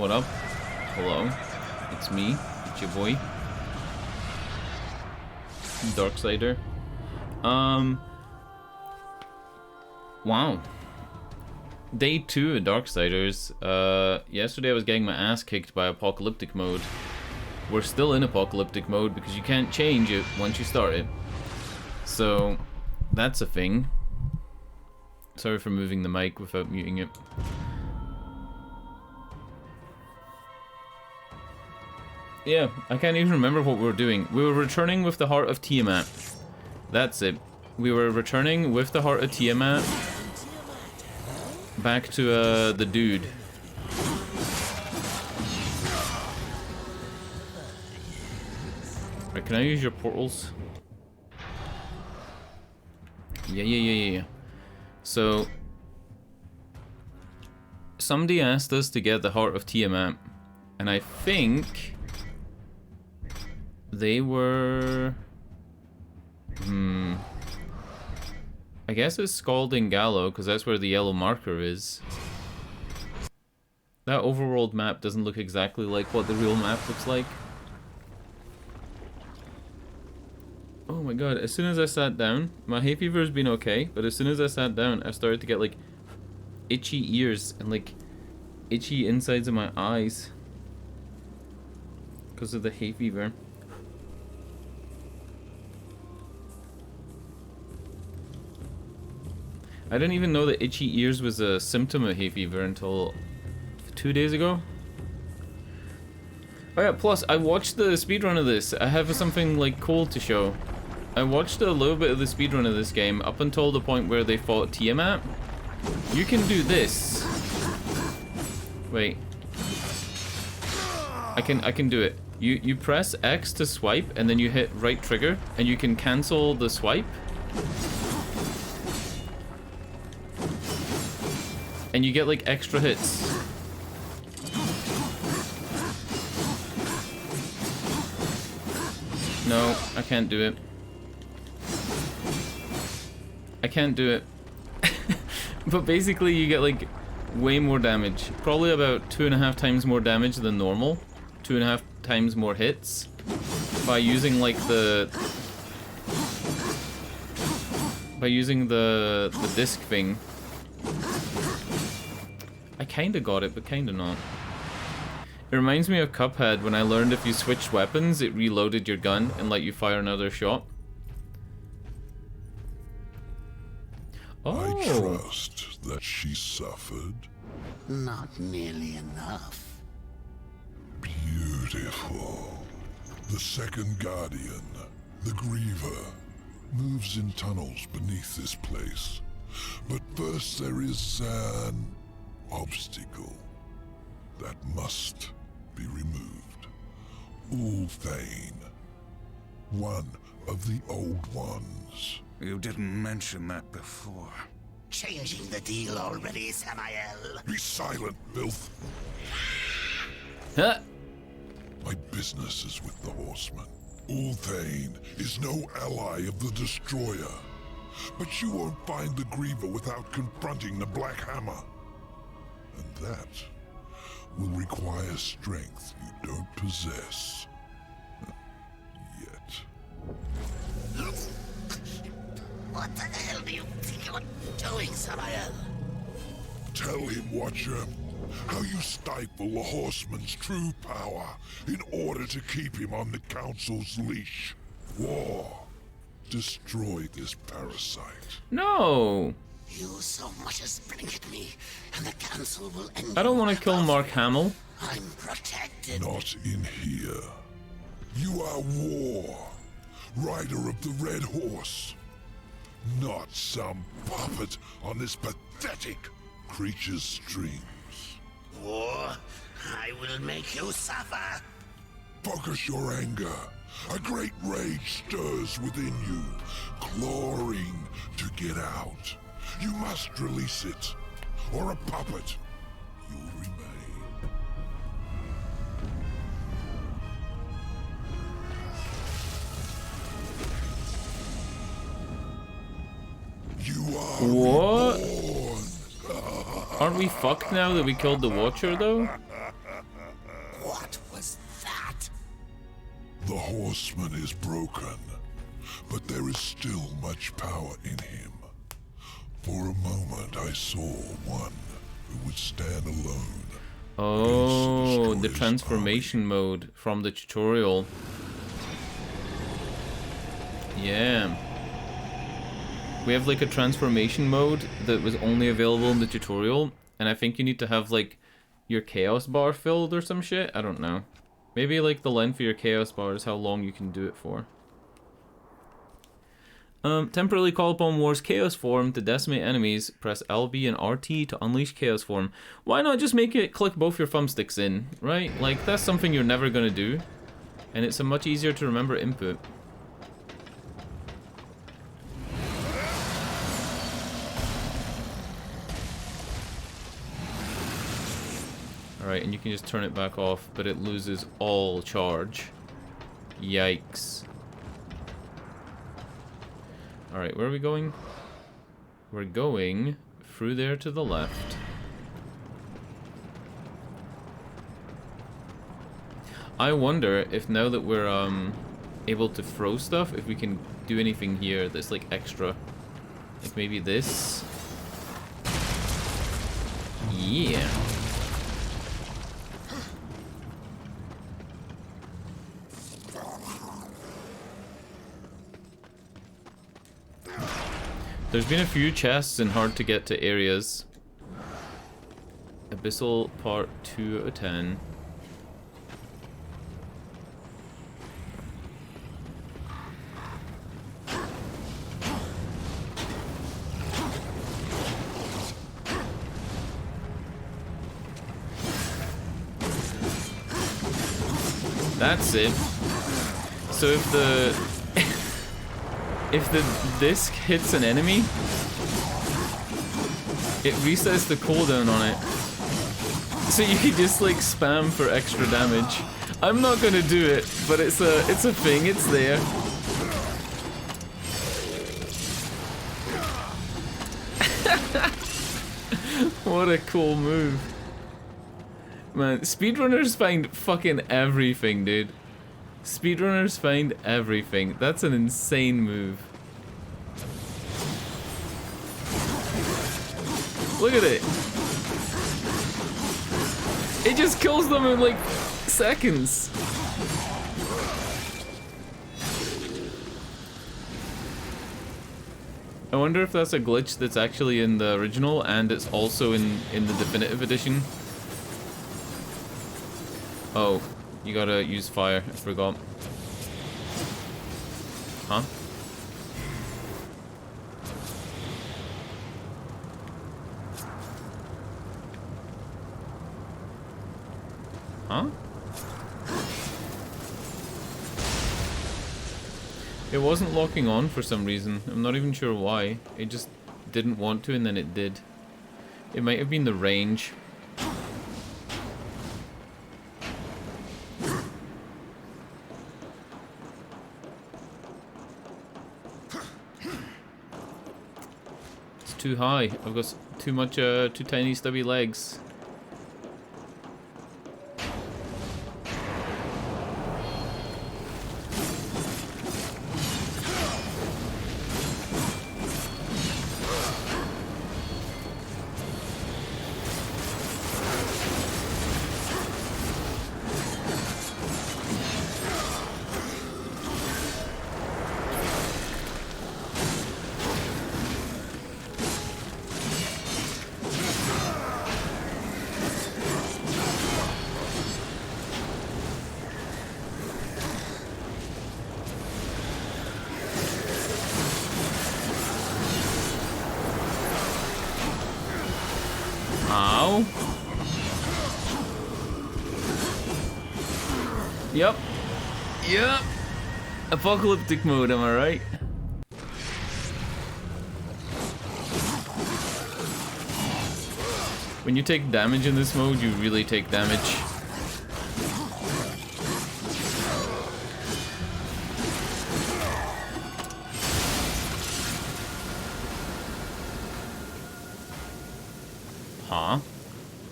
What up? Hello. It's me. It's your boy. Darksider. Wow. Day 2 of Darksiders. Yesterday I was getting my ass kicked by apocalyptic mode. We're still in apocalyptic mode because you can't change it once you start it. So, that's a thing. Sorry for moving the mic without muting it. Yeah, I can't even remember what we were doing. We were returning with the Heart of Tiamat. That's it. We were returning with the Heart of Tiamat back to the dude. Right, can I use your portals? Yeah. So, somebody asked us to get the Heart of Tiamat, and I think they were... I guess it's Scalding Gallow, because that's where the yellow marker is. That overworld map doesn't look exactly like what the real map looks like. Oh my god, as soon as I sat down, my hay fever's been okay, but as soon as I sat down, I started to get like itchy ears and like itchy insides of my eyes because of the hay fever. I didn't even know that itchy ears was a symptom of hay fever until 2 days ago. Oh yeah, plus I watched the speedrun of this. I have something like cool to show. I watched a little bit of the speedrun of this game up until the point where they fought Tiamat. You can do this. Wait. I can do it. You press X to swipe and then you hit right trigger and you can cancel the swipe. And you get like extra hits. No, I can't do it. I can't do it. But basically you get like way more damage. Probably about 2.5 times more damage than normal. 2.5 times more hits. By using like the disc thing. I kinda got it, but kinda not. It reminds me of Cuphead when I learned if you switched weapons, it reloaded your gun and let you fire another shot. Oh. I trust that she suffered. Not nearly enough. Beautiful. The second guardian, the Griever, moves in tunnels beneath this place. But first there is an obstacle that must be removed. Ulthane, one of the old ones. You didn't mention that before. Changing the deal already, Samael. Be silent, filth. Huh? My business is with the Horseman. Ulthane is no ally of the Destroyer. But you won't find the Griever without confronting the Black Hammer. And that will require strength you don't possess. Yet. What the hell do you think you're doing, Samael? Tell him, Watcher, how you stifle the Horseman's true power in order to keep him on the Council's leash. War. Destroy this parasite. No! You so much as blink at me, and the Council will end. I don't want to kill Mark Hamill. I'm protected. Not in here. You are War, rider of the Red Horse. Not some puppet on this pathetic creature's strings. War, I will make you suffer. Focus your anger. A great rage stirs within you, clawing to get out. You must release it, or a puppet you'll remain. You are What? reborn. Aren't we fucked now that we killed the Watcher, though? The horseman is broken, but there is still much power in him. For a moment I saw one who would stand alone. Oh, the transformation mode from the tutorial. Yeah. We have like a transformation mode that was only available in the tutorial, and I think you need to have like your chaos bar filled or some shit. I don't know. Maybe like the length of your chaos bar is how long you can do it for. Temporarily call upon War's Chaos Form to decimate enemies. Press LB and RT to unleash Chaos Form. Why not just make it click both your thumbsticks in, right? Like, that's something you're never gonna do. And it's a much easier to remember input. Alright, and you can just turn it back off, but it loses all charge. Yikes. Alright, where are we going? We're going through there to the left. I wonder if now that we're able to throw stuff, if we can do anything here that's like extra. Like maybe this. Yeah. There's been a few chests in hard to get to areas. Abyssal part 2 out of 10. That's it. So if the disc hits an enemy, it resets the cooldown on it. So you can just like spam for extra damage. I'm not gonna do it, but it's a thing, it's there. What a cool move. Man, speedrunners find fucking everything, dude. Speedrunners find everything. That's an insane move. Look at it. It just kills them in like seconds. I wonder if that's a glitch that's actually in the original and it's also in the definitive edition. Oh, you gotta use fire. I forgot. Huh? Huh? It wasn't locking on for some reason. I'm not even sure why. It just didn't want to and then it did. It might have been the range. It's too high. I've got too much, too tiny stubby legs. Ow. Yep. Yep. Apocalyptic mode, am I right? When you take damage in this mode, you really take damage. Huh?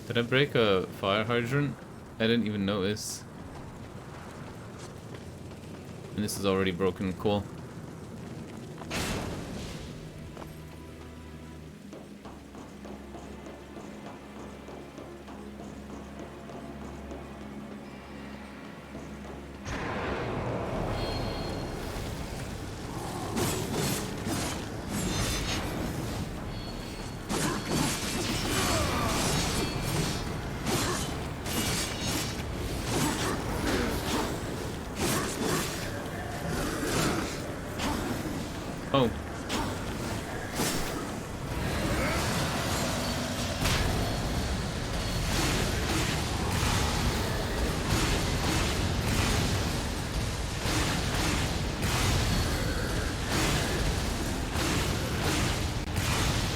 Did I break a fire hydrant? I didn't even notice. And this is already broken. Cool. Oh.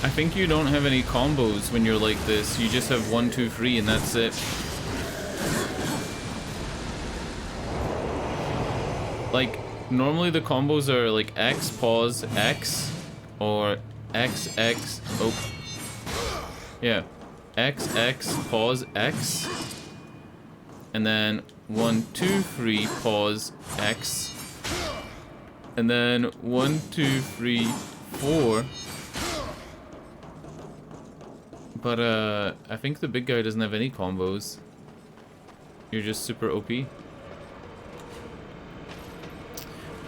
I think you don't have any combos when you're like this. You just have 1, 2, 3 and that's it. Like, normally the combos are like X, pause, X, or X, X, oh. Yeah. X, X, pause, X. And then 1, 2, 3, pause, X. And then 1, 2, 3, 4. But, I think the big guy doesn't have any combos. You're just super OP.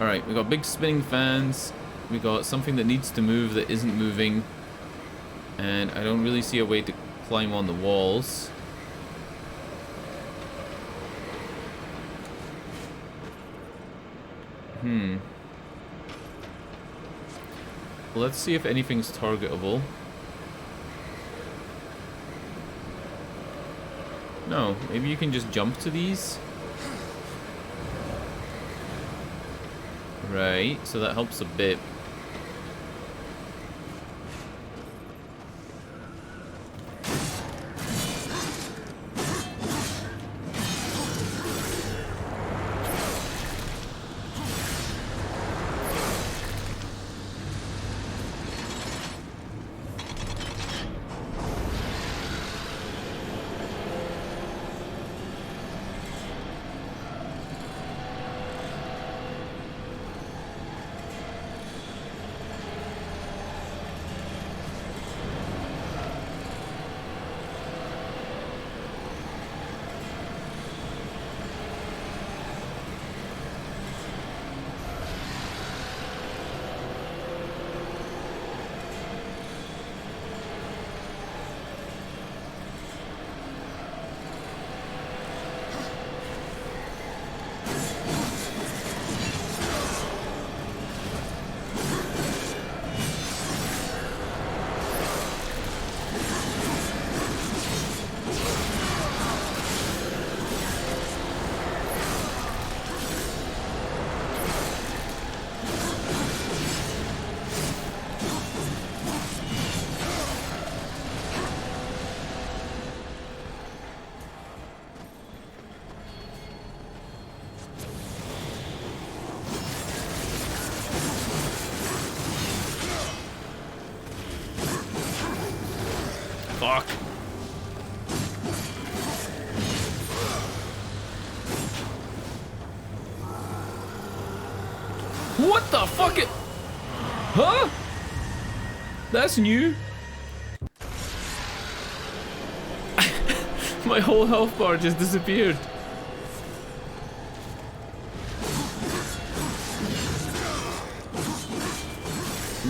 Alright, we got big spinning fans. We got something that needs to move that isn't moving. And I don't really see a way to climb on the walls. Let's see if anything's targetable. No, maybe you can just jump to these. Right, so that helps a bit. Fuck. What the fuck? Huh? That's new. My whole health bar just disappeared.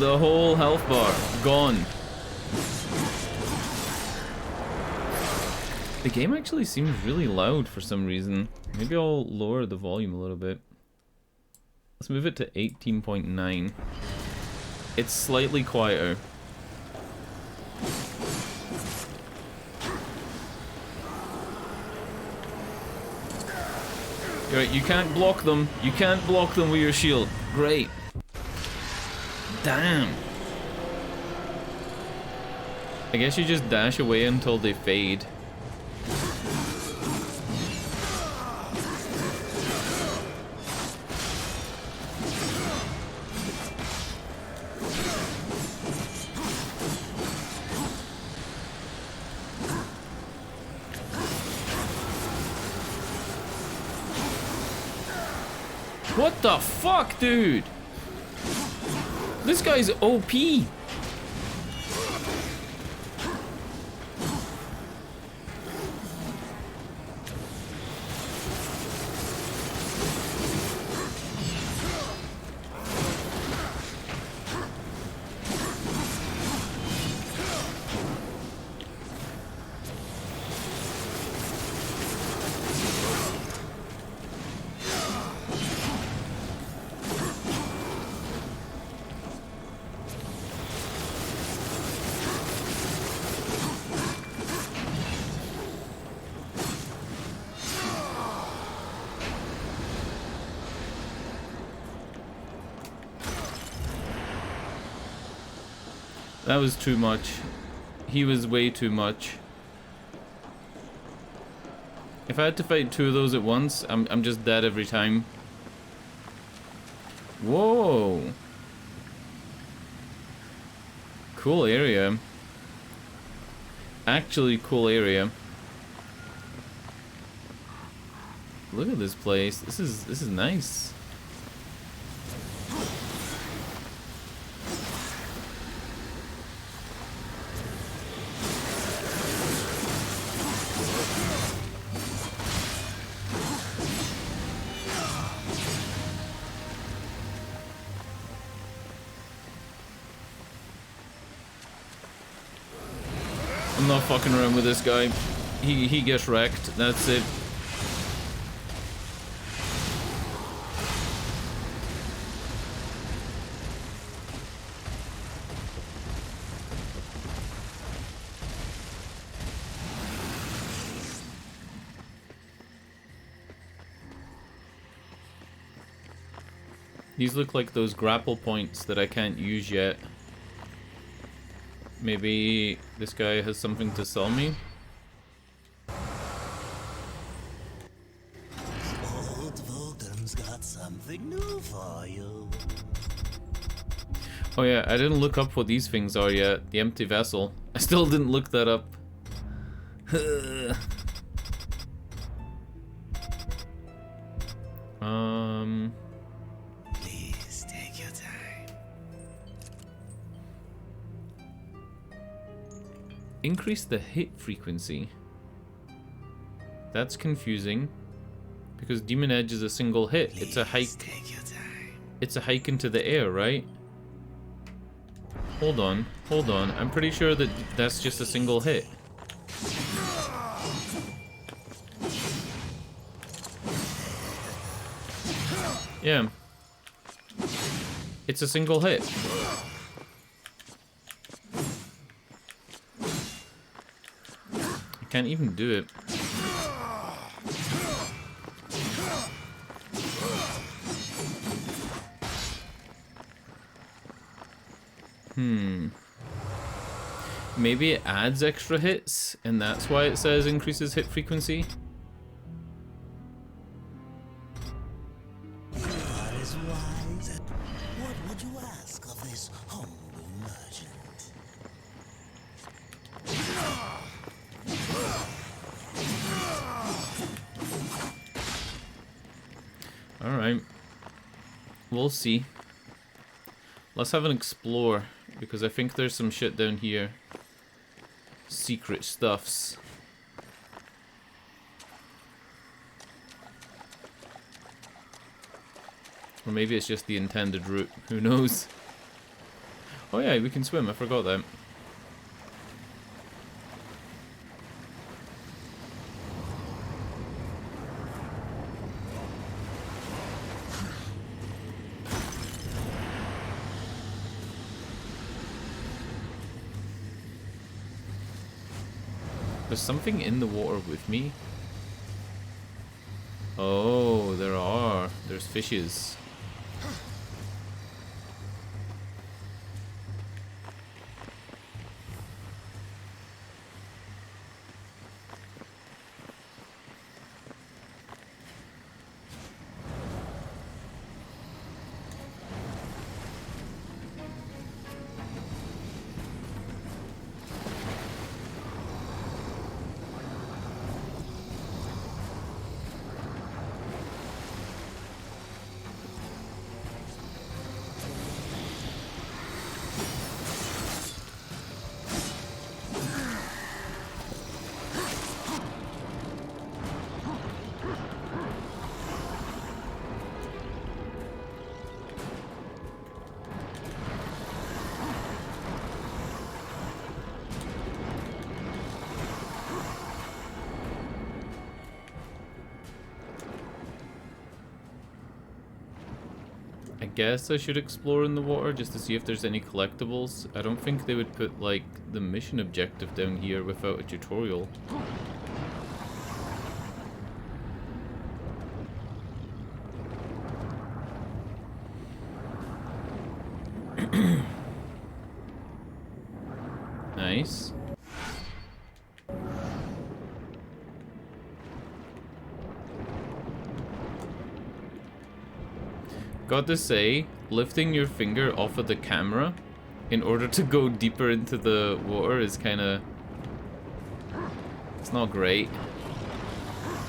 The whole health bar gone. The game actually seems really loud for some reason. Maybe I'll lower the volume a little bit. Let's move it to 18.9. It's slightly quieter. You're right, you can't block them. You can't block them with your shield. Great. Damn. I guess you just dash away until they fade. What the fuck, dude? This guy's OP. That was too much. He was way too much. If I had to fight two of those at once, I'm just dead every time. Whoa. Cool area. Actually cool area. Look at this place. This is nice. I'm not fucking around with this guy. He gets wrecked. That's it. These look like those grapple points that I can't use yet. Maybe this guy has something to sell me? Old Vulcan's got something new for you. Oh yeah, I didn't look up what these things are yet. The empty vessel. I still didn't look that up. Please take your time. Increase the hit frequency. That's confusing. Because Demon Edge is a single hit. It's a hike. Take your time. It's a hike into the air, right? Hold on. Hold on. I'm pretty sure that that's just a single hit. Yeah. It's a single hit. I can't even do it. Maybe it adds extra hits, and that's why it says increases hit frequency. What is wise? What would you ask of this humble merchant? Alright. We'll see. Let's have an explore, because I think there's some shit down here. Secret stuffs. Or maybe it's just the intended route. Who knows? Oh yeah, we can swim. I forgot that. There's something in the water with me. Oh, there are. There's fishes. I guess I should explore in the water just to see if there's any collectibles. I don't think they would put, like, the mission objective down here without a tutorial. Nice. Got to say, lifting your finger off of the camera in order to go deeper into the water is kind of... It's not great.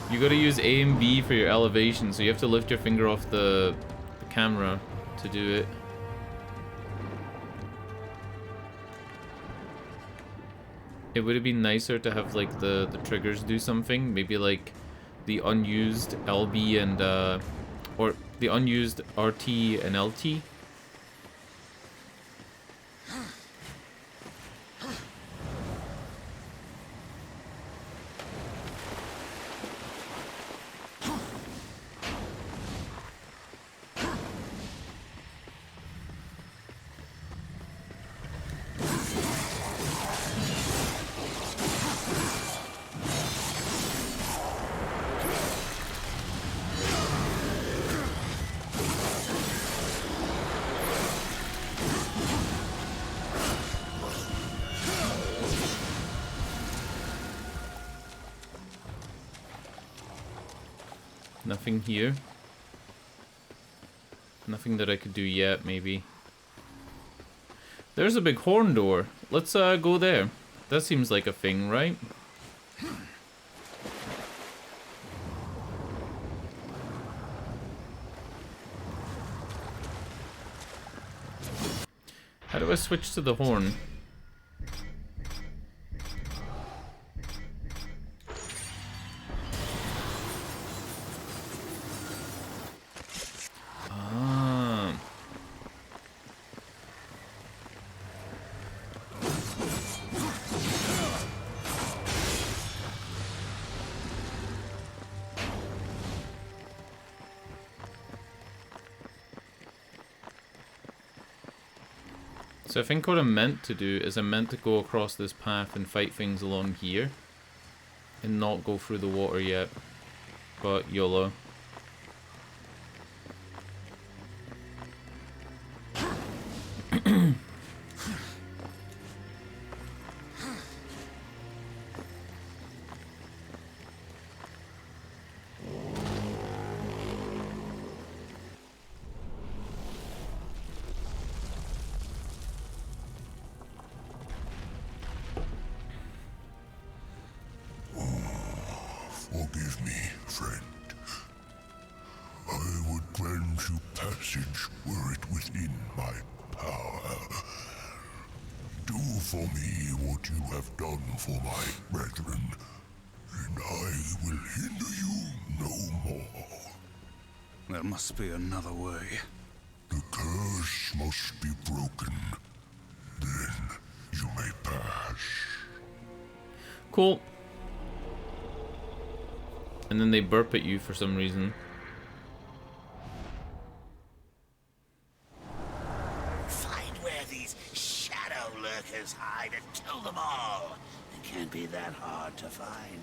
You gotta use A and B for your elevation, so you have to lift your finger off the camera to do it. It would have been nicer to have like the triggers do something, maybe like the unused LB and or the unused RT and LT. Nothing here. Nothing that I could do yet, maybe. There's a big horn door. Let's go there. That seems like a thing, right? How do I switch to the horn? So I think what I'm meant to do is I'm meant to go across this path and fight things along here and not go through the water yet, but YOLO. Forgive me, friend. I would grant you passage were it within my power. Do for me what you have done for my brethren, and I will hinder you no more. There must be another way. The curse must be broken. Then you may pass. Cool. And then they burp at you for some reason. Find where these shadow lurkers hide and kill them all. It can't be that hard to find.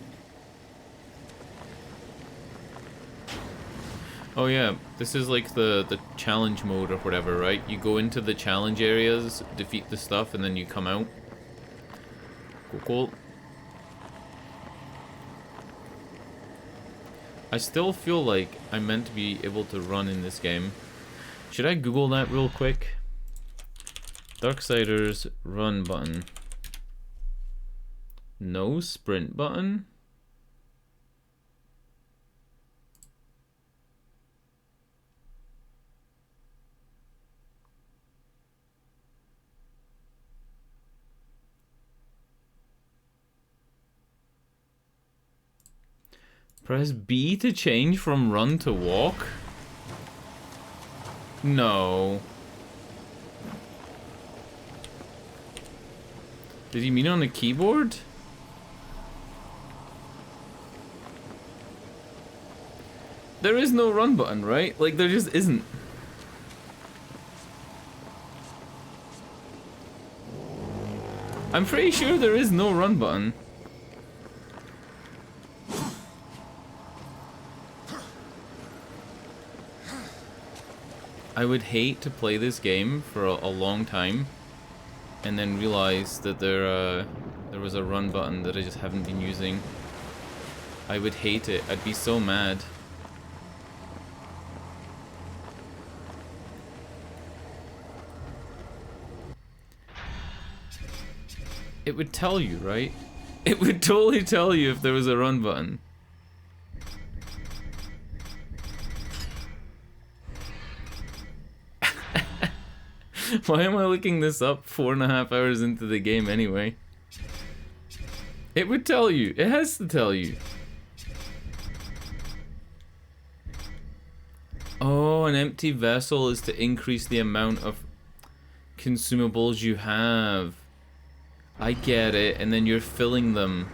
Oh yeah, this is like the challenge mode or whatever, right? You go into the challenge areas, defeat the stuff, and then you come out. Cool, cool. I still feel like I'm meant to be able to run in this game. Should I Google that real quick? Darksiders run button. No sprint button? Press B to change from run to walk? No. Did you mean on the keyboard? There is no run button, right? Like, there just isn't. I'm pretty sure there is no run button. I would hate to play this game for a long time and then realize that there was a run button that I just haven't been using. I would hate it. I'd be so mad. It would tell you, right? It would totally tell you if there was a run button. Why am I looking this up 4.5 hours into the game anyway? It would tell you. It has to tell you. Oh, an empty vessel is to increase the amount of consumables you have. I get it, and then you're filling them.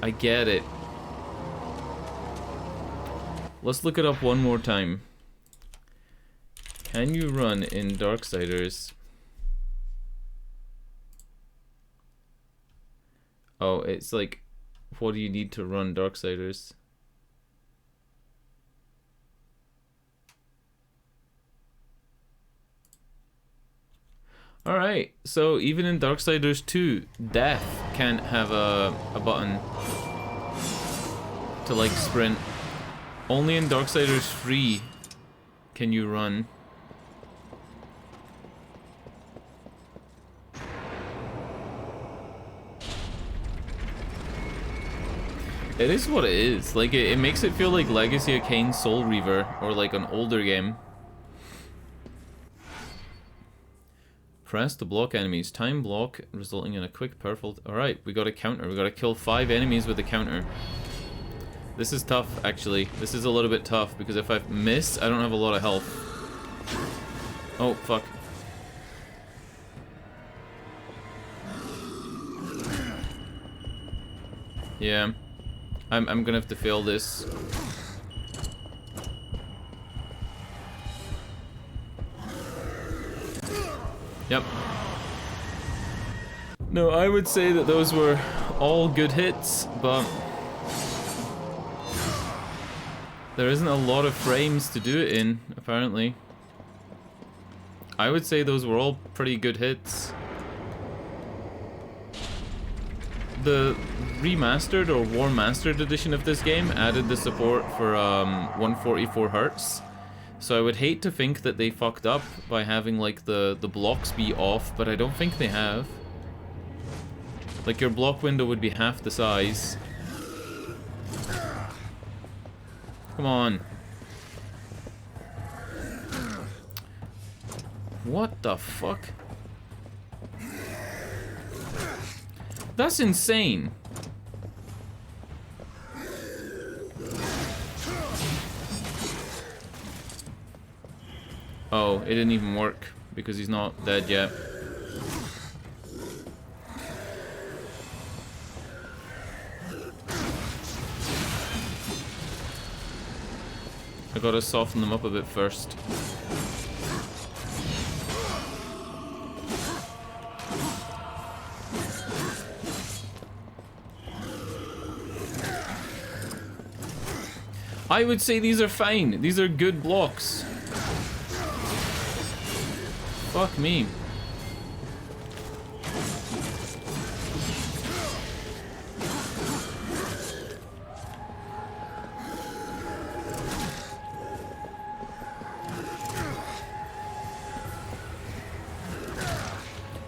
I get it. Let's look it up one more time. Can you run in Darksiders? Oh, it's like, what do you need to run Darksiders? Alright, so even in Darksiders 2, death can't have a button to like sprint. Only in Darksiders 3 can you run. It is what it is. Like, it makes it feel like Legacy of Kain Soul Reaver, or like an older game. Press to block enemies. Time block, resulting in a quick purple... Alright, we got a counter. We gotta kill 5 enemies with a counter. This is tough, actually. This is a little bit tough, because if I miss, I don't have a lot of health. Oh, fuck. Yeah. I'm gonna have to fail this. Yep. No, I would say that those were all good hits, but there isn't a lot of frames to do it in, apparently. I would say those were all pretty good hits. The remastered or Warmastered edition of this game added the support for 144 Hz. So I would hate to think that they fucked up by having like the blocks be off, but I don't think they have. Like your block window would be half the size. Come on. What the fuck? That's insane. Oh, it didn't even work because he's not dead yet. I gotta soften them up a bit first. I would say these are fine. These are good blocks. Fuck me.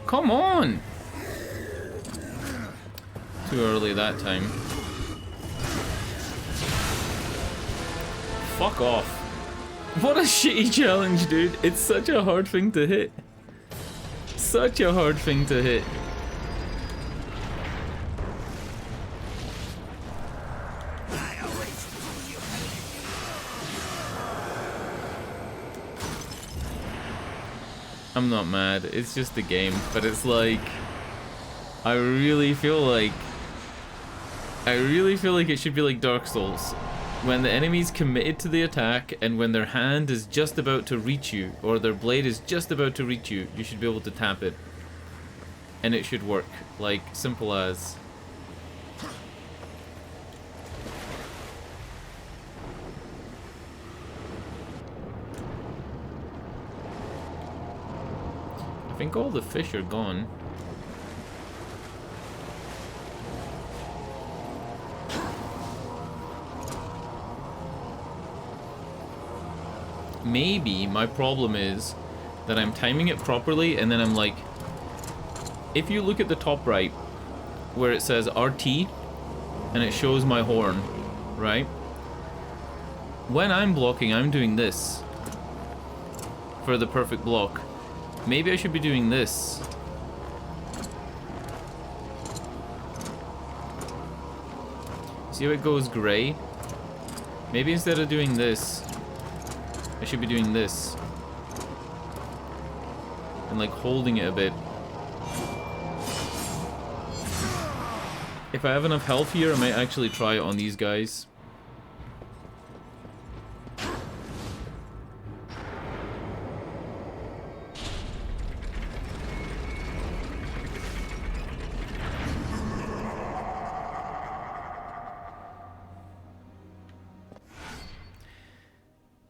Come on! Too early that time. Fuck off. What a shitty challenge, dude. It's such a hard thing to hit. Such a hard thing to hit. I'm not mad. It's just a game, but it's like I really feel like it should be like Dark Souls. When the enemy's committed to the attack and when their hand is just about to reach you or their blade is just about to reach you, you should be able to tap it. and it should work. Like, simple as. I think all the fish are gone. Maybe my problem is that I'm timing it properly, and then I'm like, if you look at the top right where it says RT and it shows my horn, right? When I'm blocking, I'm doing this for the perfect block. Maybe I should be doing this. See how it goes gray? Maybe instead of doing this, I should be doing this. And like holding it a bit. If I have enough health here, I might actually try it on these guys.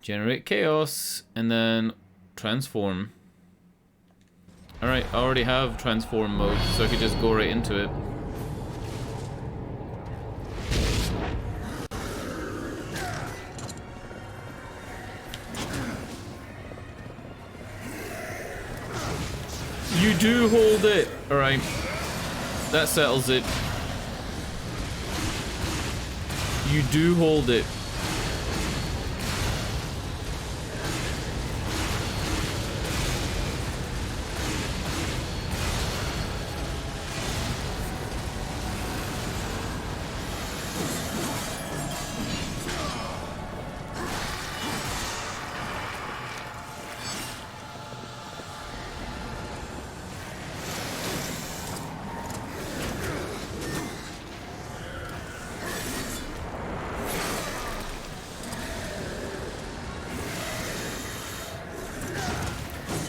Generate chaos, and then transform. Alright, I already have transform mode, so I could just go right into it. You do hold it! Alright. That settles it. You do hold it.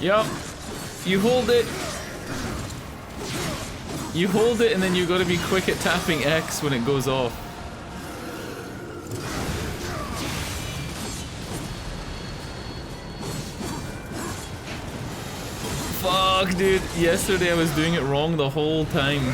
Yup. You hold it. You hold it, and then you gotta be quick at tapping X when it goes off. Fuck, dude. Yesterday I was doing it wrong the whole time.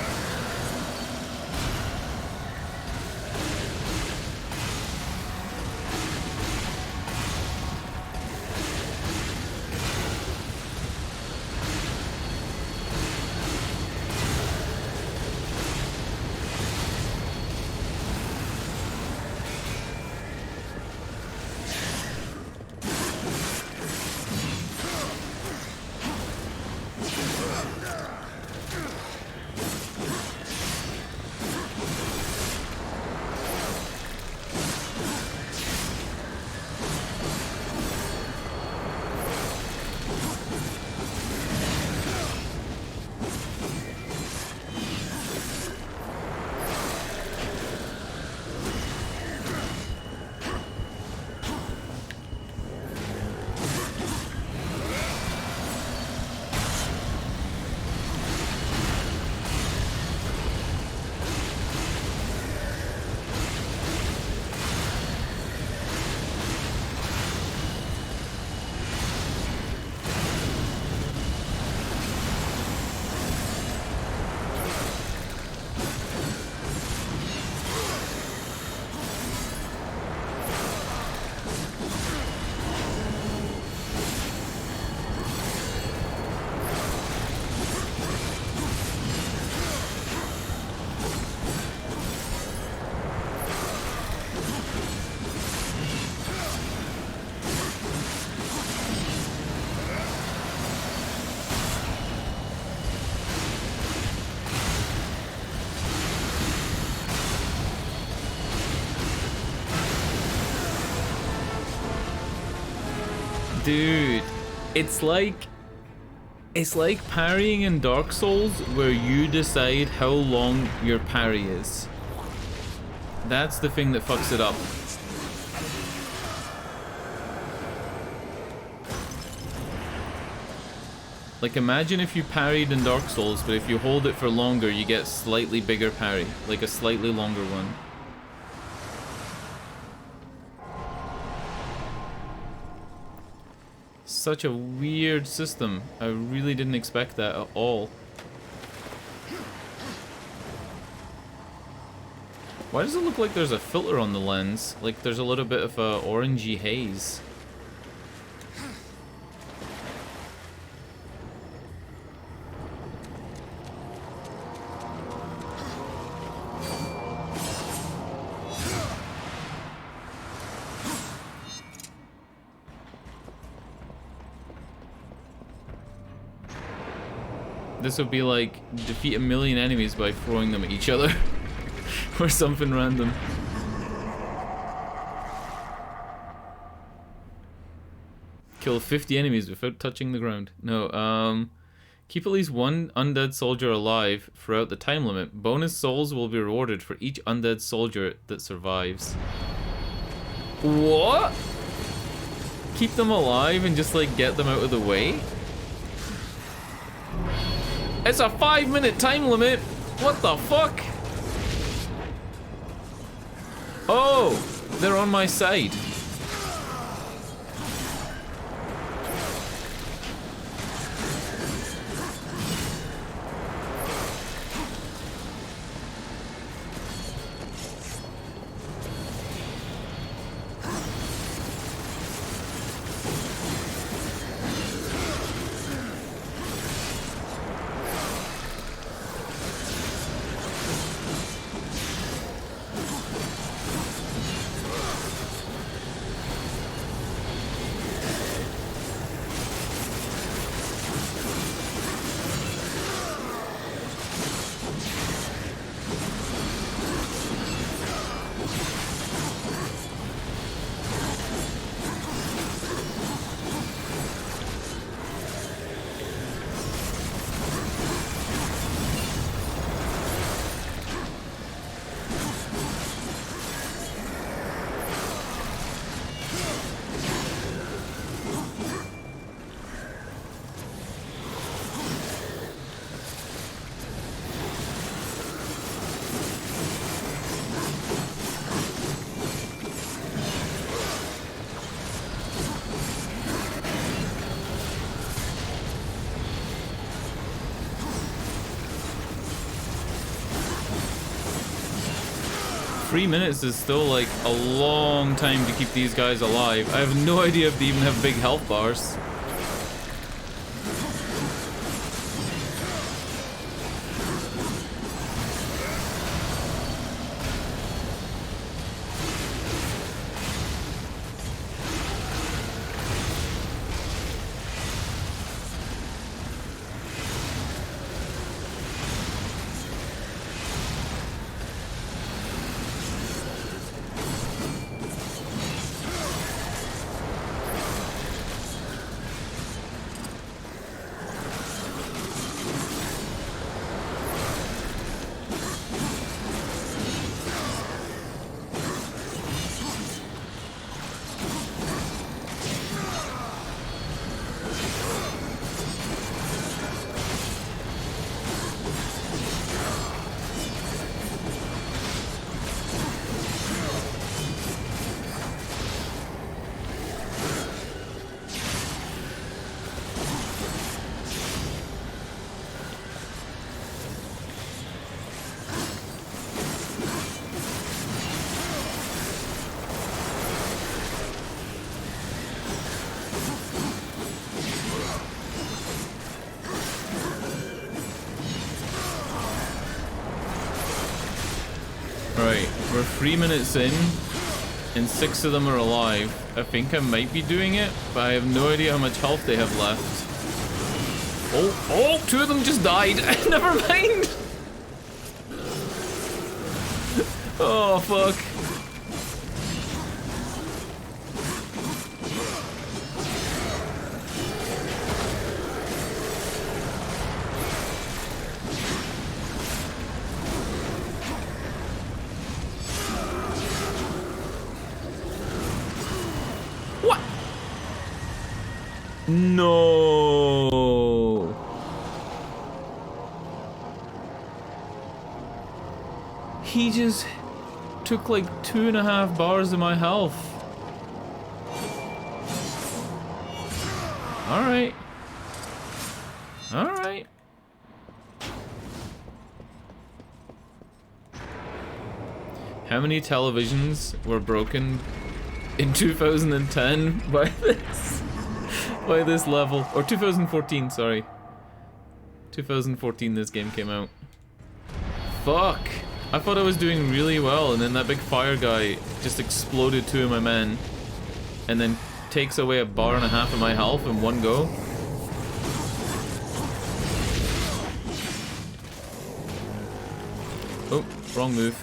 Dude, it's like parrying in Dark Souls where you decide how long your parry is. That's the thing that fucks it up. Like, imagine if you parried in Dark Souls, but if you hold it for longer, you get slightly bigger parry. Like a slightly longer one. Such a weird system. I really didn't expect that at all. Why does it look like there's a filter on the lens? Like there's a little bit of a orangey haze. This would be like defeat 1,000,000 enemies by throwing them at each other. Or something random. Kill 50 enemies without touching the ground. No, keep at least one undead soldier alive throughout the time limit. Bonus souls will be rewarded for each undead soldier that survives. What? Keep them alive and just like get them out of the way? It's a 5-minute time limit! What the fuck? Oh! They're on my side. Three minutes is still like a long time to keep these guys alive. I have no idea if they even have big health bars. Right, we're 3 minutes in, and 6 of them are alive. I think I might be doing it, but I have no idea how much health they have left. Oh, 2 of them just died. Never mind. Oh, fuck. No. He just took like 2.5 bars of my health. Alright. Alright. How many televisions were broken in 2010 by this level? Or 2014, sorry. 2014 this game came out. Fuck! I thought I was doing really well, and then that big fire guy just exploded 2 of my men, and then takes away 1.5 bars of my health in one go. Oh, wrong move.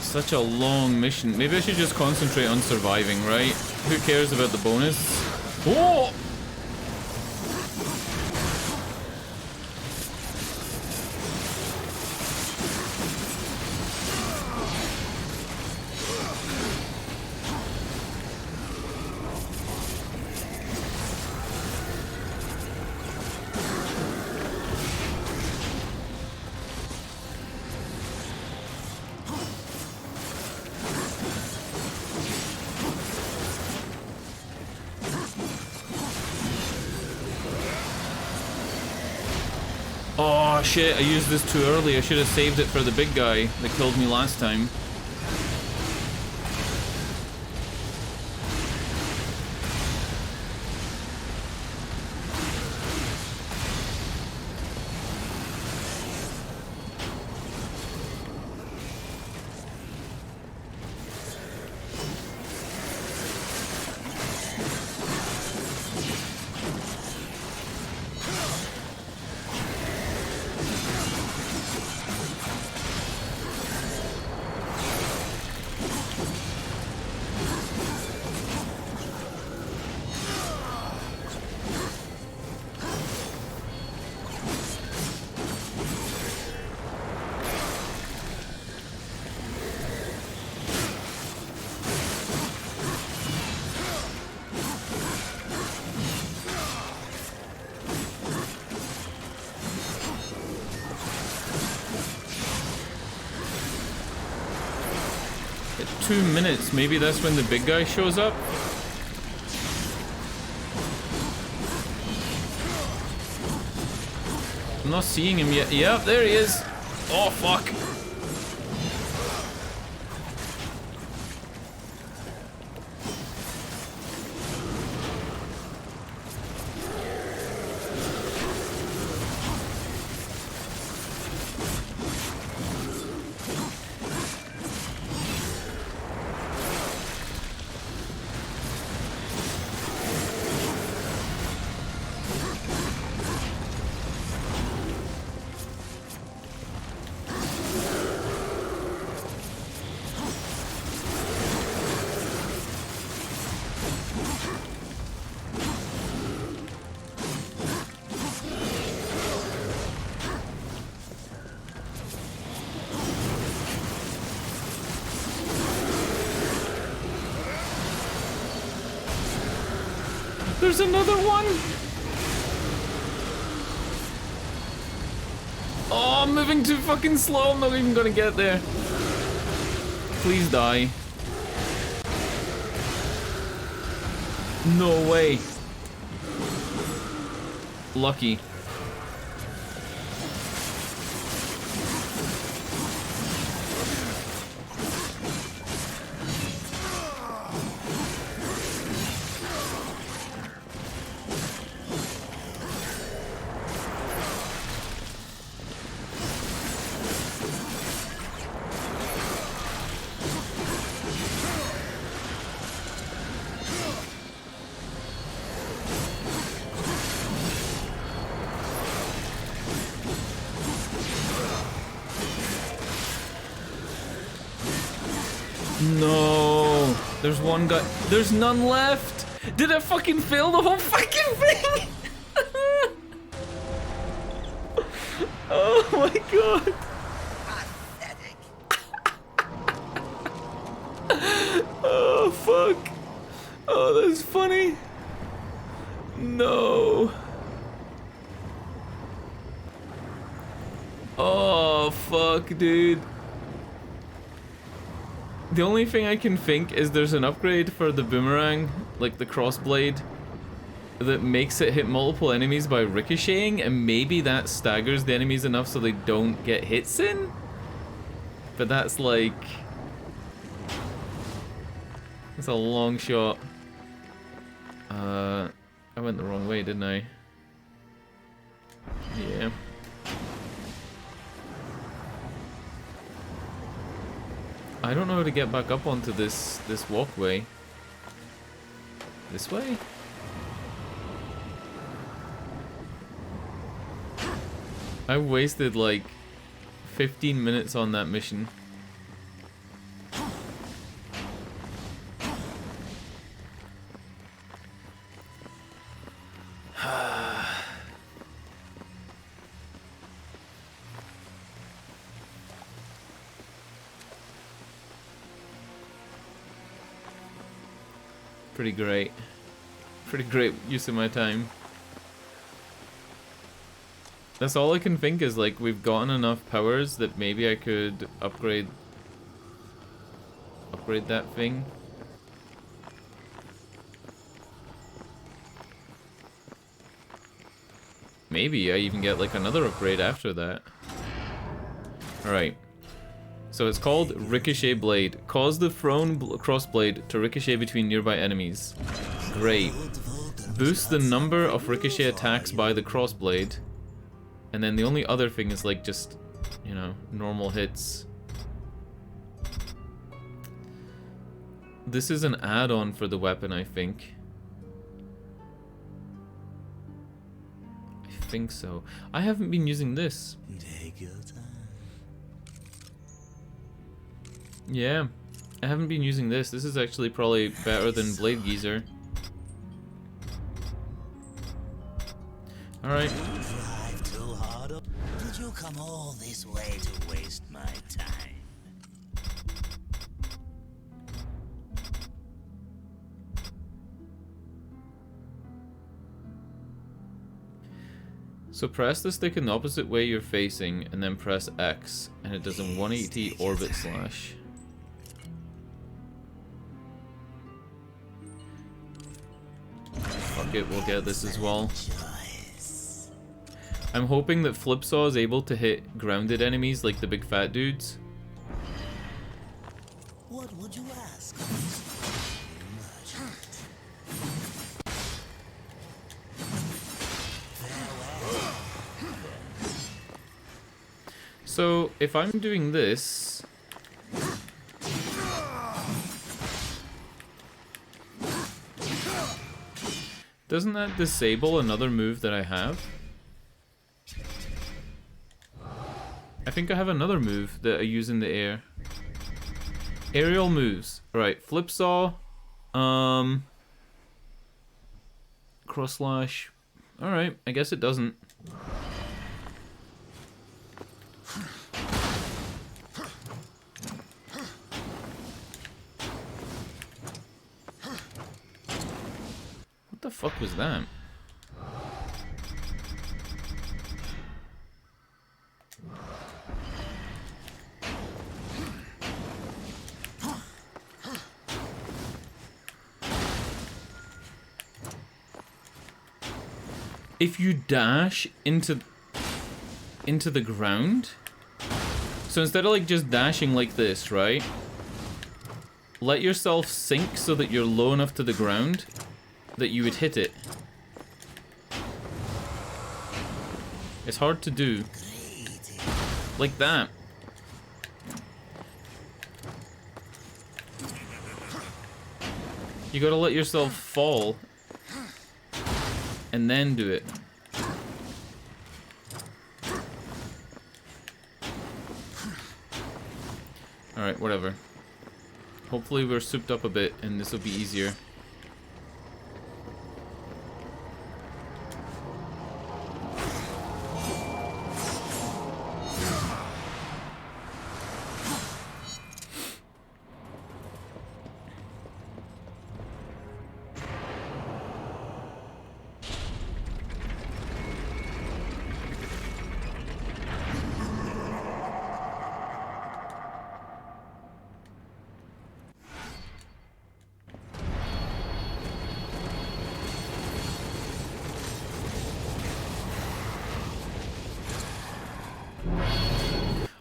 Such a long mission. Maybe I should just concentrate on surviving, right? Who cares about the bonus? Oh! Oh shit, I used this too early. I should have saved it for the big guy that killed me last time. At 2 minutes, maybe that's when the big guy shows up? I'm not seeing him yet. Yep, there he is. Oh, fuck. There's another one! Oh, I'm moving too fucking slow. I'm not even gonna get there. Please die. No way. Lucky. No, there's one guy. There's none left. Did I fucking fail the whole fucking thing? Oh my god. Pathetic. Oh fuck. Oh, that's funny. No. Oh fuck, dude. The only thing I can think is there's an upgrade for the boomerang, like the crossblade, that makes it hit multiple enemies by ricocheting, and maybe that staggers the enemies enough so they don't get hits in? But that's like... That's a long shot. I went the wrong way, didn't I? Yeah. I don't know how to get back up onto this walkway. This way? I wasted like 15 minutes on that mission. Pretty great. Pretty great use of my time. That's all I can think is, like, we've gotten enough powers that maybe I could upgrade that thing. Maybe I even get like another upgrade after that. Alright. So it's called Ricochet Blade. Cause the thrown crossblade to ricochet between nearby enemies. Great. Boost the number of ricochet attacks by the crossblade. And then the only other thing is like just, you know, normal hits. This is an add-on for the weapon, I think. I think so. I haven't been using this. Take your time. Yeah, I haven't been using this. This is actually probably better than Blade Geezer. Alright. Drive too hard up. Did you come all this way to waste my time? So press the stick in the opposite way you're facing, and then press X, and it does a 180 orbit slash. Fuck it, we'll get this as well. I'm hoping that Flipsaw is able to hit grounded enemies like the big fat dudes. What would you ask? So if I'm doing this, doesn't that disable another move that I have? I think I have another move that I use in the air. Aerial moves. Alright, Flipsaw. Cross slash. Alright, I guess it doesn't. What the fuck was that? If you dash into the ground, so instead of like just dashing like this, right? Let yourself sink so that you're low enough to the ground that you would hit it. It's hard to do. Like that. You gotta let yourself fall and then do it. Alright, whatever. Hopefully we're souped up a bit and this will be easier.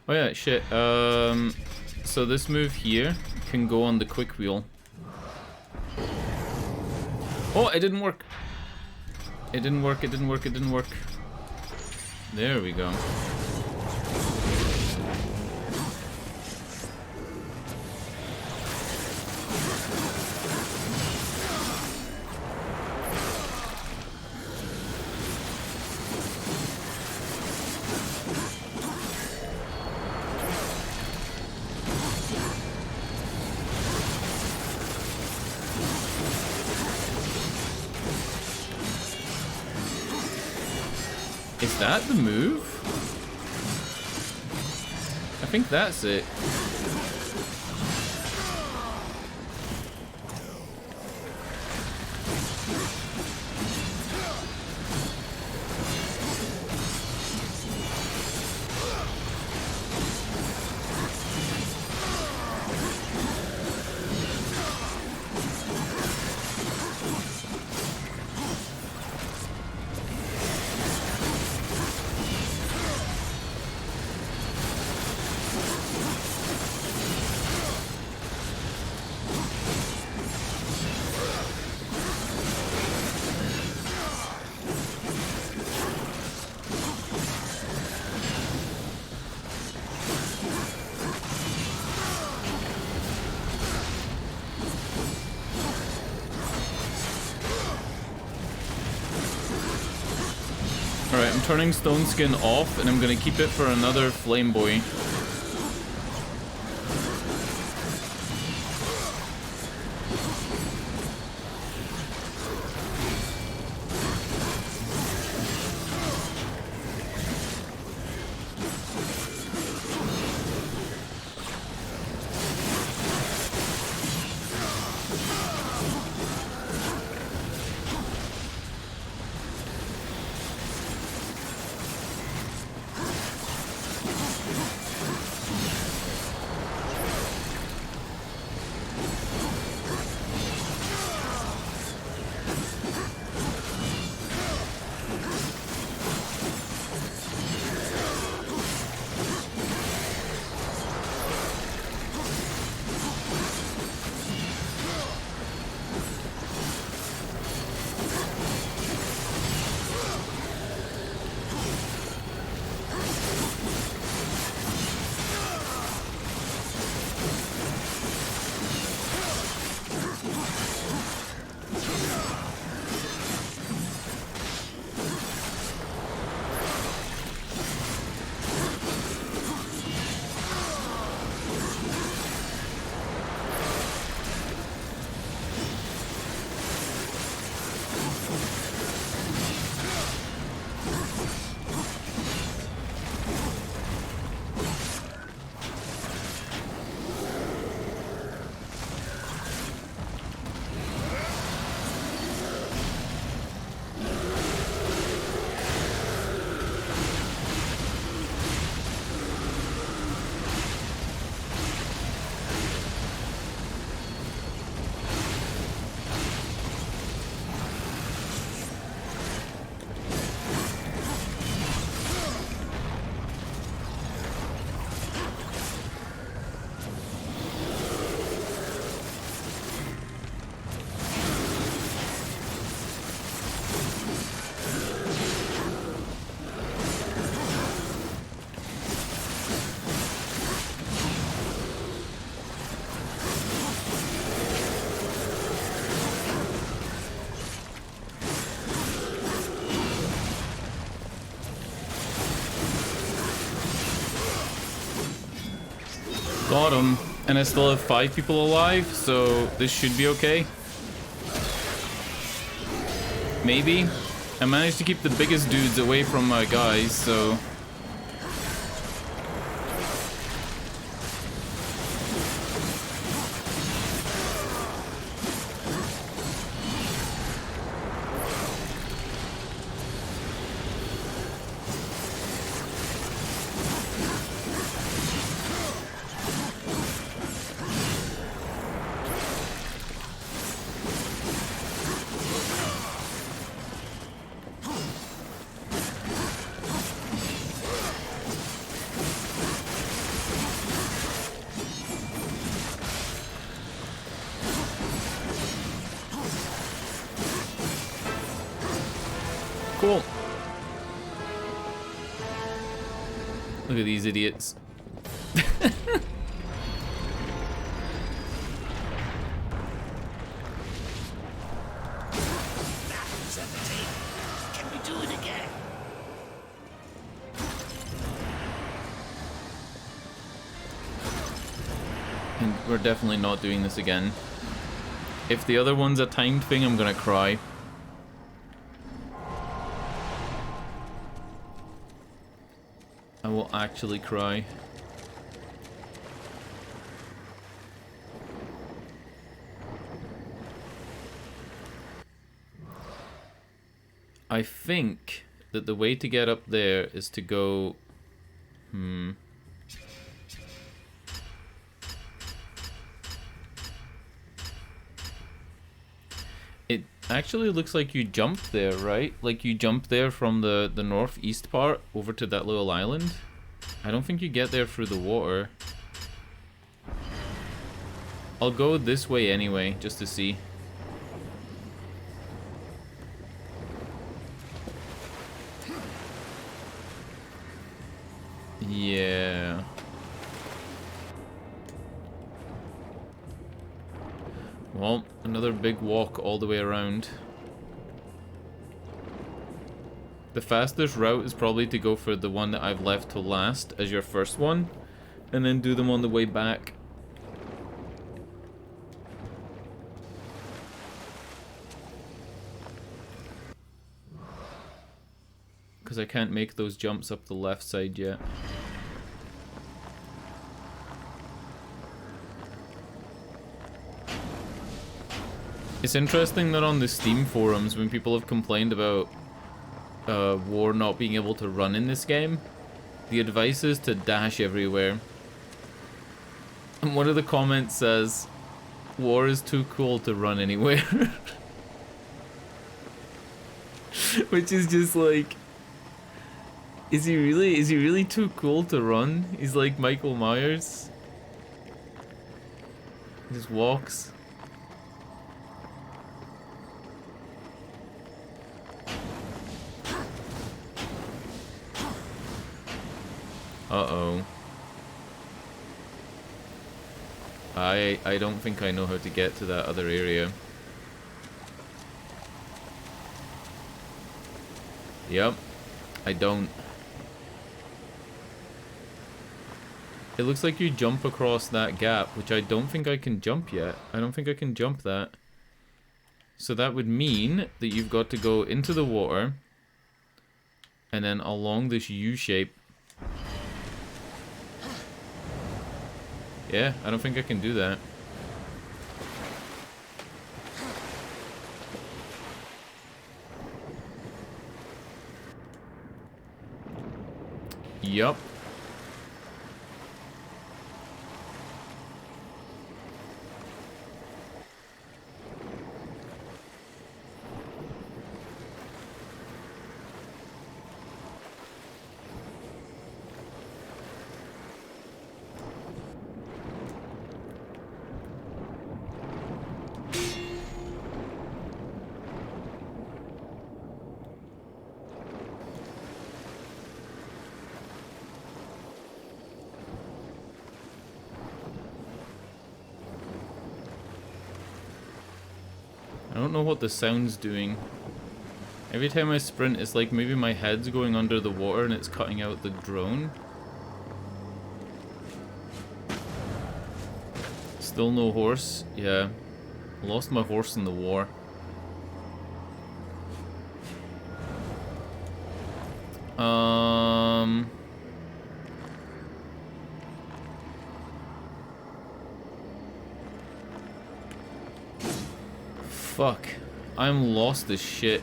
Oh yeah, shit. So this move here can go on the quick wheel. Oh, it didn't work. It didn't work, it didn't work, it didn't work. There we go. Is that the move? I think that's it. Alright, I'm turning Stone Skin off, and I'm gonna keep it for another Flame Boy. Got him. And I still have 5 people alive, so this should be okay. Maybe. I managed to keep the biggest dudes away from my guys, so... Cool. Look at these idiots. Can we do it again? And we're definitely not doing this again. If the other one's a timed thing, I'm gonna cry. I will actually cry. I think that the way to get up there is to go... It actually looks like you jump there, right? Like you jump there from the northeast part over to that little island. I don't think you get there through the water. I'll go this way anyway, just to see. Yeah. Well, another big walk all the way around. The fastest route is probably to go for the one that I've left to last as your first one, and then do them on the way back. Because I can't make those jumps up the left side yet. It's interesting that on the Steam forums, when people have complained about War not being able to run in this game, the advice is to dash everywhere. And one of the comments says, War is too cool to run anywhere. Which is just like, is he really too cool to run? He's like Michael Myers. He just walks. Uh-oh. I don't think I know how to get to that other area. Yep. I don't. It looks like you jump across that gap, which I don't think I can jump yet. I don't think I can jump that. So that would mean that you've got to go into the water and then along this U shape. Yeah, I don't think I can do that. Yup. I don't know what the sound's doing. Every time I sprint, it's like maybe my head's going under the water and it's cutting out the drone. Still no horse. Yeah. Lost my horse in the war. Fuck. I'm lost as shit.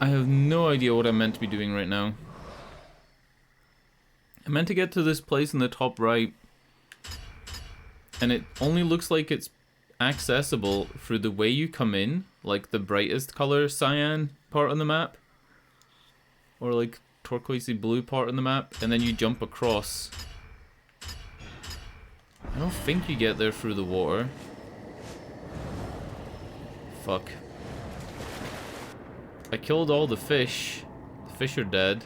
I have no idea what I'm meant to be doing right now. I meant to get to this place in the top right, and it only looks like it's accessible through the way you come in, like the brightest color cyan part on the map, or like turquoisey blue part on the map, and then you jump across. I don't think you get there through the water. Fuck. I killed all the fish. The fish are dead,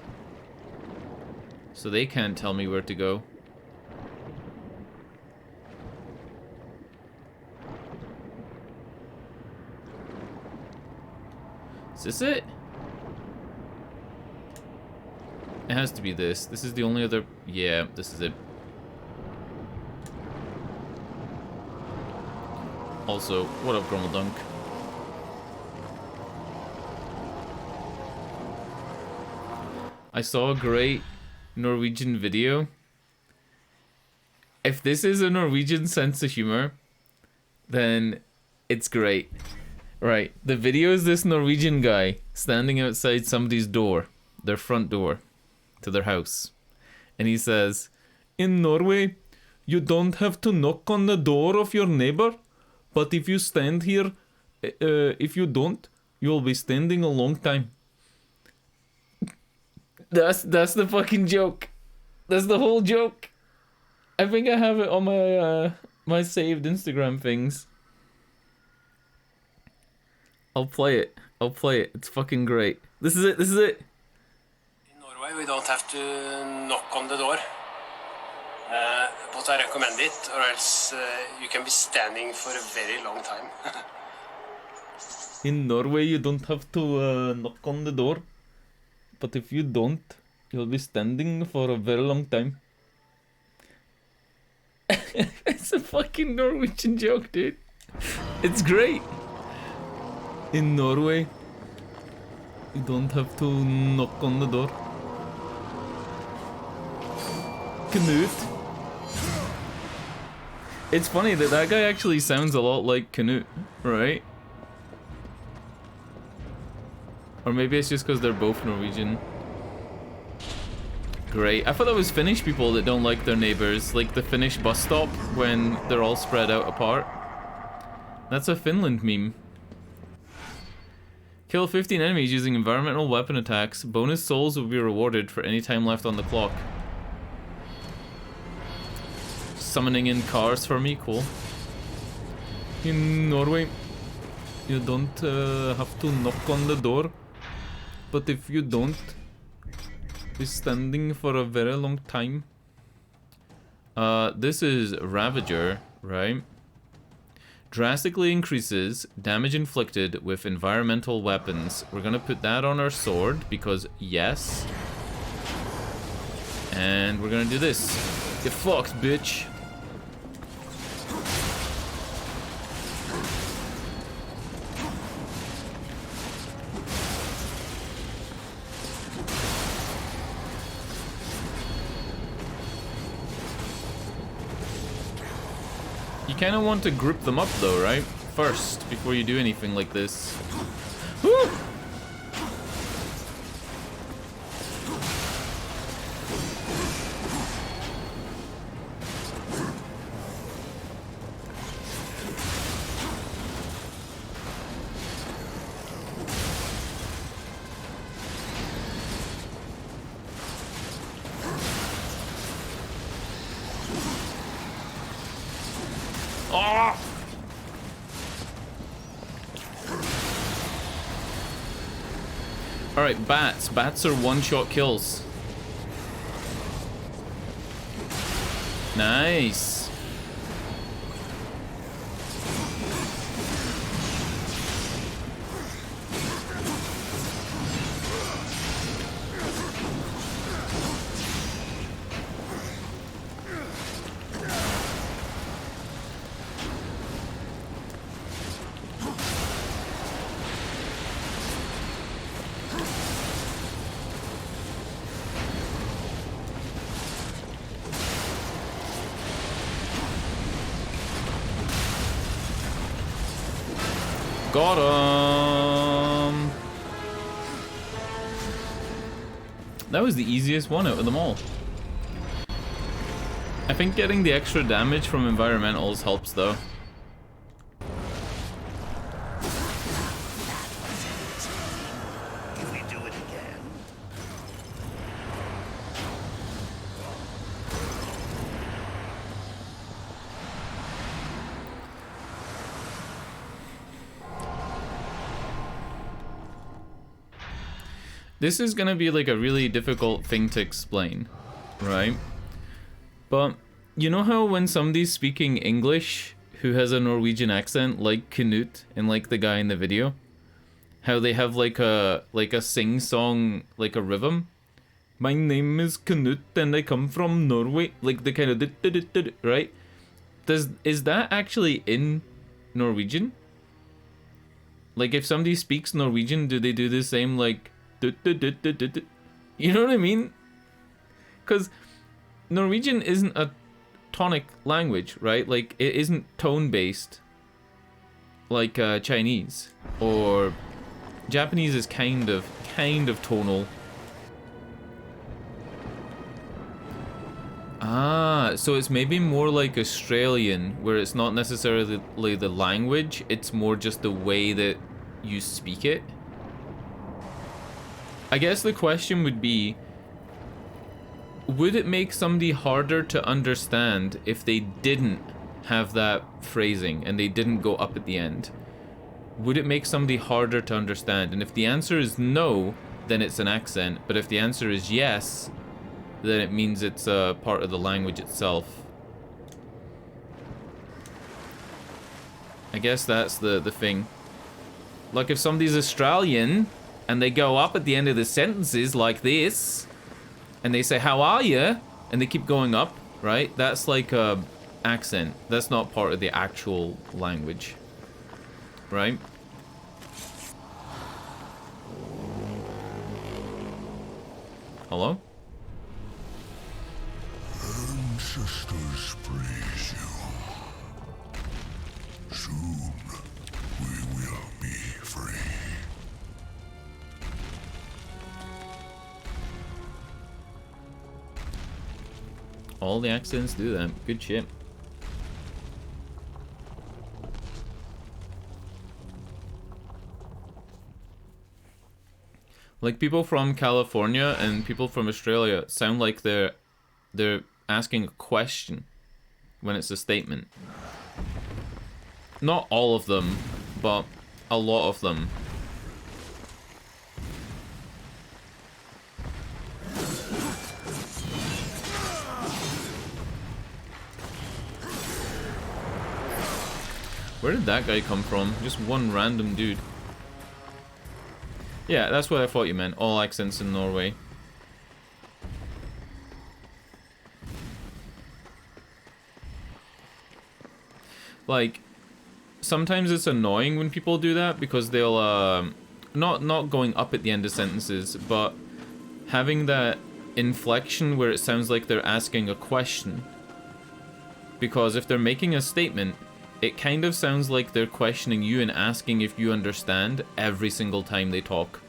so they can't tell me where to go. Is this it? It has to be this. This is the only other... Yeah, this is it. Also, what up, Grummeldunk? I saw a great Norwegian video. If this is a Norwegian sense of humor, then it's great. Right, the video is this Norwegian guy standing outside somebody's door, their front door, to their house. And he says, in Norway, you don't have to knock on the door of your neighbor, but if you stand here, if you don't, you'll be standing a long time. That's the fucking joke. That's the whole joke. I think I have it on my my saved Instagram things. I'll play it. I'll play it. It's fucking great. This is it. This is it. In Norway, we don't have to knock on the door, but I recommend it, or else you can be standing for a very long time. In Norway, you don't have to knock on the door, but if you don't, you'll be standing for a very long time. It's a fucking Norwegian joke, dude. It's great. In Norway, you don't have to knock on the door. Knut. It's funny that that guy actually sounds a lot like Knut, right? Or maybe it's just because they're both Norwegian. Great. I thought that was Finnish people that don't like their neighbors, like the Finnish bus stop when they're all spread out apart. That's a Finland meme. Kill 15 enemies using environmental weapon attacks. Bonus souls will be rewarded for any time left on the clock. Summoning in cars for me, cool. In Norway, you don't have to knock on the door, but if you don't, be standing for a very long time. This is Ravager, right? Drastically increases damage inflicted with environmental weapons. We're gonna put that on our sword because yes. And we're gonna do this. Get fucked, bitch. You kind of want to group them up though, right? First, before you do anything like this. Woo! Alright, bats. Bats are one-shot kills. Nice. Got him! That was the easiest one out of them all. I think getting the extra damage from environmentals helps though. Can we do it again? This is gonna be like a really difficult thing to explain, right? But you know how when somebody's speaking English who has a Norwegian accent, like Knut and like the guy in the video, how they have like a sing-song, like a rhythm? My name is Knut and I come from Norway, like the kind of right? Is that actually in Norwegian? Like if somebody speaks Norwegian, do they do the same like you know what I mean? Because Norwegian isn't a tonic language, right? Like it isn't tone-based like Chinese, or Japanese is kind of tonal. Ah, so it's maybe more like Australian, where it's not necessarily the language, it's more just the way that you speak it. I guess the question would be, would it make somebody harder to understand if they didn't have that phrasing and they didn't go up at the end? Would it make somebody harder to understand? And if the answer is no, then it's an accent. But if the answer is yes, then it means it's a part of the language itself. I guess that's the thing. Like if somebody's Australian and they go up at the end of the sentences like this, and they say, how are you? And they keep going up, right? That's like a accent. That's not part of the actual language, right? Hello? Ancestors praise you. Soon we will be free. All the accents do that. Good shit. Like people from California and people from Australia sound like they're asking a question when it's a statement. Not all of them, but a lot of them. Where did that guy come from? Just one random dude. Yeah, that's what I thought you meant. All accents in Norway. Like, sometimes it's annoying when people do that because they'll, not going up at the end of sentences, but having that inflection where it sounds like they're asking a question. Because if they're making a statement, it kind of sounds like they're questioning you and asking if you understand every single time they talk.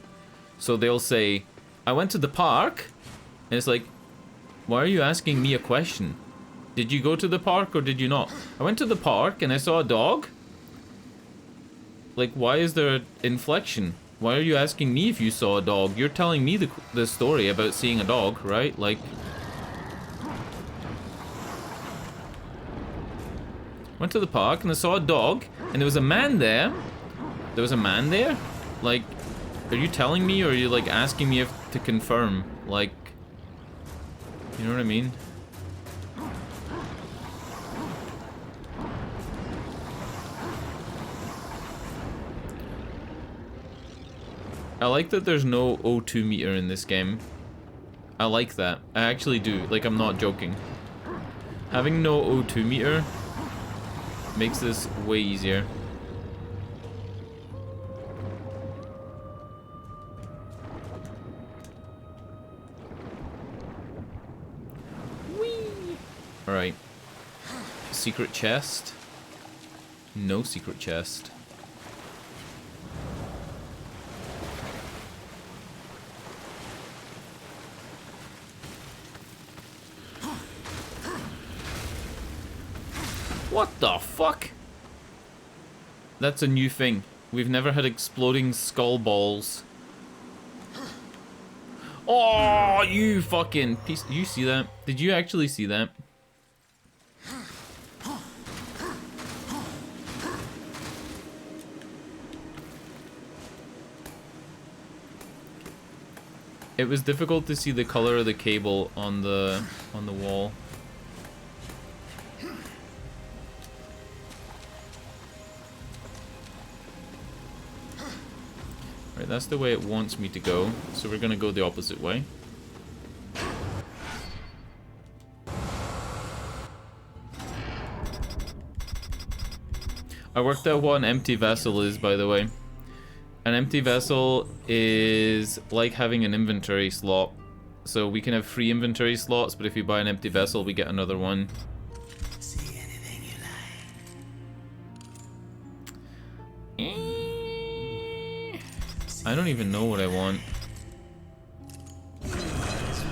So they'll say, I went to the park, and it's like, why are you asking me a question? Did you go to the park or did you not? I went to the park and I saw a dog. Like, why is there an inflection? Why are you asking me if you saw a dog? You're telling me the story about seeing a dog, right? Like, went to the park and I saw a dog and there was a man there. There was a man there? Like, are you telling me or are you like asking me to confirm? Like, you know what I mean? I like that there's no O2 meter in this game. I like that. I actually do. Like, I'm not joking. Having no O2 meter makes this way easier. Whee! Alright. Secret chest. No secret chest. What the fuck? That's a new thing. We've never had exploding skull balls. Oh, you fucking piece. You see that? Did you actually see that? It was difficult to see the color of the cable on the wall. Right, that's the way it wants me to go, so we're gonna go the opposite way. I worked out what an empty vessel is, by the way. An empty vessel is like having an inventory slot. So we can have 3 inventory slots, but if you buy an empty vessel, we get another one. See anything you like? I don't even know what I want. As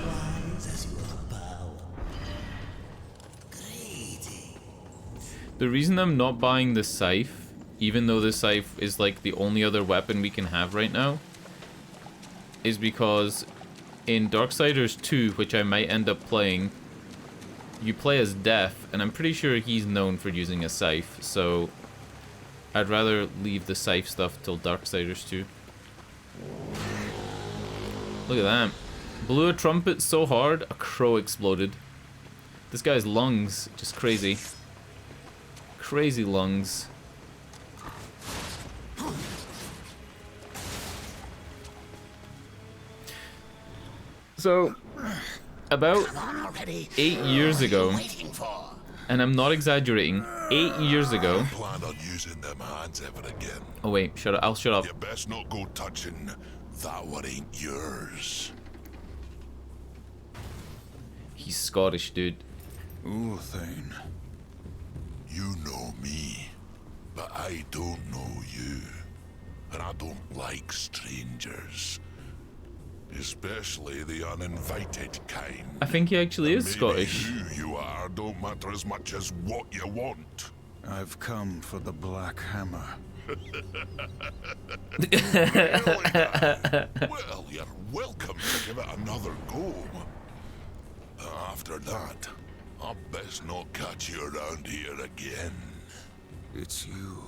wise as you are powerful. Greetings. The reason I'm not buying the scythe, even though the scythe is like the only other weapon we can have right now, is because in Darksiders 2, which I might end up playing, you play as Death, and I'm pretty sure he's known for using a scythe, so I'd rather leave the scythe stuff till Darksiders 2. Look at that. Blew a trumpet so hard, a crow exploded. This guy's lungs, just crazy. Crazy lungs. So, about 8 years ago, and I'm not exaggerating, 8 years ago. Plan on using them hands ever again. Oh wait, shut up. I'll shut up. You best not go touching that one ain't yours. He's Scottish, dude. Thane. You know me, but I don't know you. And I don't like strangers. Especially the uninvited kind. I think he actually is Maybe Scottish. who you are don't matter as much as what you want. I've come for the Black Hammer. Well, you're welcome to give it another go. After that, I'll best not catch you around here again. It's you,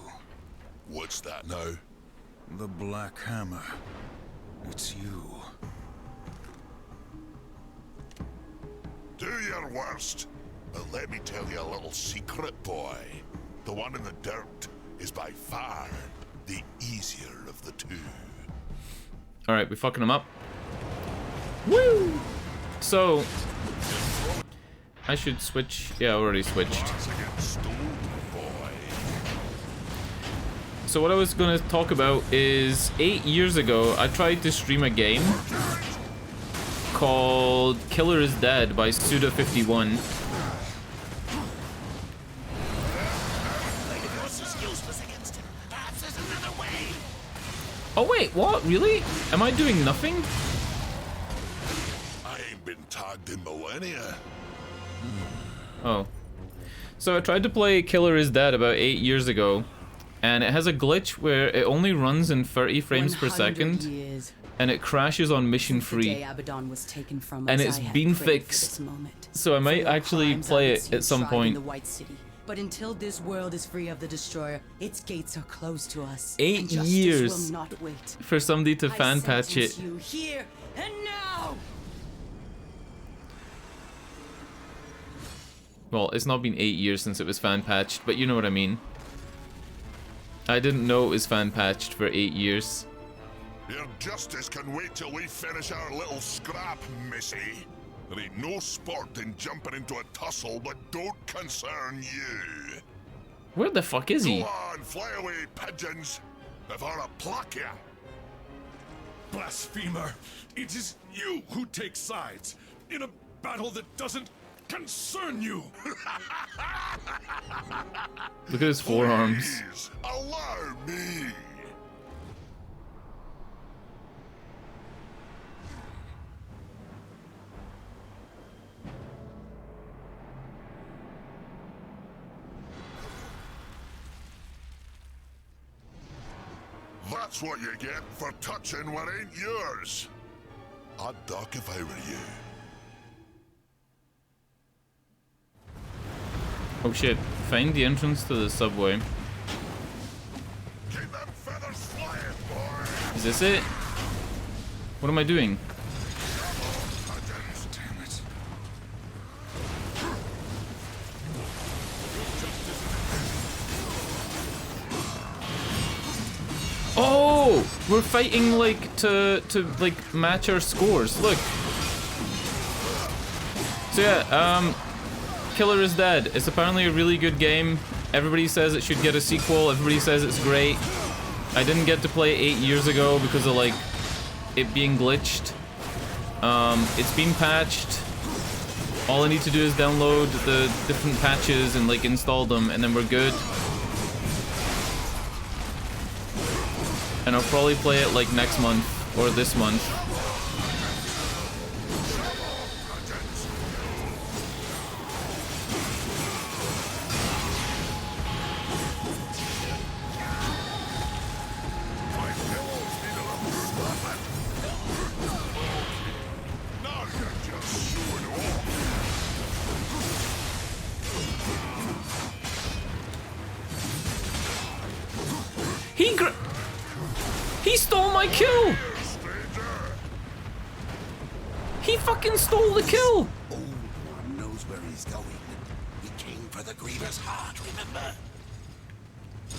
What's that now? the Black Hammer. It's you. Do your worst. But let me tell you a little secret, boy. The one in the dirt is by far the easier of the two. Alright, we're fucking him up. Woo! So, I should switch. Yeah, I already switched. Once against stone, boy. So what I was gonna talk about is 8 years ago, I tried to stream a game called Killer is Dead by Suda51. Oh wait, what? Really? Am I doing nothing? I ain't been tagged in millennia. Oh. So I tried to play Killer is Dead about 8 years ago, and it has a glitch where it only runs in 30 frames per second, and it crashes on mission free. And it's been fixed, so I might actually play it at some point. But until this world is free of the Destroyer, its gates are closed to us. 8 years will not wait. for somebody to fan patch it. You here and now. Well, it's not been 8 years since it was fan patched, but you know what I mean. I didn't know it was fan patched for 8 years. Your justice can wait till we finish our little scrap, missy. There ain't no sport in jumping into a tussle that don't concern you. Where the fuck is he? Go on, fly away, pigeons. If I'll pluck ya. Blasphemer! It is you who take sides in a battle that doesn't concern you! Look at his forearms. Please, allow me. That's what you get for touching what ain't yours. I'd duck if I were you. Oh shit. Find the entrance to the subway. Keep them feathers flying, boy! Is this it? What am I doing? Damn it. Oh! We're fighting like to like match our scores. Look. So yeah, Killer is Dead. It's apparently a really good game. Everybody says it should get a sequel. Everybody says it's great. I didn't get to play 8 years ago because of like it being glitched. It's been patched. All I need to do is download the different patches and like install them, and then we're good. And I'll probably play it like next month or this month. He stole my kill! He fucking stole the kill! Old One knows where he's going. He came for the Griever's heart, remember?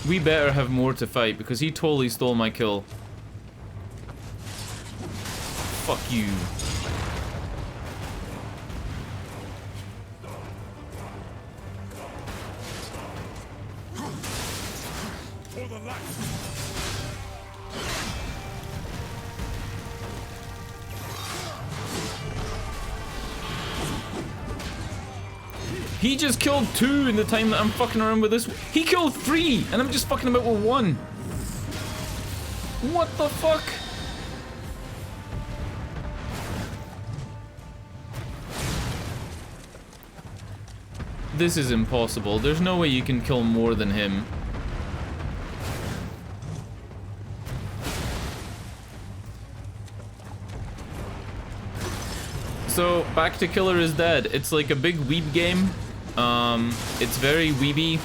We better have more to fight because he totally stole my kill. Fuck you. For the light. He just killed 2 in the time that I'm fucking around with this. He killed 3 and I'm just fucking about with 1. What the fuck? This is impossible. There's no way you can kill more than him. So, back to Killer is Dead. It's like a big weeb game. It's very weeby.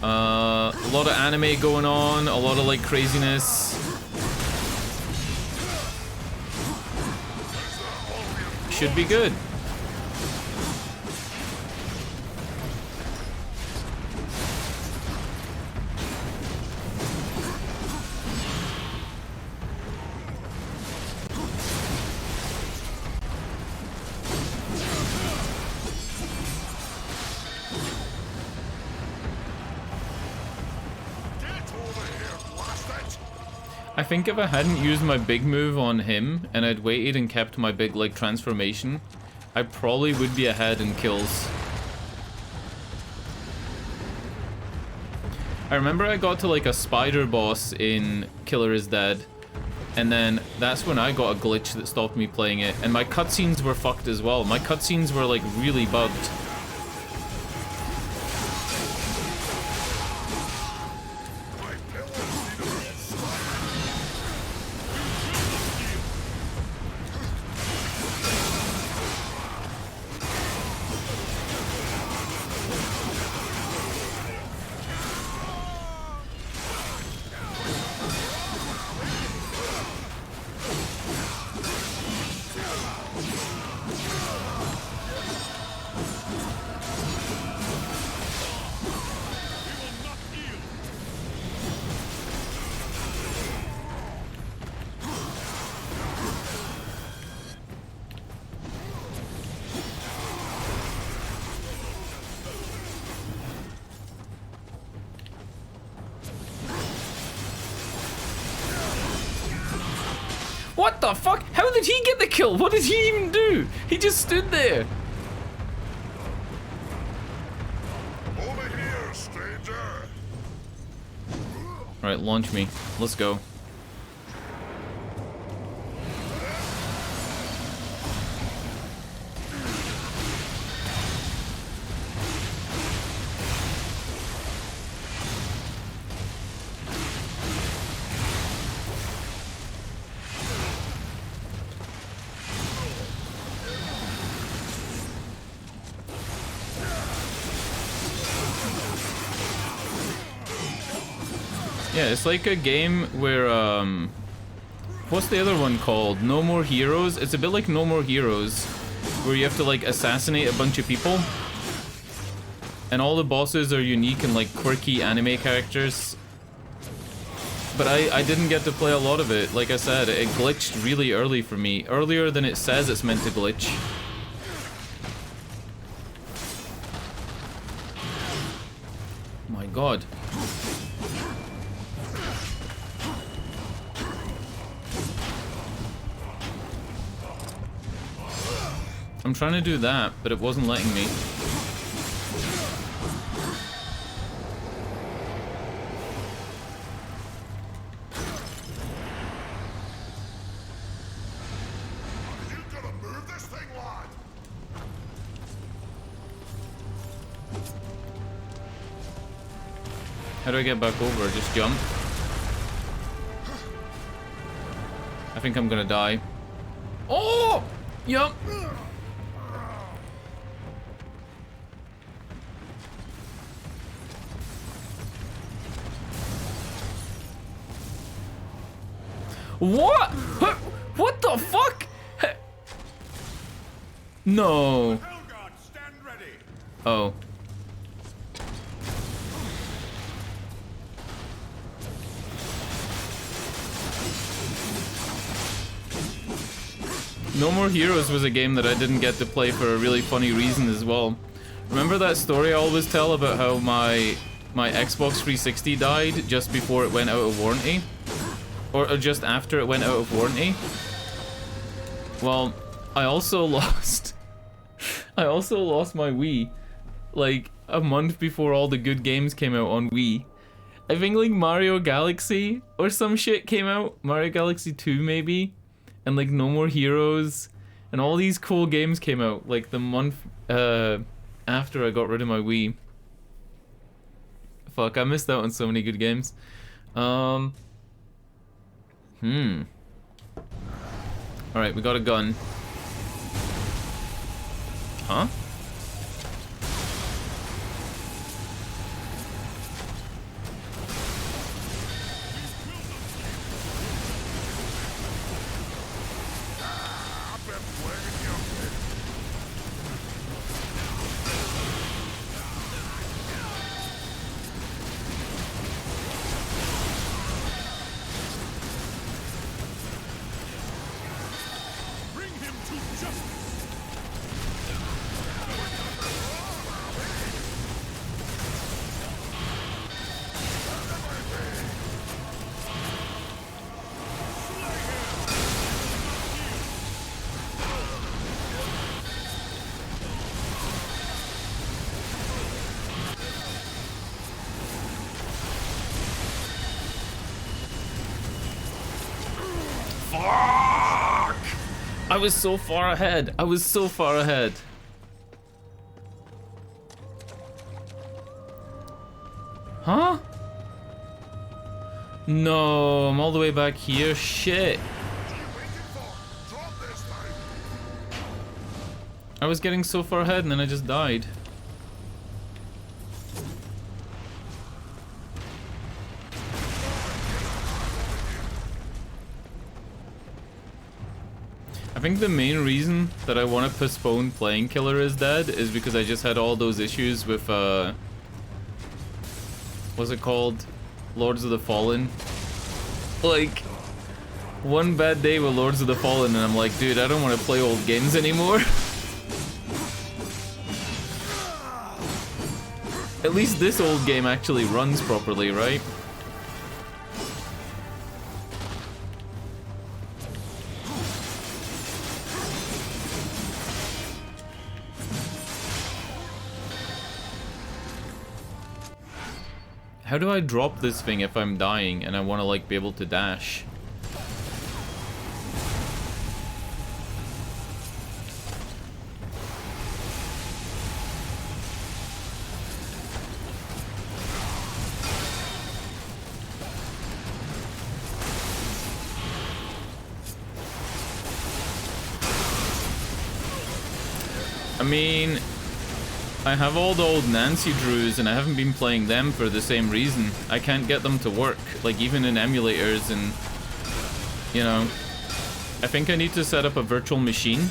A lot of anime going on, a lot of like craziness. Should be good. I think if I hadn't used my big move on him and I'd waited and kept my big like transformation, I probably would be ahead in kills. I remember I got to like a spider boss in Killer is Dead, and then that's when I got a glitch that stopped me playing it, and my cutscenes were fucked as well. My cutscenes were like really bugged. What the fuck? How did he get the kill? What did he even do? He just stood there. Over here, stranger. Alright, launch me. Let's go. Yeah, it's like a game where, what's the other one called? No More Heroes? It's a bit like No More Heroes, where you have to, like, assassinate a bunch of people. And all the bosses are unique and, like, quirky anime characters. But I didn't get to play a lot of it. Like I said, it glitched really early for me. Earlier than it says it's meant to glitch. My god. I'm trying to do that, but it wasn't letting me. You gonna move this thing, lad? How do I get back over? Just jump? I think I'm gonna die. Oh! Yup! What? What the fuck? No. Helgard, stand ready. Oh. No More Heroes was a game that I didn't get to play for a really funny reason as well. Remember that story I always tell about how my Xbox 360 died just before it went out of warranty? Or just after it went out of warranty? Well, I also lost my Wii like a month before all the good games came out on Wii. I think like Mario Galaxy or some shit came out, Mario Galaxy 2 maybe, and like No More Heroes, and all these cool games came out like the month after I got rid of my Wii. Fuck, I missed out on so many good games. Alright, we got a gun. Huh? Bring him to justice. Fuck! I was so far ahead. I was so far ahead. Huh? No, I'm all the way back here. Shit. I was getting so far ahead and then I just died. I think the main reason that I want to postpone playing Killer is Dead is because I just had all those issues with, what's it called? Lords of the Fallen. Like, one bad day with Lords of the Fallen and I'm like, dude, I don't want to play old games anymore. At least this old game actually runs properly, right? How do I drop this thing if I'm dying and I want to like be able to dash? I mean, I have all the old Nancy Drews, and I haven't been playing them for the same reason. I can't get them to work, like even in emulators, and you know, I think I need to set up a virtual machine,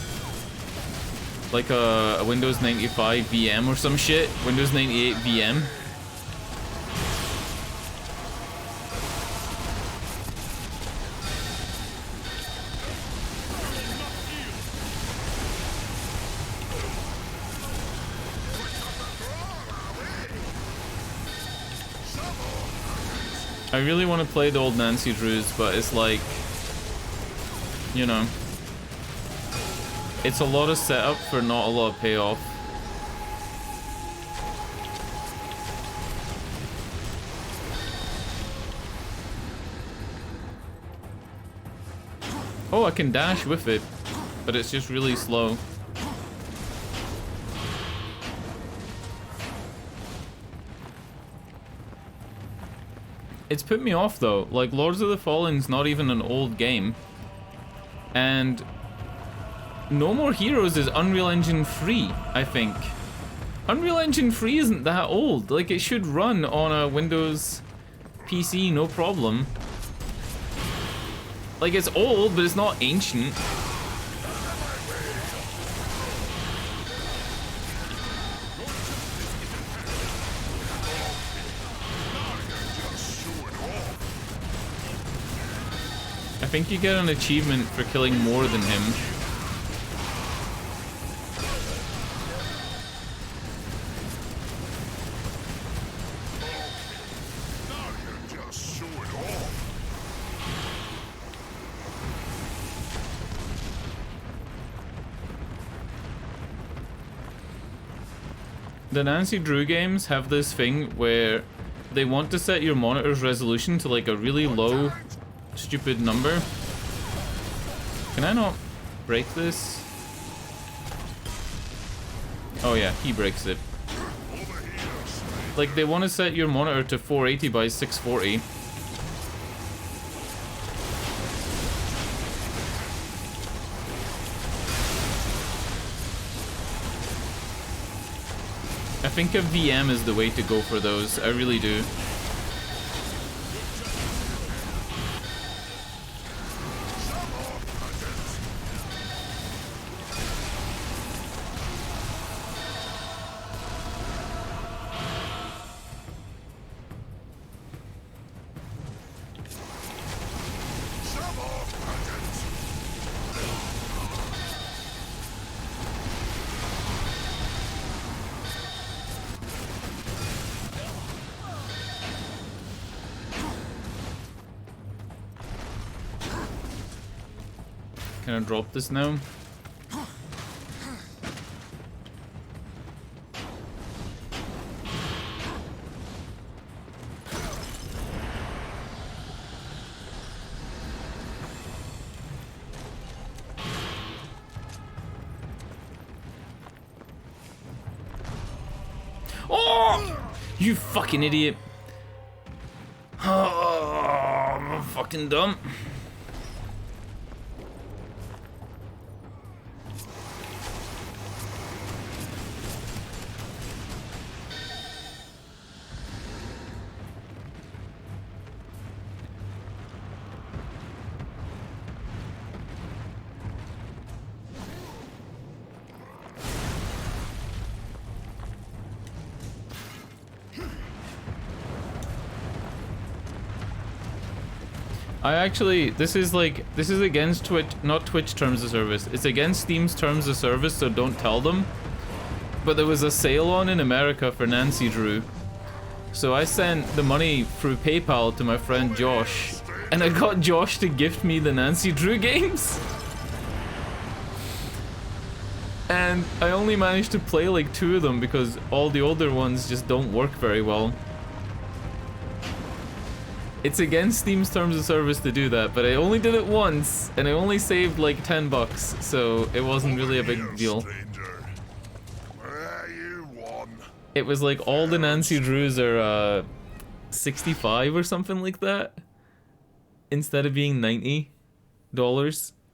like a Windows 95 VM or some shit, Windows 98 VM. I really want to play the old Nancy Drews, but it's like, you know, it's a lot of setup for not a lot of payoff. Oh, I can dash with it, but it's just really slow. It's put me off though. Like, Lords of the Fallen's not even an old game. And No More Heroes is Unreal Engine free, I think. Unreal Engine free isn't that old. Like, it should run on a Windows PC, no problem. Like, it's old, but it's not ancient. I think you get an achievement for killing more than him. The Nancy Drew games have this thing where they want to set your monitor's resolution to like a really low, stupid number. Can I not break this? Oh yeah, he breaks it. Like, they want to set your monitor to 480 by 640. I think a VM is the way to go for those, I really do. Can I drop this now? Oh! You fucking idiot. Oh, I'm fucking dumb. I actually, this is against Twitch, not Twitch terms of service. It's against Steam's terms of service, so don't tell them. But there was a sale on in America for Nancy Drew. So I sent the money through PayPal to my friend Josh, and I got Josh to gift me the Nancy Drew games. And I only managed to play like 2 of them because all the older ones just don't work very well. It's against Steam's terms of service to do that, but I only did it once, and I only saved like $10, so it wasn't really a big deal. It was like all the Nancy Drews are 65 or something like that, instead of being $90.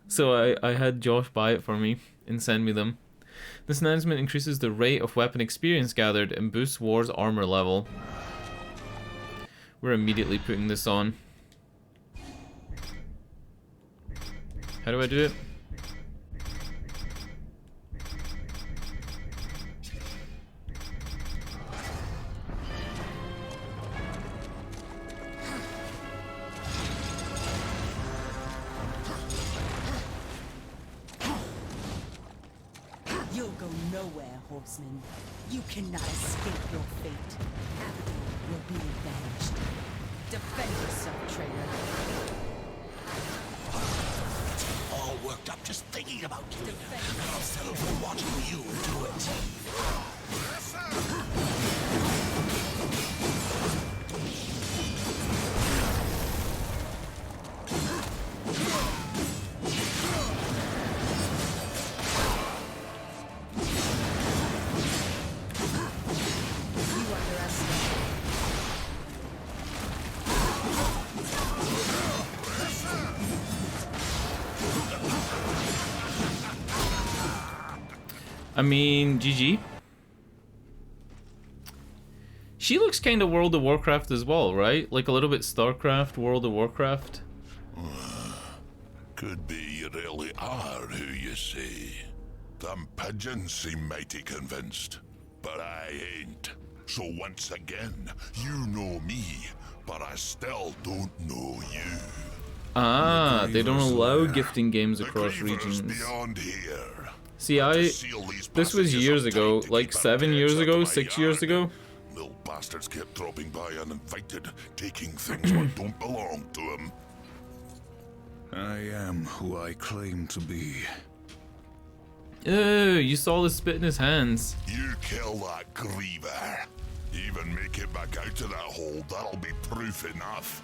So I had Josh buy it for me and send me them. This enhancement increases the rate of weapon experience gathered and boosts War's armor level. We're immediately putting this on. How do I do it? You'll go nowhere, horseman. You cannot escape your fate. Abaddon will be avenged. Defend yourself, traitor. All worked up just thinking about doing it. I'll settle for watching you do it. You underestimate. I mean, GG. She looks kind of World of Warcraft as well, right? Like a little bit StarCraft, World of Warcraft. Could be you really are who you say. Them pigeons seem mighty convinced, but I ain't. So once again, you know me, but I still don't know you. Ah, they don't allow there. gifting games The across Griever's regions. beyond here. See, To seal these this was passages years up ago, tight to like keep our 7 heads years out ago, of my 6 years yard. ago. Little bastards kept dropping by uninvited, taking things what don't belong to them. I am who I claim to be. Oh, you saw the spit in his hands. You kill that Griever. Even make it back out of that hole, that'll be proof enough.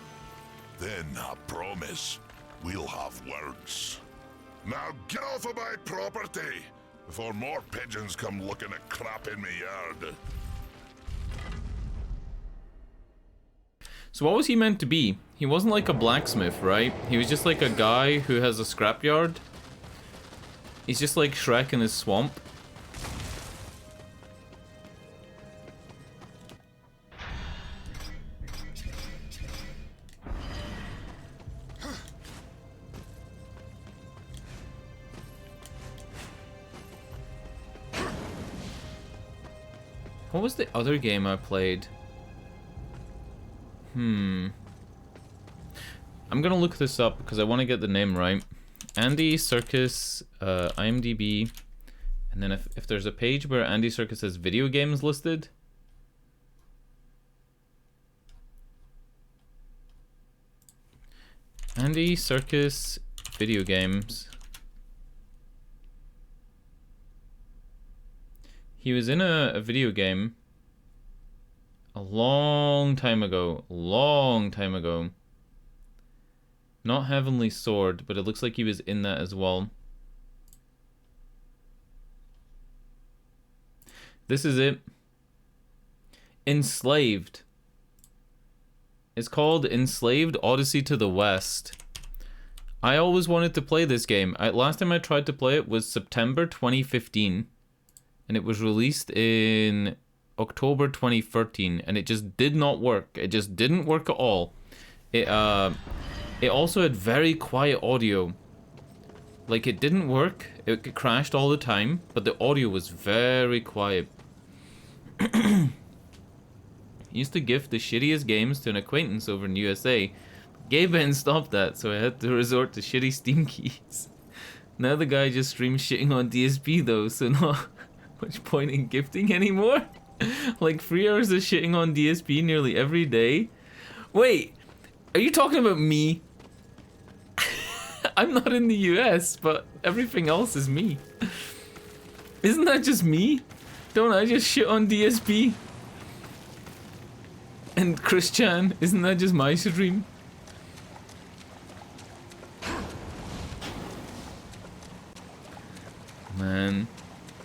Then, I promise, we'll have words. Now get off of my property, before more pigeons come looking at crap in me yard. So what was he meant to be? He wasn't like a blacksmith, right? He was just like a guy who has a scrapyard. He's just like Shrek in his swamp. What was the other game I played? I'm gonna look this up because I want to get the name right. Andy Serkis, IMDb, and then if there's a page where Andy Serkis has video games listed. Andy Serkis video games. He was in a video game a long time ago. Not Heavenly Sword, but it looks like he was in that as well. This is it. Enslaved. It's called Enslaved Odyssey to the West. I always wanted to play this game. Last time I tried to play it was September 2015. And it was released in October 2013. And it just did not work. It just didn't work at all. It also had very quiet audio. Like, it didn't work. It crashed all the time. But the audio was very quiet. Used to gift the shittiest games to an acquaintance over in USA. Gaben stopped that, so I had to resort to shitty Steam keys. Now the guy just streams shitting on DSP though, so not much point in gifting anymore. Like 3 hours of shitting on DSP nearly every day. Wait, are you talking about me? I'm not in the US, but everything else is me. Isn't that just me? Don't I just shit on DSP? And Christian, isn't that just my stream? Man,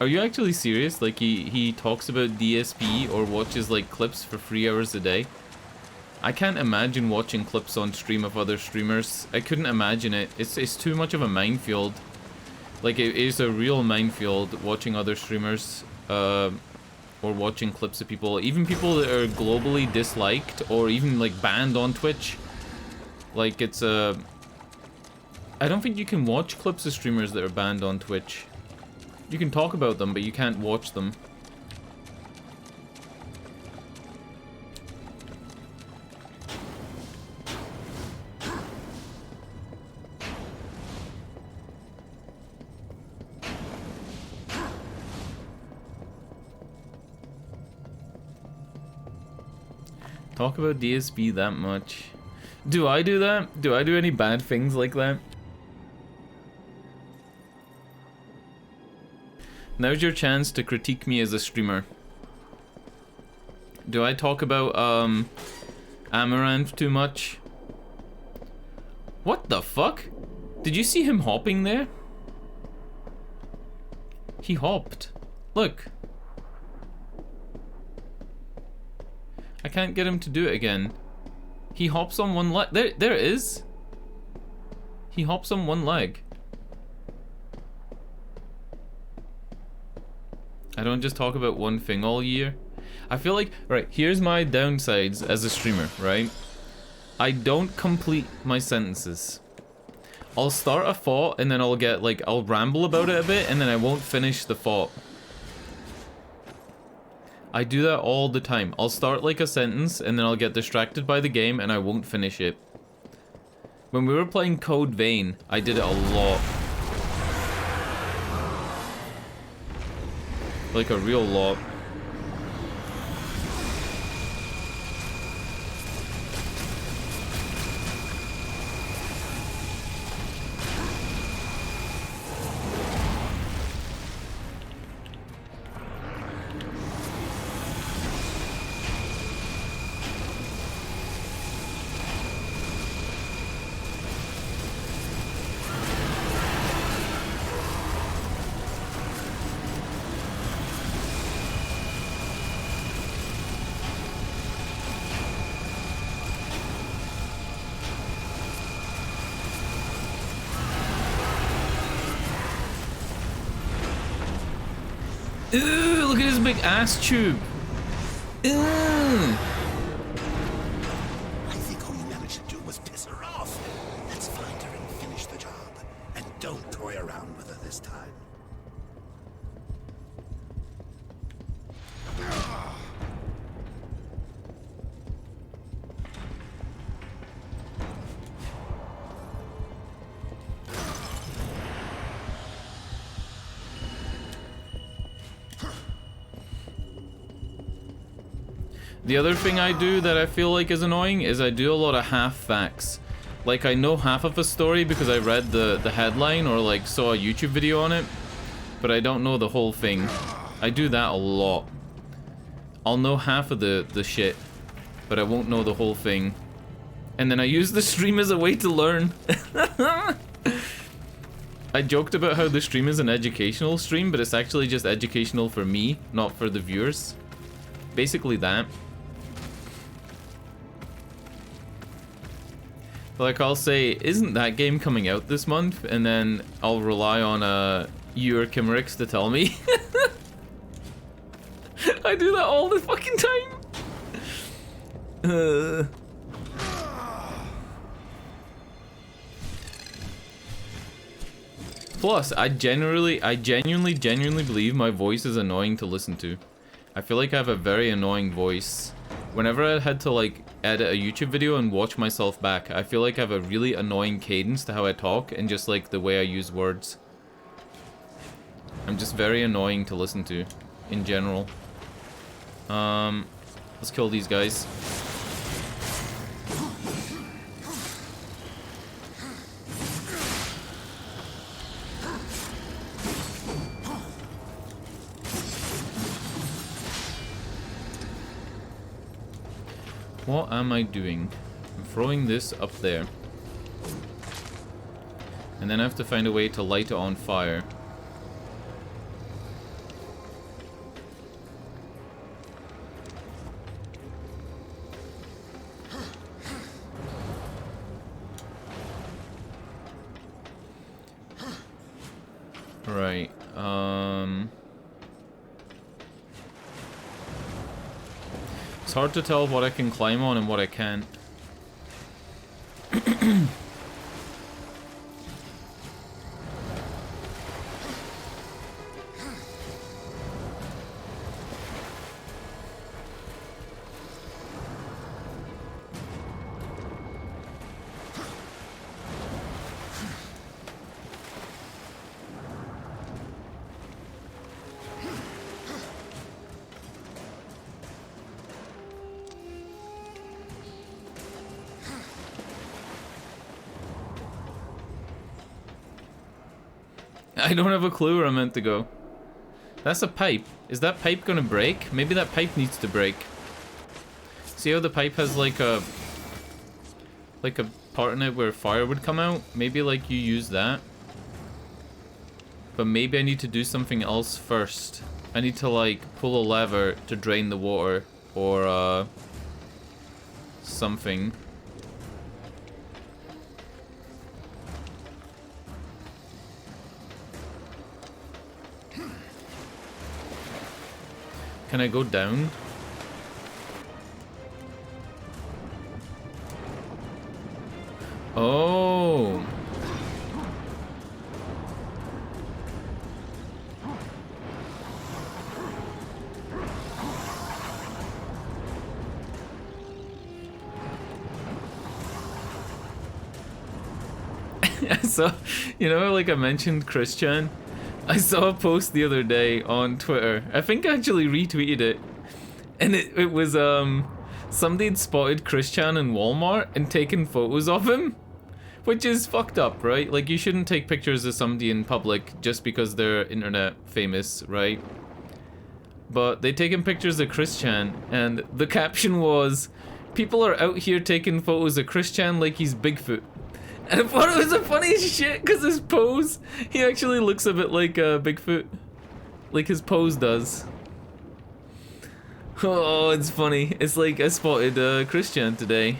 are you actually serious? Like he talks about DSP or watches like clips for 3 hours a day? I can't imagine watching clips on stream of other streamers. I couldn't imagine it. It's too much of a minefield. Like, it is a real minefield watching other streamers, or watching clips of people, even people that are globally disliked, or even, like, banned on Twitch. Like, it's a... I don't think you can watch clips of streamers that are banned on Twitch. You can talk about them, but you can't watch them. Talk about DSP that much. Do I do that? Do I do any bad things like that? Now's your chance to critique me as a streamer. Do I talk about Amaranth too much? What the fuck? Did you see him hopping there? He hopped. Look. I can't get him to do it again. He hops on one leg. There it is. He hops on one leg. I don't just talk about one thing all year. I feel like, right, here's my downsides as a streamer, right? I don't complete my sentences. I'll start a thought and then I'll get, like, I'll ramble about it a bit and then I won't finish the thought. I do that all the time. I'll start like a sentence and then I'll get distracted by the game and I won't finish it. When we were playing Code Vein, I did it a lot. Like a real lot. Ooh, look at his big ass tube. Ooh. I think all you managed to do was piss her off. Let's find her and finish the job. And don't toy around with her this time. The other thing I do that I feel like is annoying is I do a lot of half facts. Like, I know half of a story because I read the headline or like saw a YouTube video on it, but I don't know the whole thing. I do that a lot. I'll know half of the shit, but I won't know the whole thing. And then I use the stream as a way to learn. I joked about how the stream is an educational stream, but it's actually just educational for me, not for the viewers. Basically that. Like, I'll say, isn't that game coming out this month? And then I'll rely on you or Kimerix to tell me. I do that all the fucking time. Plus, I genuinely believe my voice is annoying to listen to. I feel like I have a very annoying voice. Whenever I had to like edit a YouTube video and watch myself back, I feel like I have a really annoying cadence to how I talk and just like the way I use words. I'm just very annoying to listen to, in general. Let's kill these guys. What am I doing? I'm throwing this up there. And then I have to find a way to light it on fire. It's hard to tell what I can climb on and what I can't. I don't have a clue where I'm meant to go. That's a pipe. Is that pipe gonna break? Maybe that pipe needs to break. See how the pipe has like a part in it where fire would come out? Maybe like you use that. But maybe I need to do something else first. I need to like pull a lever to drain the water or something. Can I go down? Oh. So, you know, like I mentioned Christian, I saw a post the other day on Twitter. I think I actually retweeted it. And it was, somebody had spotted Christian in Walmart and taken photos of him. Which is fucked up, right? Like, you shouldn't take pictures of somebody in public just because they're internet famous, right? But they taken pictures of Christian, and the caption was, "People are out here taking photos of Christian like he's Bigfoot." And I thought it was the funniest shit, because his pose, he actually looks a bit like Bigfoot. Like his pose does. Oh, it's funny. It's like I spotted Christian today.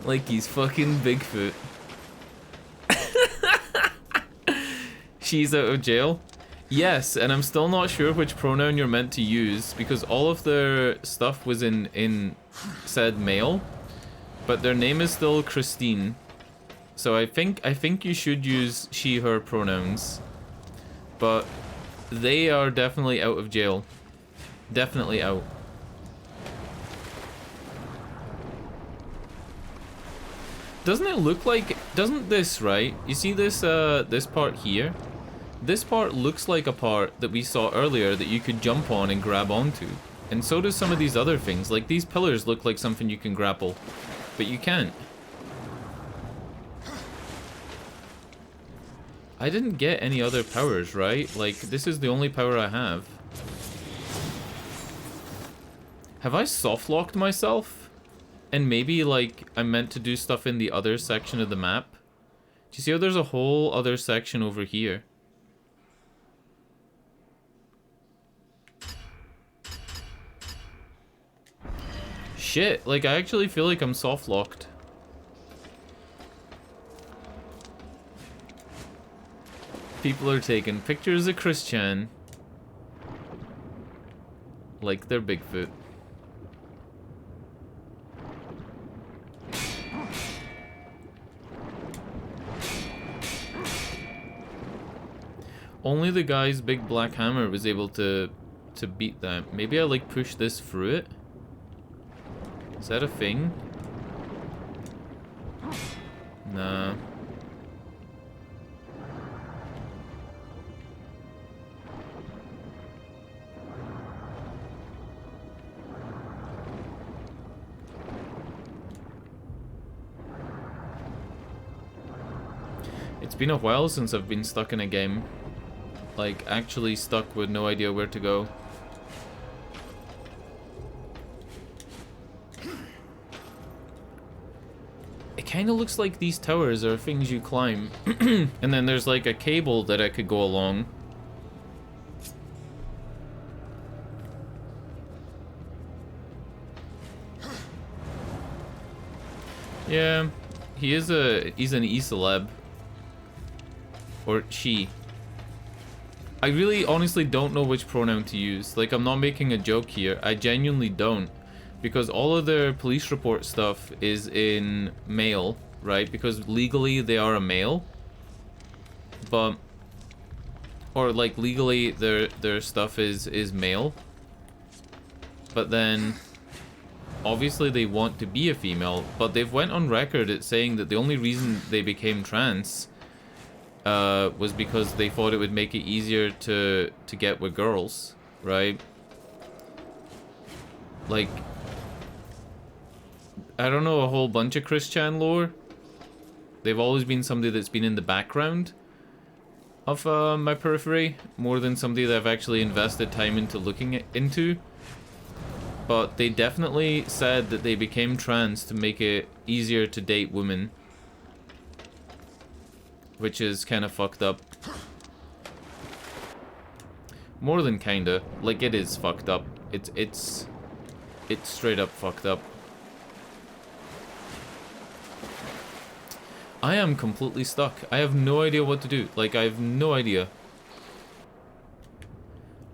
Like he's fucking Bigfoot. She's out of jail? Yes, and I'm still not sure which pronoun you're meant to use, because all of their stuff was in said male. But their name is still Christine. So I think you should use she, her pronouns. But they are definitely out of jail. Definitely out. Doesn't it look like, doesn't this, right? You see this this part here? This part looks like a part that we saw earlier that you could jump on and grab onto. And so does some of these other things. Like these pillars look like something you can grapple. But you can't. I didn't get any other powers, right? Like, this is the only power I have. Have I soft-locked myself? And maybe, like, I'm meant to do stuff in the other section of the map? Do you see how there's a whole other section over here? Shit, like I actually feel like I'm soft-locked. People are taking pictures of Christian like they're Bigfoot. Only the guy's big black hammer was able to beat that. Maybe I like push this through it? Is that a thing? Nah. It's been a while since I've been stuck in a game. Like, actually stuck with no idea where to go. It kind of looks like these towers are things you climb. And then there's like a cable that I could go along. Yeah, he's an e-celeb. Or she. I really honestly don't know which pronoun to use. Like, I'm not making a joke here. I genuinely don't. Because all of their police report stuff is in male, right? Because legally they are a male. But... Or, like, legally their stuff is male. But then... Obviously they want to be a female. But they've went on record at saying that the only reason they became trans... was because they thought it would make it easier to get with girls, right? Like, I don't know a whole bunch of Christian lore. They've always been somebody that's been in the background of my periphery, more than somebody that I've actually invested time into looking into. But they definitely said that they became trans to make it easier to date women. Which is kind of fucked up. More than kinda. Like, it is fucked up. It's straight up fucked up. I am completely stuck. I have no idea what to do. Like, I have no idea.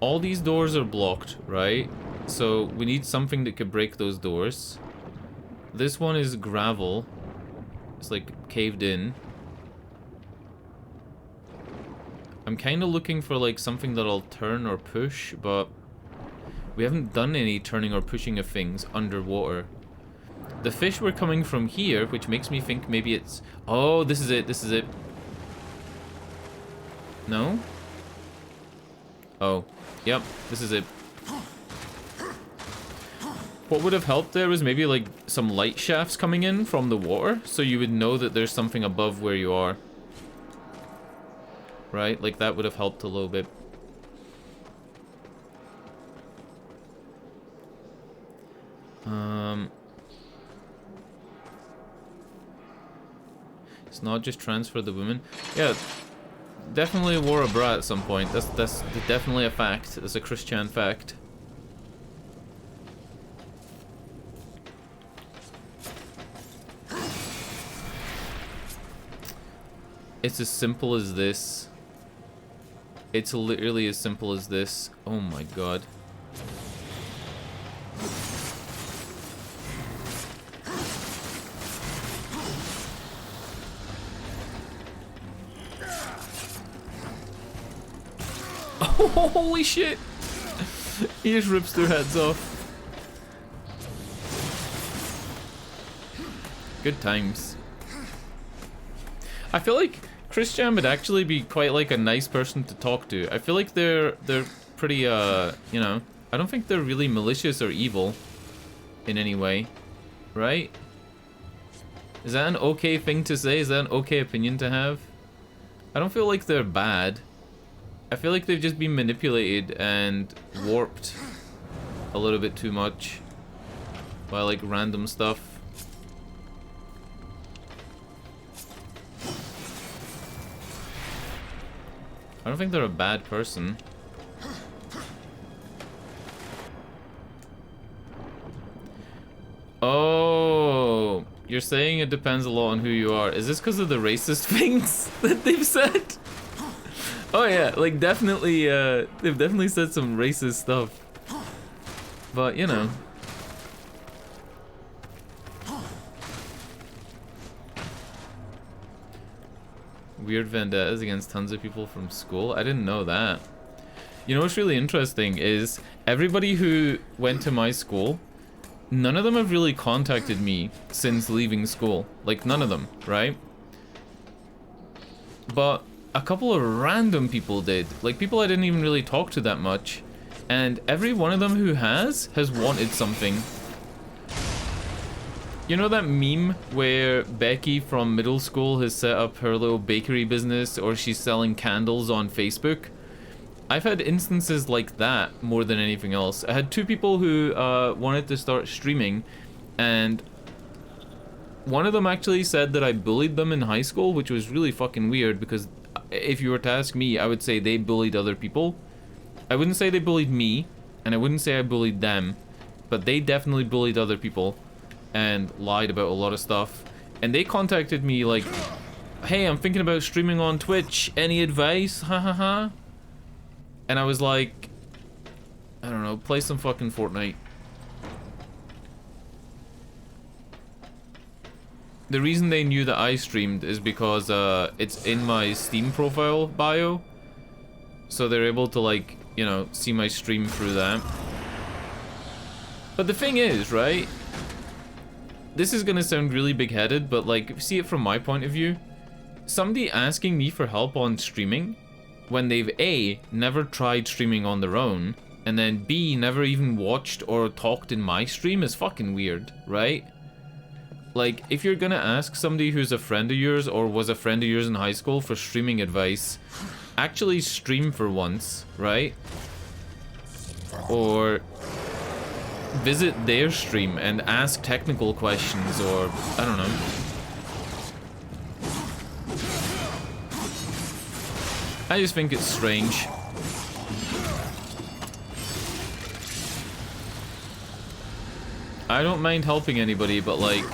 All these doors are blocked, right? So, we need something that could break those doors. This one is gravel. It's like caved in. I'm kind of looking for like something that'll turn or push, but we haven't done any turning or pushing of things underwater. The fish were coming from here, which makes me think maybe it's... Oh, this is it, this is it. No? Oh, yep, this is it. What would have helped there was maybe like some light shafts coming in from the water, so you would know that there's something above where you are. Right? Like, that would have helped a little bit. It's not just transfer the women. Yeah, definitely wore a bra at some point. That's definitely a fact. That's a Christian fact. It's as simple as this. It's literally as simple as this. Oh my god. Oh, holy shit! He just rips their heads off. Good times. I feel like Christian would actually be quite like a nice person to talk to. I feel like they're pretty you know, I don't think they're really malicious or evil in any way, right? Is that an okay thing to say? Is that an okay opinion to have? I don't feel like they're bad. I feel like they've just been manipulated and warped a little bit too much by like random stuff. I don't think they're a bad person. Oh, you're saying it depends a lot on who you are. Is this because of the racist things that they've said? Oh yeah, like definitely, they've definitely said some racist stuff. But, you know. Weird vendettas against tons of people from school. I didn't know that. You know what's really interesting is everybody who went to my school, none of them have really contacted me since leaving school. Like, none of them, right? But a couple of random people did. Like, people I didn't even really talk to that much. And every one of them who has wanted something. You know that meme where Becky from middle school has set up her little bakery business, or she's selling candles on Facebook? I've had instances like that more than anything else. I had two people who wanted to start streaming, and one of them actually said that I bullied them in high school, which was really fucking weird, because if you were to ask me, I would say they bullied other people. I wouldn't say they bullied me, and I wouldn't say I bullied them, but they definitely bullied other people and lied about a lot of stuff. And they contacted me like hey, I'm thinking about streaming on Twitch. Any advice? Ha ha ha. And I was like, I don't know, play some fucking Fortnite. The reason they knew that I streamed is because it's in my Steam profile bio. So they're able to, like, you know, see my stream through that. But the thing is, right? This is gonna sound really big-headed, but, like, see it from my point of view. Somebody asking me for help on streaming when they've A, never tried streaming on their own, and then B, never even watched or talked in my stream is fucking weird, right? Like, if you're gonna ask somebody who's a friend of yours or was a friend of yours in high school for streaming advice, actually stream for once, right? Or visit their stream and ask technical questions, or I don't know. I just think it's strange. I don't mind helping anybody, but like,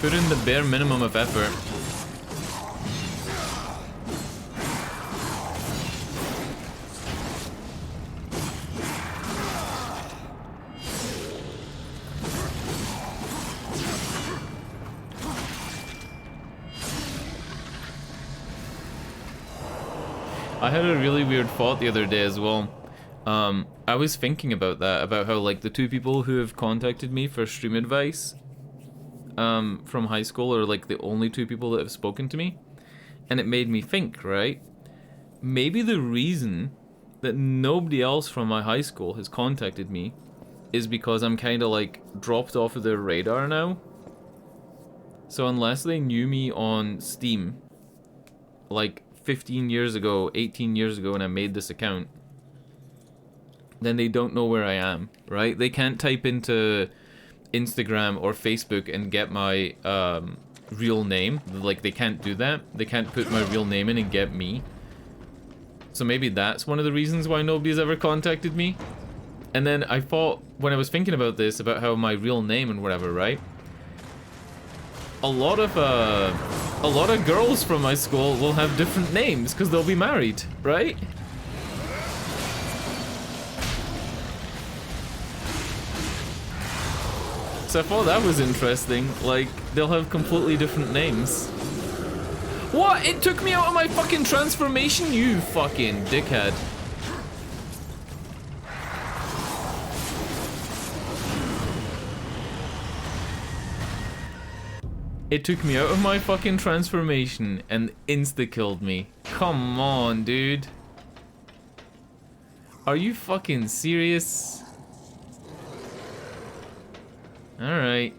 put in the bare minimum of effort. I had a really weird thought the other day as well. I was thinking about that, about how like the two people who have contacted me for stream advice from high school are like the only two people that have spoken to me. And it made me think, right? Maybe the reason that nobody else from my high school has contacted me is because I'm kind of like dropped off of their radar now. So unless they knew me on Steam, like 15 years ago, 18 years ago when I made this account, then they don't know where I am, right? They can't type into Instagram or Facebook and get my real name. Like, they can't do that. They can't put my real name in and get me. So maybe that's one of the reasons why nobody's ever contacted me. And then I thought, when I was thinking about this, about how my real name and whatever, right? A lot of girls from my school will have different names because they'll be married, right? So I thought that was interesting. Like, they'll have completely different names. What? It took me out of my fucking transformation, you fucking dickhead. It took me out of my fucking transformation and insta-killed me. Come on, dude. Are you fucking serious? Alright.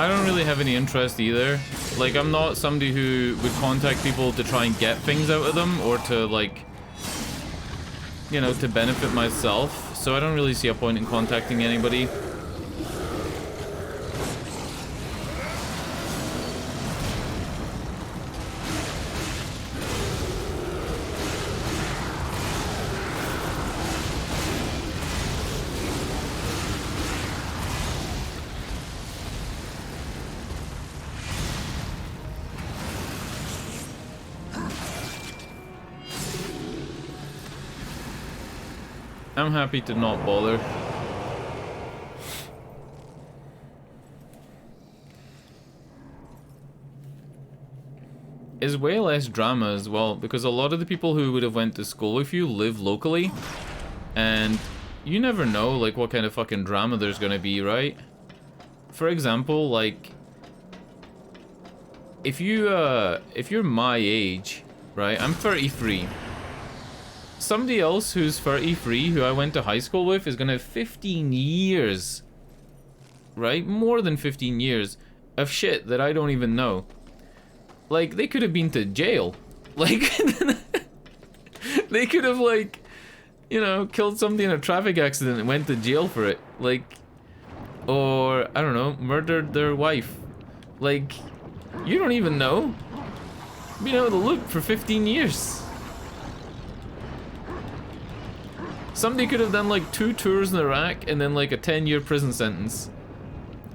I don't really have any interest either. Like, I'm not somebody who would contact people to try and get things out of them or to, like, you know, to benefit myself. So I don't really see a point in contacting anybody. I'm happy to not bother. Is way less drama as well, because a lot of the people who would have went to school with you live locally, and you never know like what kind of fucking drama there's gonna be, right? For example, like if you're my age, right? I'm 33. somebody else who's 33, who I went to high school with, is gonna have 15 years, right? More than 15 years of shit that I don't even know. Like, they could have been to jail. Like, they could have, like, you know, killed somebody in a traffic accident and went to jail for it. Like, or, I don't know, murdered their wife. Like, you don't even know. Been out of the loop for 15 years. Somebody could have done like 2 tours in Iraq and then like a 10-year prison sentence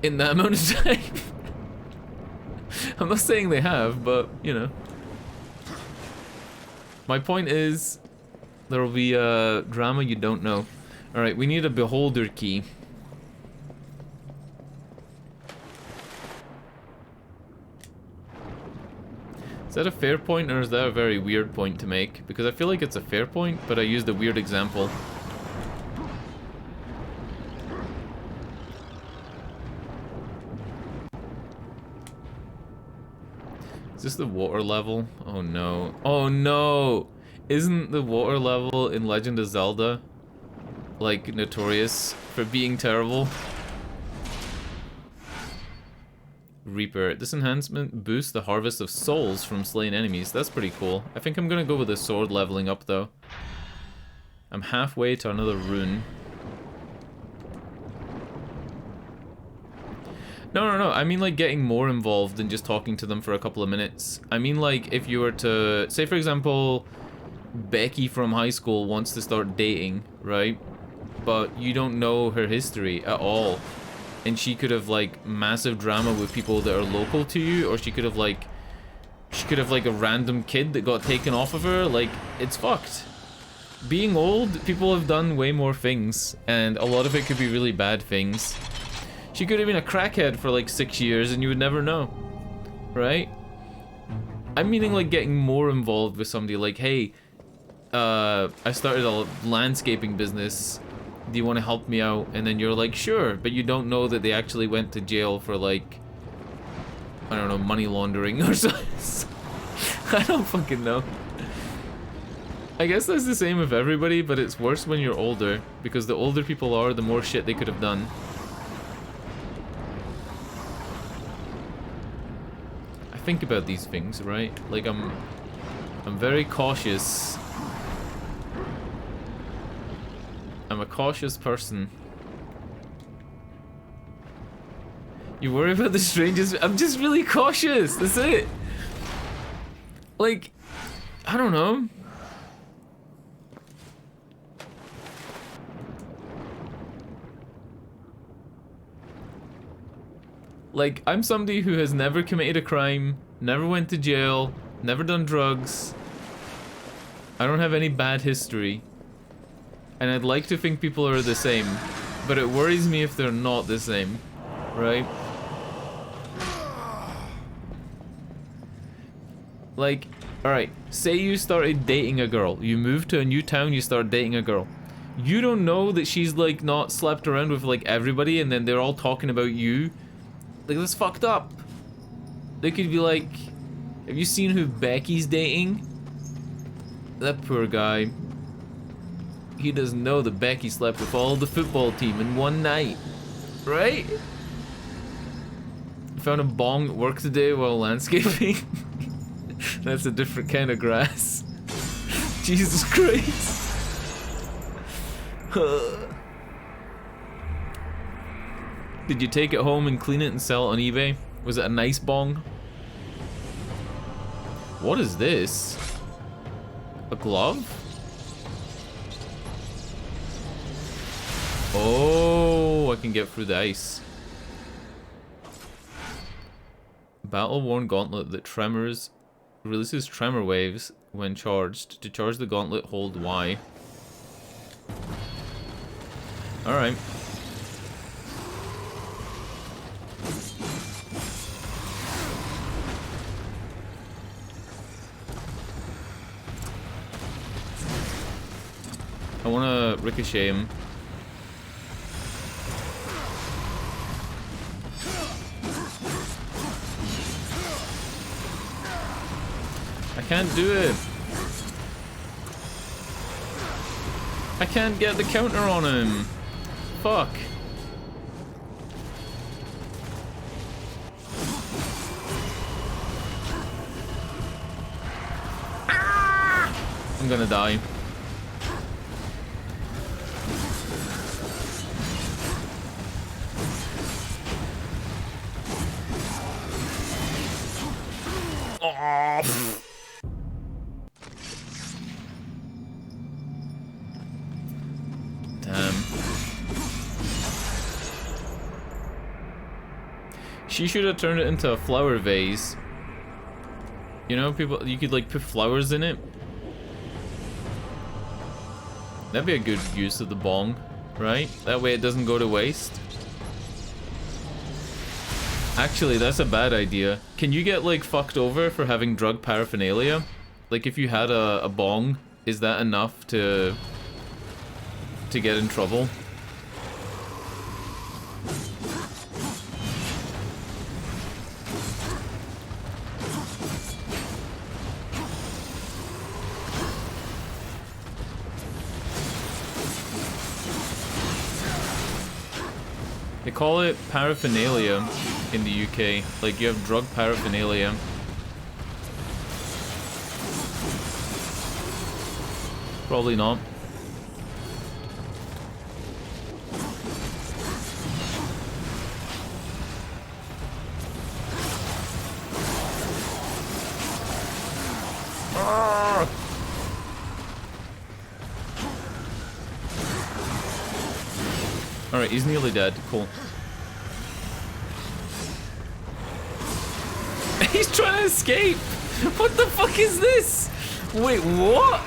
in that amount of time. I'm not saying they have, but you know. My point is, there will be a drama you don't know. Alright, we need a beholder key. Is that a fair point, or is that a very weird point to make? Because I feel like it's a fair point, but I used a weird example. Is this the water level? Oh no. Oh no! Isn't the water level in Legend of Zelda, like, notorious for being terrible? Reaper. This enhancement boosts the harvest of souls from slain enemies. That's pretty cool. I think I'm gonna go with the sword leveling up though. I'm halfway to another rune. No. I mean like getting more involved than just talking to them for a couple of minutes. I mean like if you were to... Say for example, Becky from high school wants to start dating, right? But you don't know her history at all. And she could have like massive drama with people that are local to you, or she could have like a random kid that got taken off of her. Like, it's fucked. Being old, people have done way more things, and a lot of it could be really bad things. She could have been a crackhead for like 6 years and you would never know, right? I'm meaning like getting more involved with somebody, like, hey, I started a landscaping business. Do you want to help me out? And then you're like, sure, but you don't know that they actually went to jail for like, I don't know, money laundering or something. I don't fucking know. I guess that's the same with everybody, but it's worse when you're older, because the older people are, the more shit they could have done. I think about these things, right? Like, I'm very cautious. I'm a cautious person. You worry about the strangers? I'm just really cautious, that's it. Like, I don't know. Like, I'm somebody who has never committed a crime, never went to jail, never done drugs. I don't have any bad history. And I'd like to think people are the same, but it worries me if they're not the same, right? Like, alright, say you started dating a girl. You moved to a new town, you start dating a girl. You don't know that she's like not slept around with like everybody and then they're all talking about you. Like, that's fucked up. They could be like, have you seen who Becky's dating? That poor guy. He doesn't know that Becky slept with all the football team in one night. Right? Found a bong at work today while landscaping. That's a different kind of grass. Jesus Christ. Did you take it home and clean it and sell it on eBay? Was it a nice bong? What is this? A glove? Oh, I can get through the ice. Battle-worn gauntlet that tremors, releases tremor waves when charged. To charge the gauntlet, hold Y. Alright. I wanna ricochet him. I can't do it. I can't get the counter on him. Fuck. I'm gonna die. Oh. Damn. She should have turned it into a flower vase. You know, people, you could like put flowers in it. That'd be a good use of the bong, right? That way it doesn't go to waste. Actually, that's a bad idea. Can you get like fucked over for having drug paraphernalia? Like if you had a bong, is that enough to get in trouble? They call it paraphernalia in the UK. Like you have drug paraphernalia. Probably not. Alright, he's nearly dead. Cool. He's trying to escape! What the fuck is this? Wait, what?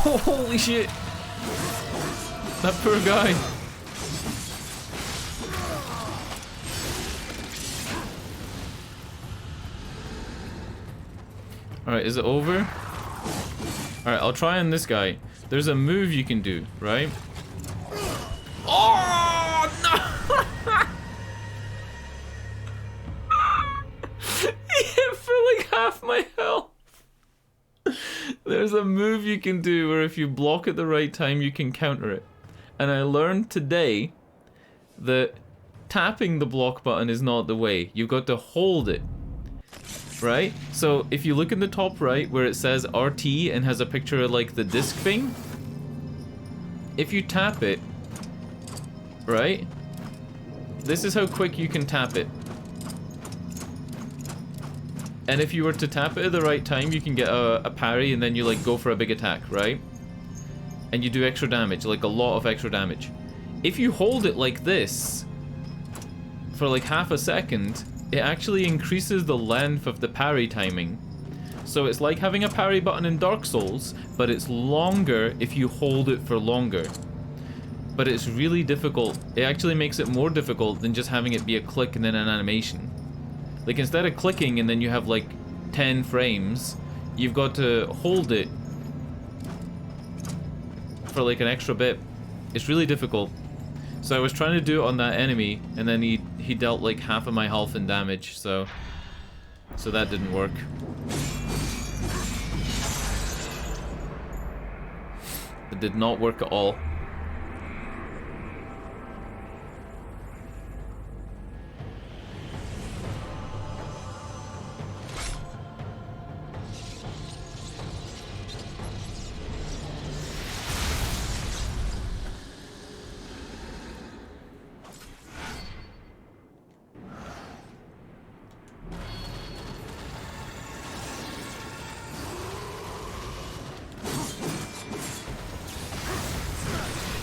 Holy shit! That poor guy. Alright, is it over? Alright, I'll try on this guy. There's a move you can do, right? Oh no! He hit for like half my health. There's a move you can do where if you block at the right time, you can counter it. And I learned today that tapping the block button is not the way. You've got to hold it. Right? So if you look in the top right where it says RT and has a picture of like the disc thing, if you tap it, right? This is how quick you can tap it. And if you were to tap it at the right time, you can get a parry and then you like go for a big attack, right? And you do extra damage, like a lot of extra damage. If you hold it like this for like half a second, it actually increases the length of the parry timing. So it's like having a parry button in Dark Souls, but it's longer if you hold it for longer. But it's really difficult. It actually makes it more difficult than just having it be a click and then an animation. Like instead of clicking and then you have like 10 frames, you've got to hold it for like an extra bit. It's really difficult. So I was trying to do it on that enemy and then he dealt like half of my health in damage, so that didn't work. It did not work at all.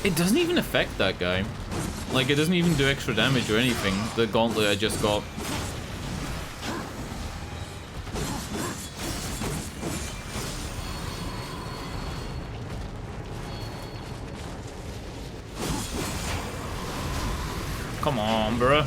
It doesn't even affect that guy. Like, it doesn't even do extra damage or anything, the gauntlet I just got. Come on, bruh.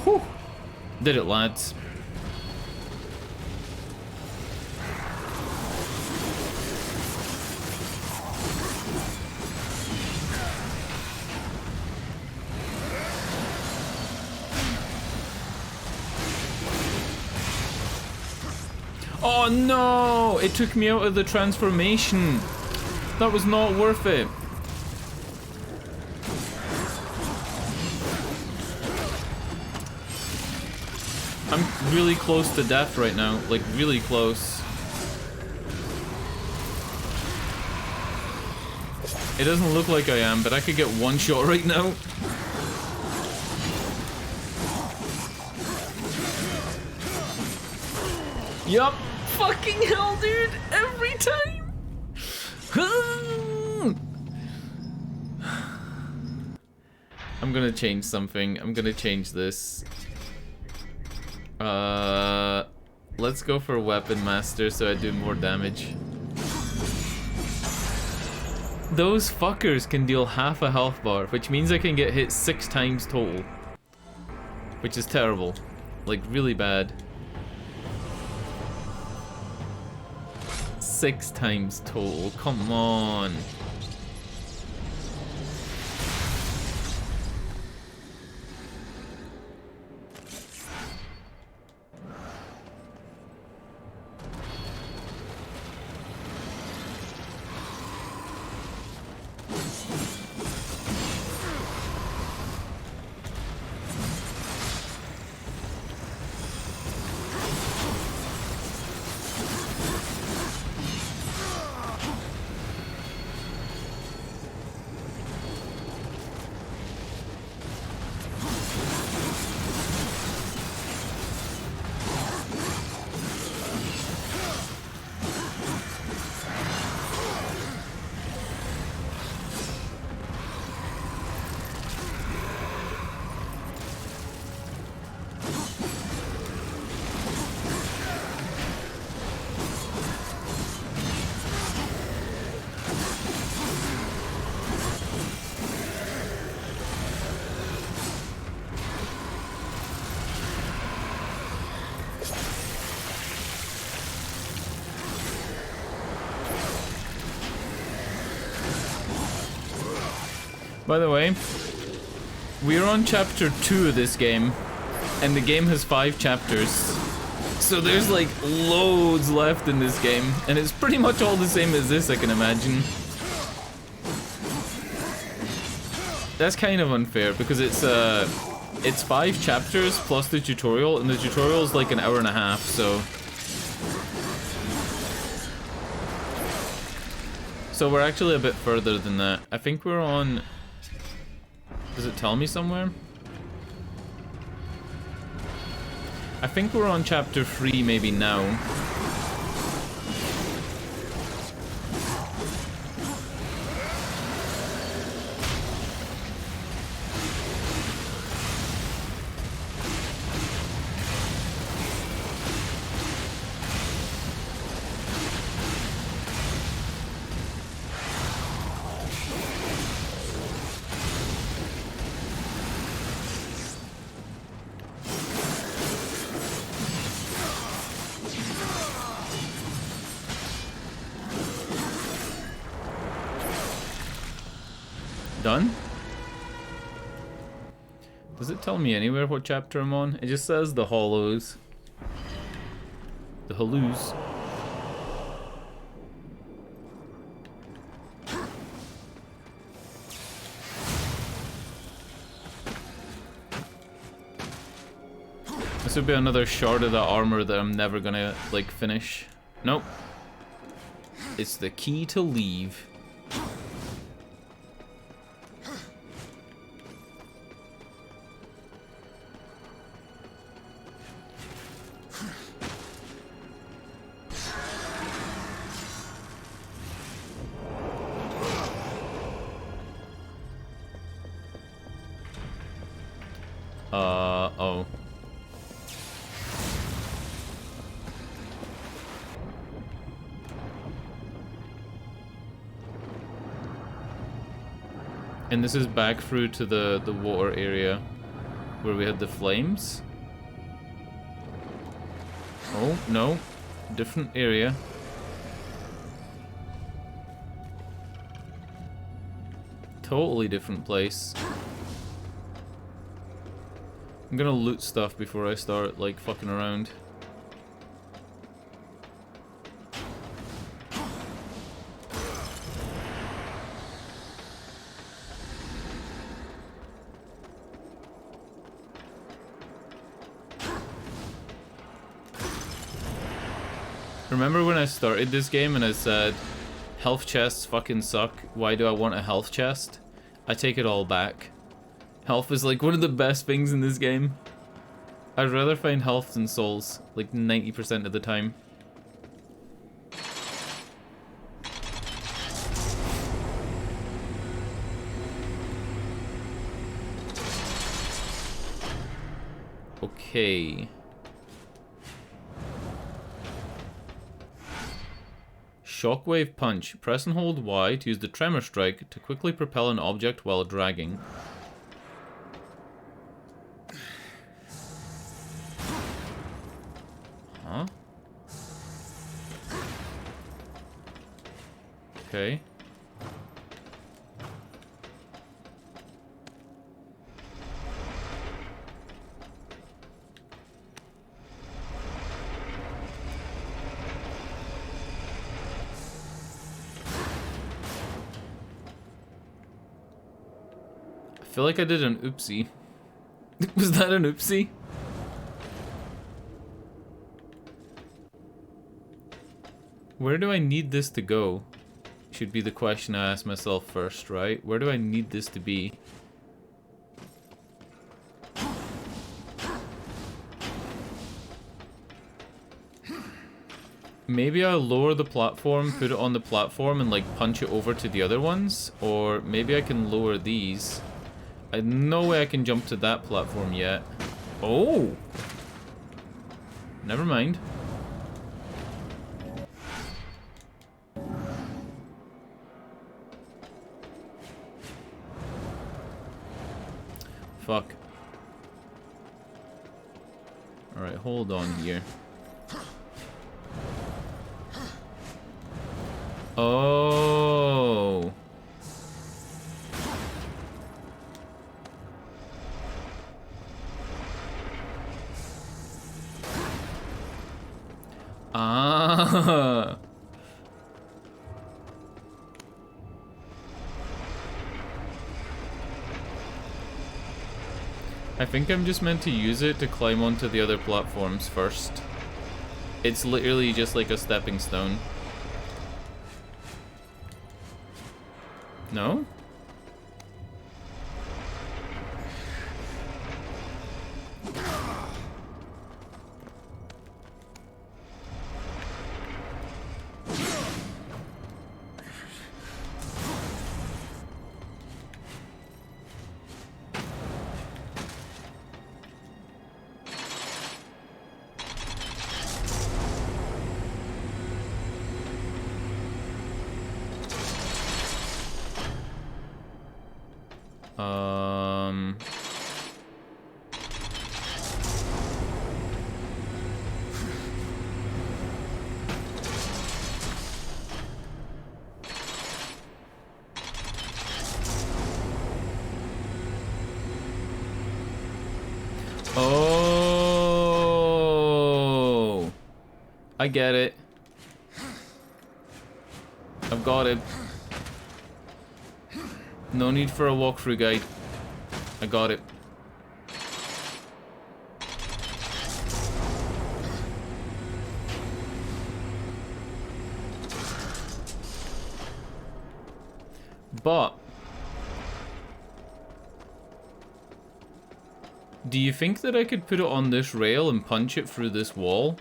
Whew. Did it, lads. Oh no! It took me out of the transformation. That was not worth it. I'm really close to death right now. Like, really close. It doesn't look like I am, but I could get one shot right now. Yup. Fucking hell, dude. Every time. I'm gonna change something. I'm gonna change this. Let's go for Weapon Master so I do more damage. Those fuckers can deal half a health bar, which means I can get hit 6 times total. Which is terrible. Like, really bad. 6 times total, come on. By the way, we're on chapter 2 of this game, and the game has 5 chapters. So there's like loads left in this game, and it's pretty much all the same as this, I can imagine. That's kind of unfair because it's 5 chapters plus the tutorial, and the tutorial is like an hour and a half, so. So we're actually a bit further than that. I think we're on. Does it tell me somewhere? I think we're on chapter 3 maybe now. Done? Does it tell me anywhere what chapter I'm on? It just says the hollows. The halloos. This would be another shard of the armor that I'm never gonna, like, finish. Nope. It's the key to leave. Oh. And this is back through to the water area where we had the flames. Oh, no. Different area. Totally different place. I'm gonna loot stuff before I start, like, fucking around. Remember when I started this game and I said, health chests fucking suck, why do I want a health chest? I take it all back. Health is like one of the best things in this game. I'd rather find health than souls, like 90% of the time. Okay. Shockwave punch. Press and hold Y to use the tremor strike to quickly propel an object while dragging. Huh? Okay. I feel like I did an oopsie. Was that an oopsie? Where do I need this to go? Should be the question I ask myself first, right? Where do I need this to be? Maybe I'll lower the platform, put it on the platform, and like punch it over to the other ones? Or maybe I can lower these. No way I can jump to that platform yet. Oh! Never mind. Fuck. Alright, hold on here. Oh. Ah. I think I'm just meant to use it to climb onto the other platforms first. It's literally just like a stepping stone. No? Oh, I get it. I've got it. No need for a walkthrough guide. I got it. But do you think that I could put it on this rail and punch it through this wall?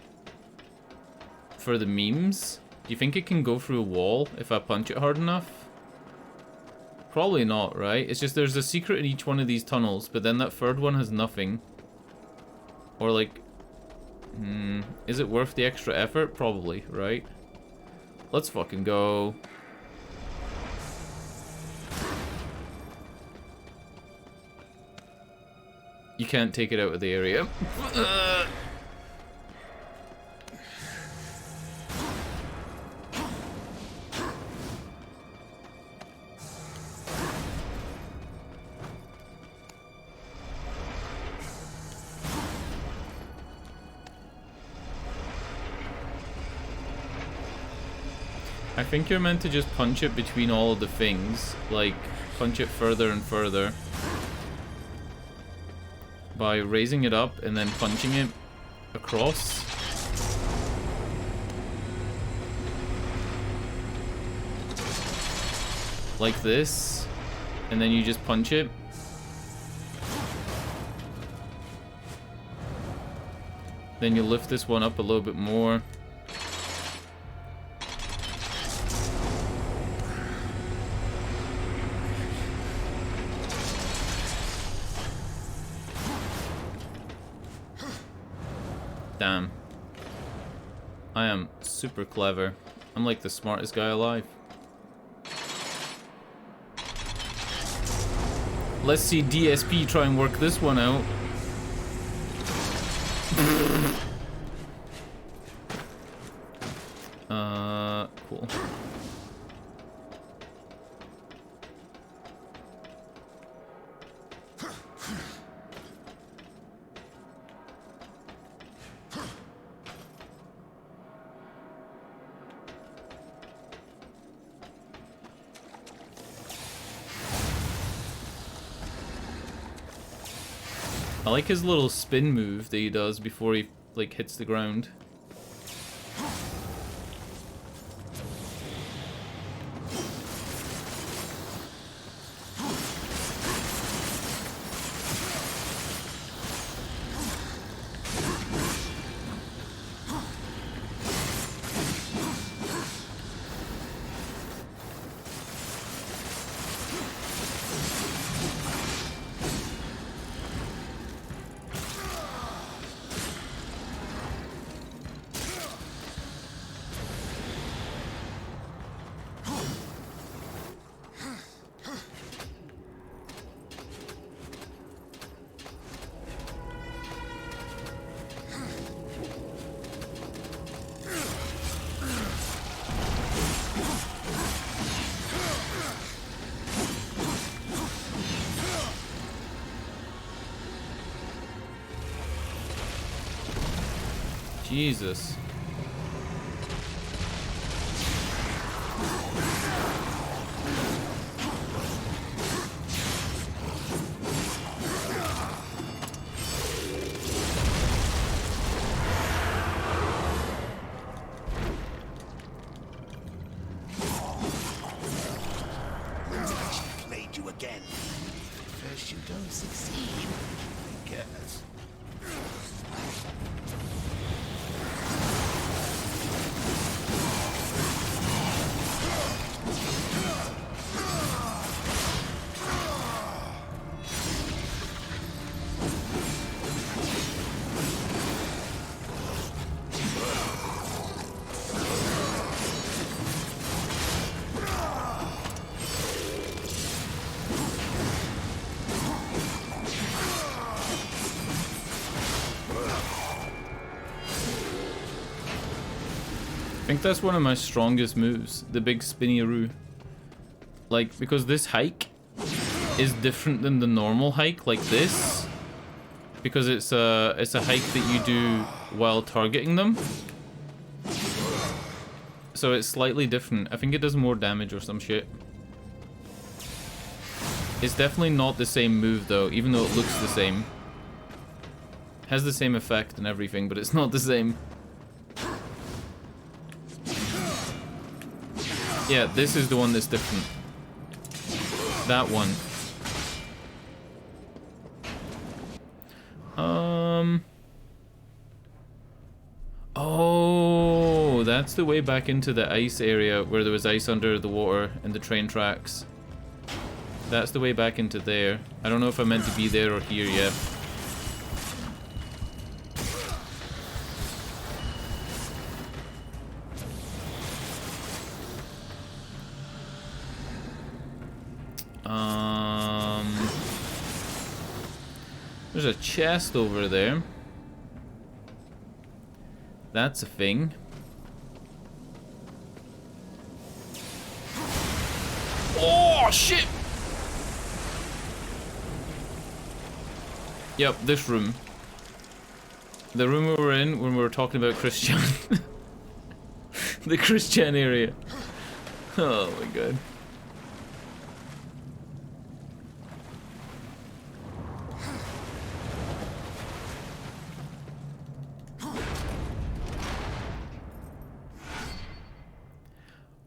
For the memes? Do you think it can go through a wall if I punch it hard enough? Probably not, right? It's just there's a secret in each one of these tunnels, but then that third one has nothing. Or like... is it worth the extra effort? Probably, right? Let's fucking go. You can't take it out of the area. I think you're meant to just punch it between all of the things. Like, punch it further and further. By raising it up and then punching it across. Like this. And then you just punch it. Then you lift this one up a little bit more. Damn. I am super clever. I'm like the smartest guy alive. Let's see DSP try and work this one out. Cool. I like his little spin move that he does before he like hits the ground. Jesus. Played you again. First you don't succeed, I guess. I think that's one of my strongest moves, the big spinny-aroo. Like, because this hike is different than the normal hike like this. because it's a hike that you do while targeting them. So it's slightly different. I think it does more damage or some shit. It's definitely not the same move though, even though it looks the same. Has the same effect and everything, but it's not the same. Yeah, this is the one that's different. That one. Oh, that's the way back into the ice area where there was ice under the water and the train tracks. That's the way back into there. I don't know if I meant to be there or here yet. There's a chest over there. That's a thing. Oh, shit! Yep, this room. The room we were in when we were talking about Christian. The Christian area. Oh my god.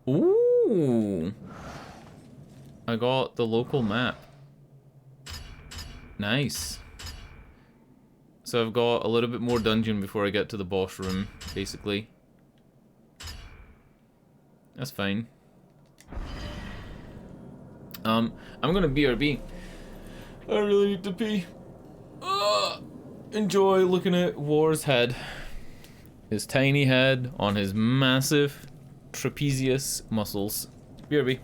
Ooh. I got the local map. Nice. So I've got a little bit more dungeon before I get to the boss room, basically. That's fine. I'm gonna BRB. I really need to pee. Enjoy looking at War's head. His tiny head on his massive trapezius muscles. BRB.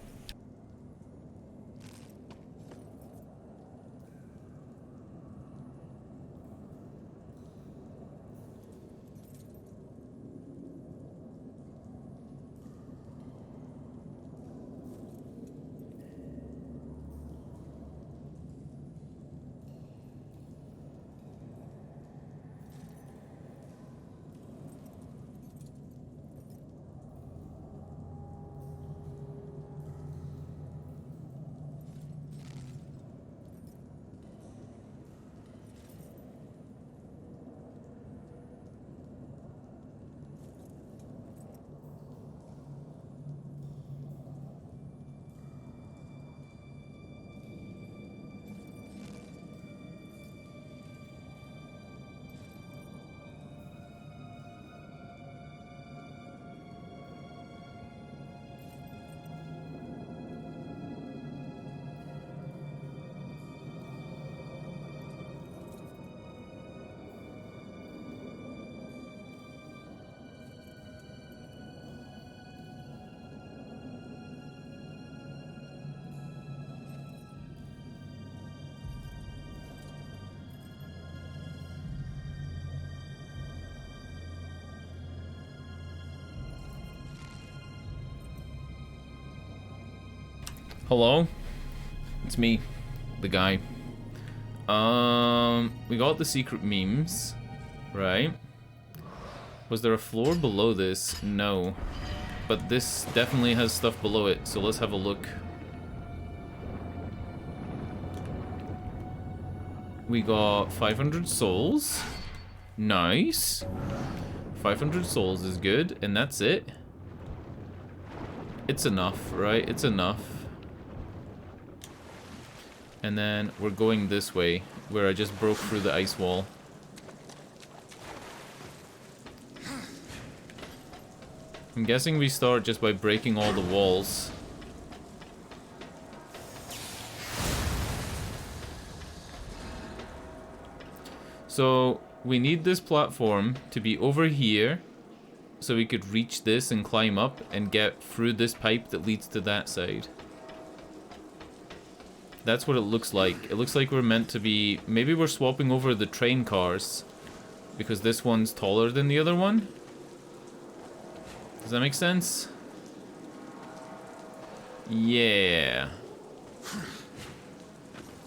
Hello? It's me, the guy. We got the secret memes, right? Was there a floor below this? No. But this definitely has stuff below it, so let's have a look. We got 500 souls. Nice. 500 souls is good, and that's it. It's enough, right? It's enough. And then we're going this way, where I just broke through the ice wall. I'm guessing we start just by breaking all the walls. So we need this platform to be over here, so we could reach this and climb up and get through this pipe that leads to that side. That's what it looks like. It looks like we're meant to be... Maybe we're swapping over the train cars, because this one's taller than the other one. Does that make sense? Yeah.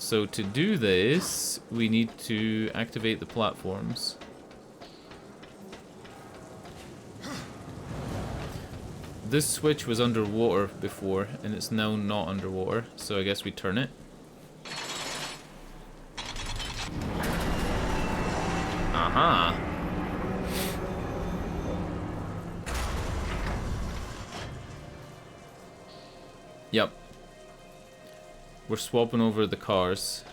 So to do this, we need to activate the platforms. This switch was underwater before, and it's now not underwater, so I guess we turn it. Aha! Yep. We're swapping over the cars.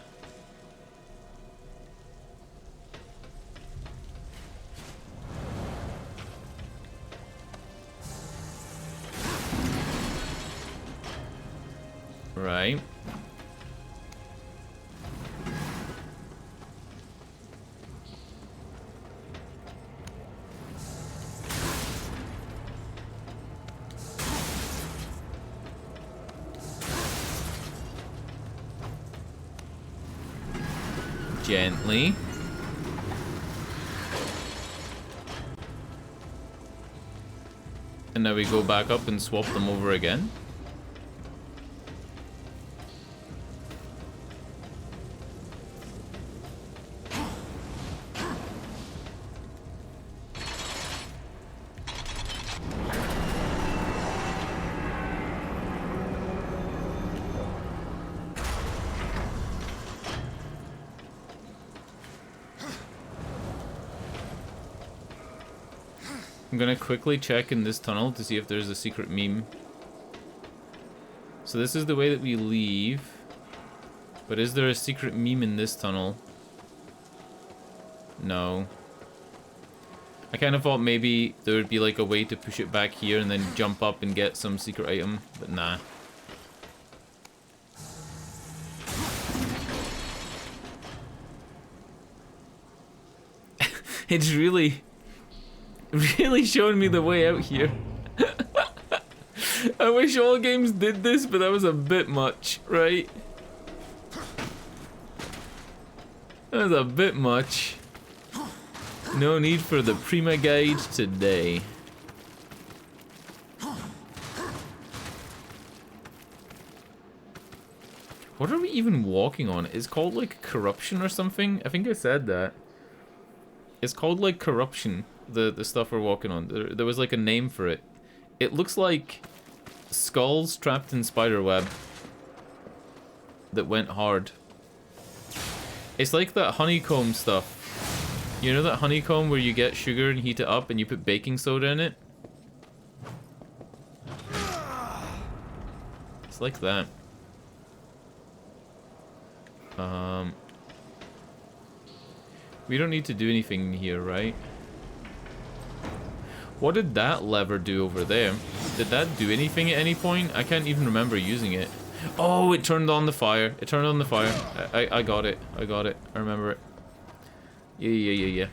Right. Gently. And now we go back up and swap them over again. I'm gonna quickly check in this tunnel to see if there's a secret meme. So this is the way that we leave. But is there a secret meme in this tunnel? No. I kind of thought maybe there would be like a way to push it back here and then jump up and get some secret item, but nah. It's really showing me the way out here. I wish all games did this, but that was a bit much, right? That was a bit much. No need for the Prima guide today. What are we even walking on? It's called like corruption or something? I think I said that. It's called like corruption. The stuff we're walking on. There was like a name for it. It looks like skulls trapped in spiderweb that went hard. It's like that honeycomb stuff. You know that honeycomb where you get sugar and heat it up and you put baking soda in it? It's like that. We don't need to do anything here, right? What did that lever do over there? Did that do anything at any point? I can't even remember using it. Oh, it turned on the fire. It turned on the fire. I got it. I got it. I remember it. Yeah.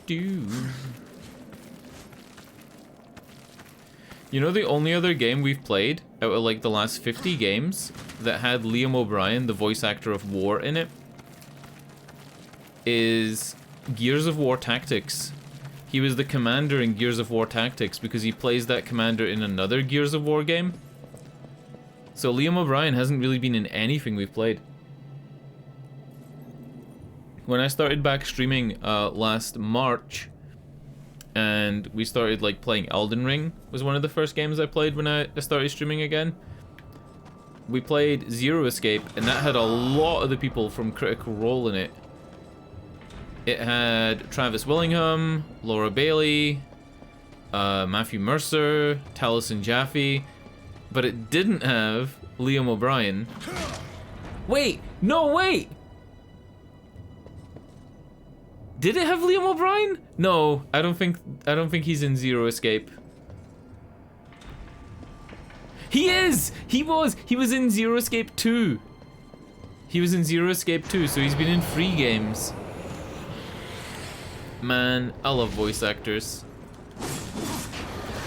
Do. You know the only other game we've played out of like the last 50 games that had Liam O'Brien, the voice actor of War, in it is Gears of War Tactics. He was the commander in Gears of War Tactics because he plays that commander in another Gears of War game. So Liam O'Brien hasn't really been in anything we've played. When I started back streaming last March, and we started like playing Elden Ring, was one of the first games I played when I started streaming again. We played Zero Escape, and that had a lot of the people from Critical Role in it. It had Travis Willingham, Laura Bailey, Matthew Mercer, Taliesin Jaffe, but it didn't have Liam O'Brien. Wait! No, wait! Did it have Liam O'Brien? No, I don't think he's in Zero Escape. He is! He was in Zero Escape 2. He was in Zero Escape 2, so he's been in 3 games. Man, I love voice actors.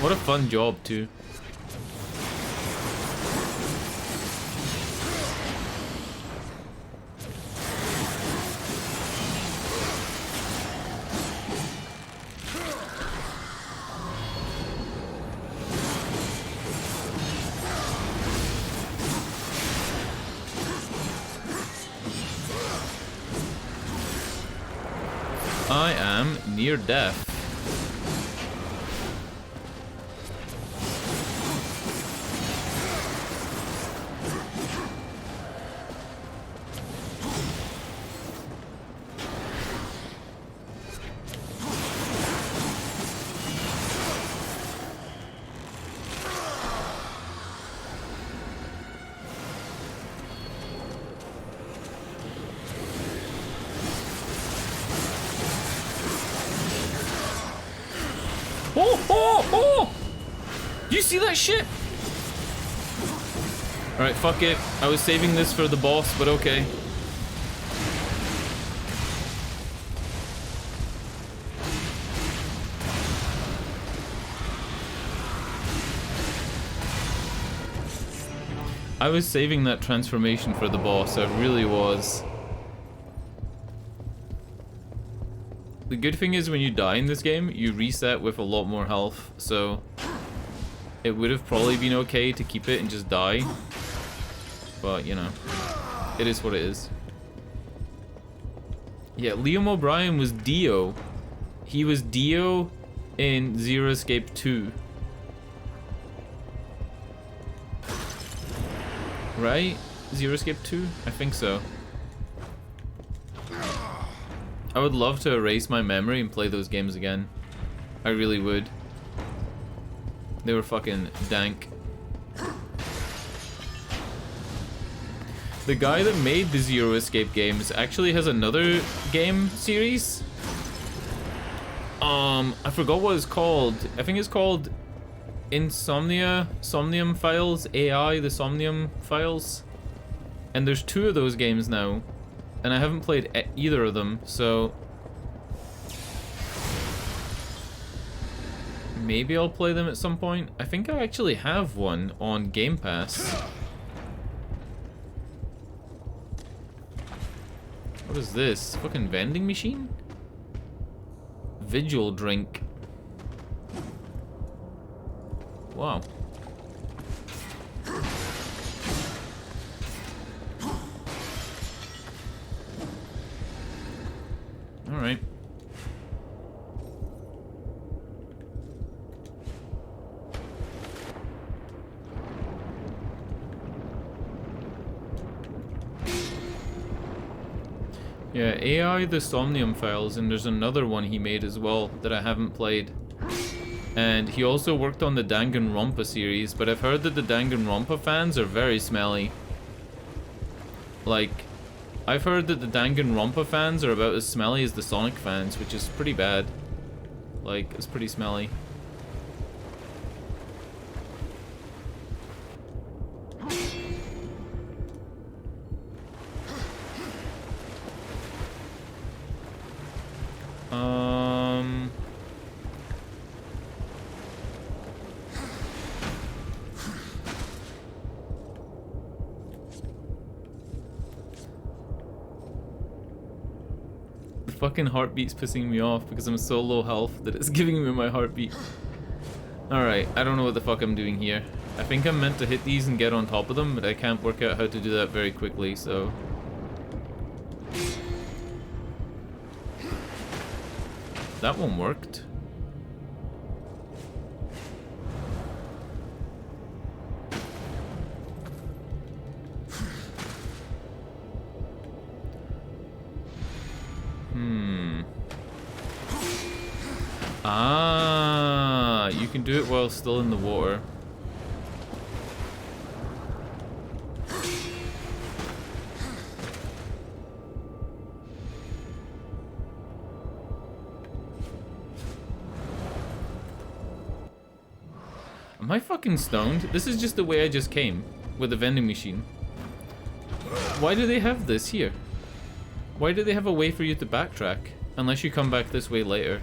What a fun job, too. I am near death. Oh, oh, oh! Do you see that shit? Alright, fuck it. I was saving this for the boss, but okay. I was saving that transformation for the boss, I really was. The good thing is when you die in this game, you reset with a lot more health, so it would have probably been okay to keep it and just die. But, you know, it is what it is. Yeah, Liam O'Brien was Dio. He was Dio in Zero Escape 2. Right? Zero Escape 2? I think so. I would love to erase my memory and play those games again. I really would. They were fucking dank. The guy that made the Zero Escape games actually has another game series. I forgot what it's called. I think it's called Somnium Files, AI, the Somnium Files. And there's 2 of those games now. And I haven't played either of them, so maybe I'll play them at some point. I think I actually have one on Game Pass. What is this? Fucking vending machine? Vigil drink. Wow. Alright. Yeah, AI the Somnium Files, and there's another one he made as well that I haven't played. And he also worked on the Danganronpa series, but I've heard that the Danganronpa fans are very smelly. Like, I've heard that the Danganronpa fans are about as smelly as the Sonic fans, which is pretty bad. Like, it's pretty smelly. Fucking heartbeat's pissing me off because I'm so low health that it's giving me my heartbeat. Alright, I don't know what the fuck I'm doing here. I think I'm meant to hit these and get on top of them, but I can't work out how to do that very quickly, so... That one worked. Ah, you can do it while still in the water. Am I fucking stoned? This is just the way I just came, with the vending machine. Why do they have this here? Why do they have a way for you to backtrack? Unless you come back this way later.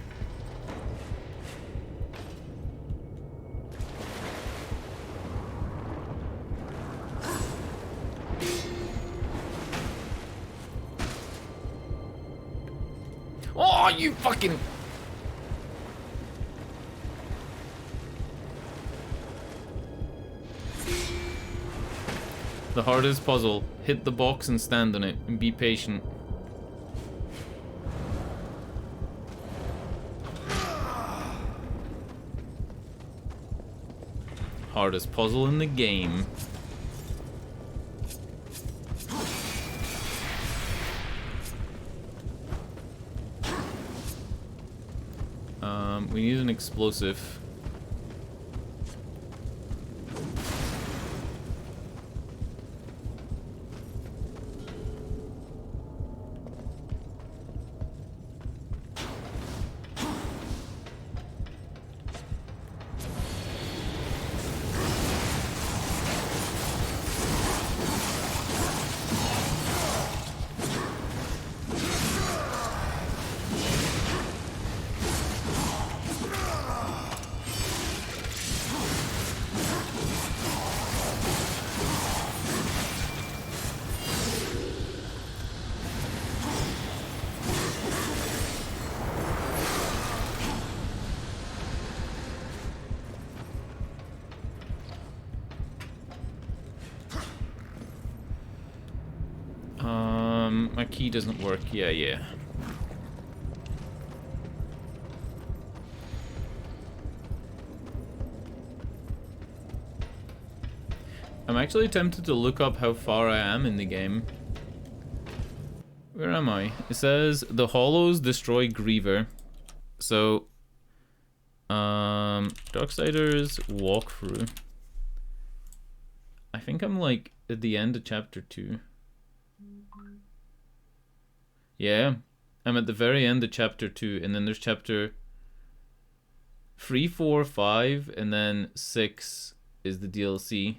Oh, you fucking... The hardest puzzle. Hit the box and stand on it, and be patient. hardest puzzle in the game. We need an explosive. My key doesn't work. Yeah. I'm actually tempted to look up how far I am in the game. Where am I? It says the hollows destroy Griever. So, Darksiders walkthrough. I think I'm like at the end of chapter 2. Yeah, I'm at the very end of chapter 2, and then there's chapter 3, 4, 5, and then 6 is the DLC.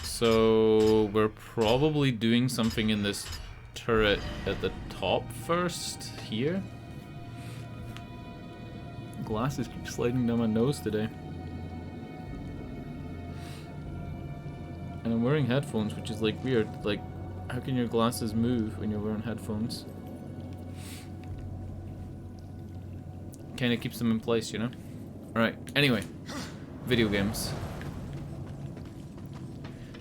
So we're probably doing something in this turret at the top first, here. Glasses keep sliding down my nose today. And I'm wearing headphones, which is like weird. Like, how can your glasses move when you're wearing headphones? Kinda keeps them in place, you know? Alright, anyway. Video games.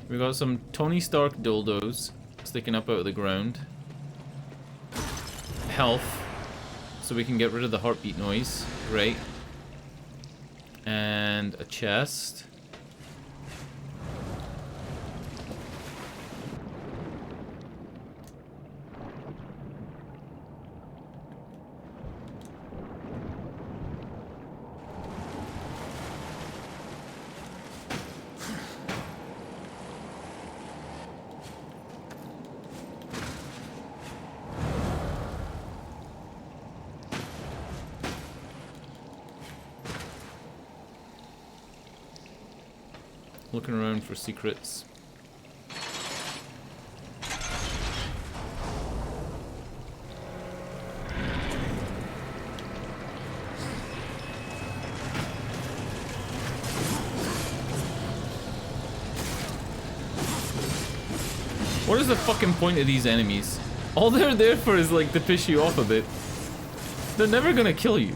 We got some Tony Stark dildos sticking up out of the ground. Health, so we can get rid of the heartbeat noise. Great. And a chest. Looking around for secrets. What is the fucking point of these enemies? All they're there for is like to piss you off a bit. They're never gonna kill you.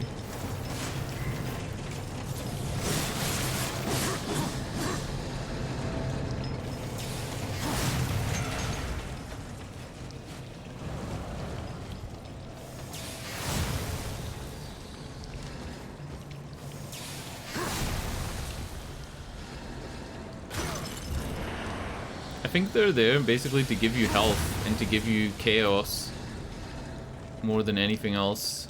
I think they're there basically to give you health and to give you chaos more than anything else.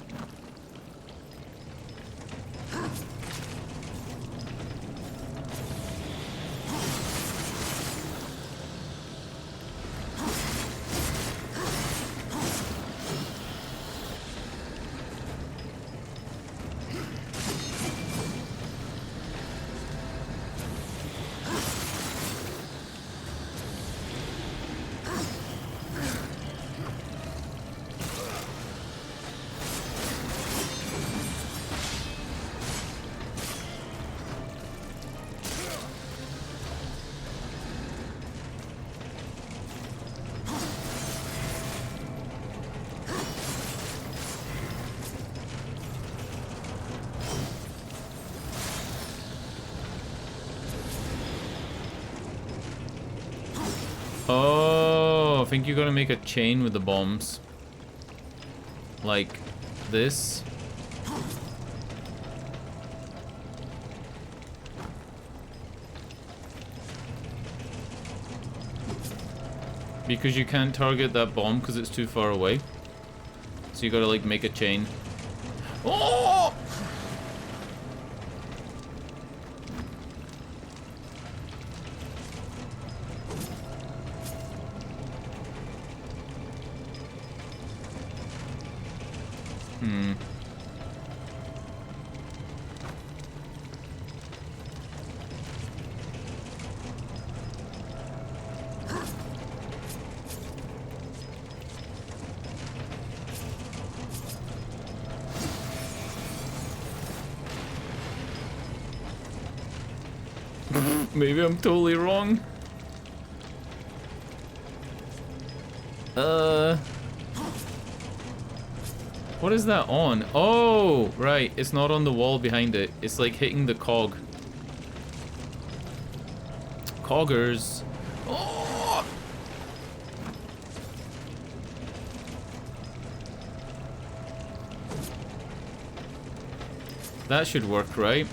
think you gotta make a chain with the bombs. Like this. Because you can't target that bomb because it's too far away. So you gotta like make a chain. Oh! Maybe I'm totally wrong. What is that on? Oh, right. It's not on the wall behind it. It's like hitting the cog. Coggers. Oh! That should work, right?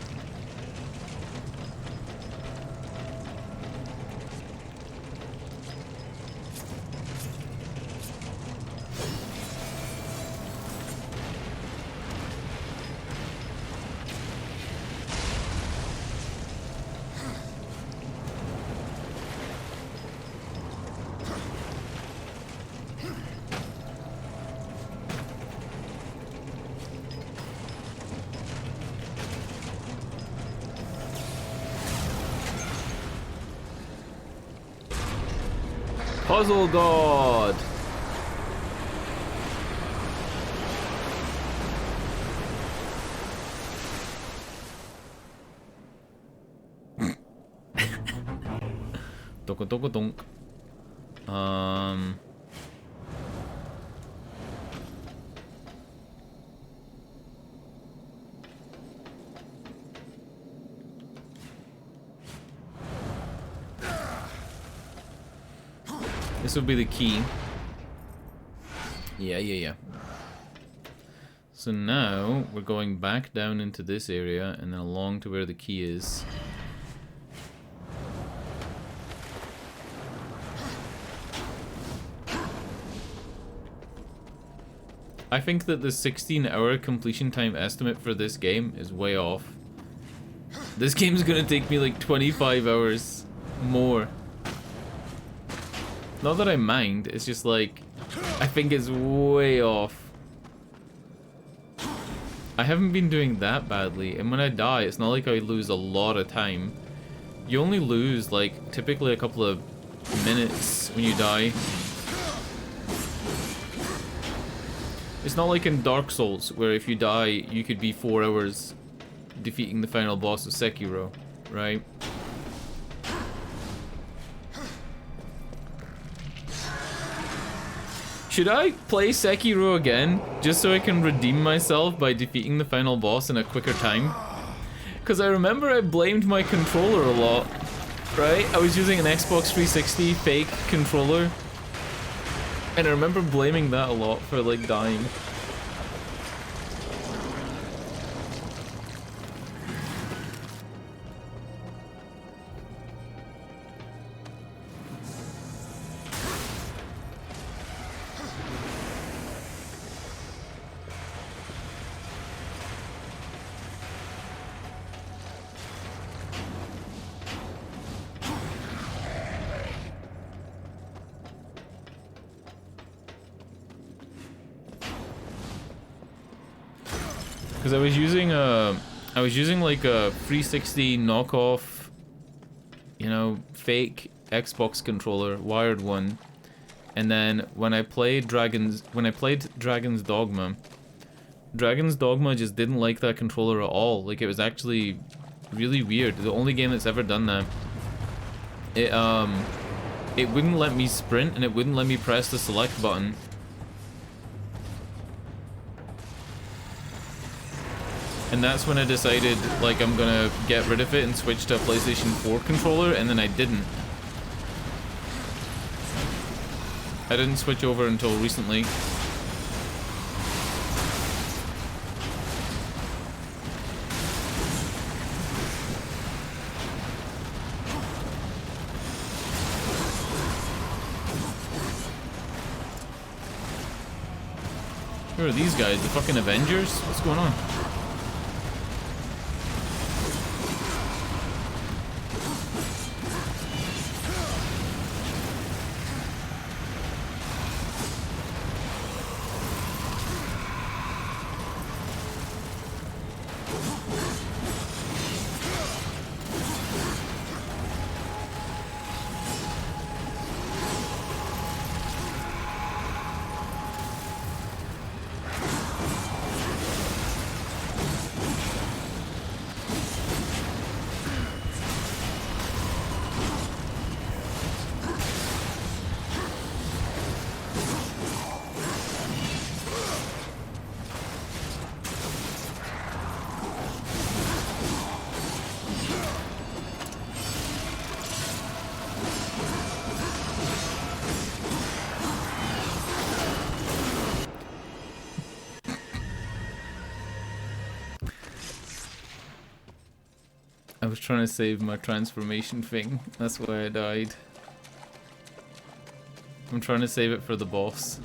Puzzle God! Donk donk donk. This will be the key. Yeah. So now we're going back down into this area and then along to where the key is. I think that the 16-hour completion time estimate for this game is way off. This game's gonna take me like 25 hours more. Not that I mind, it's just like, I think it's way off. I haven't been doing that badly, and when I die, it's not like I lose a lot of time. You only lose, like, typically a couple of minutes when you die. It's not like in Dark Souls, where if you die, you could be 4 hours defeating the final boss of Sekiro, right? Should I play Sekiro again, just so I can redeem myself by defeating the final boss in a quicker time? Because I remember I blamed my controller a lot, right? I was using an Xbox 360 fake controller, and I remember blaming that a lot for, like, dying. Because I was using like a 360 knockoff, you know, fake Xbox controller, wired one, and then when I played Dragon's Dogma just didn't like that controller at all. Like, it was actually really weird. The only game that's ever done that. It wouldn't let me sprint and it wouldn't let me press the select button. And that's when I decided, like, I'm gonna get rid of it and switch to a PlayStation 4 controller, and then I didn't. I didn't switch over until recently. Who are these guys? The fucking Avengers? What's going on? I was trying to save my transformation thing. That's why I died. I'm trying to save it for the boss.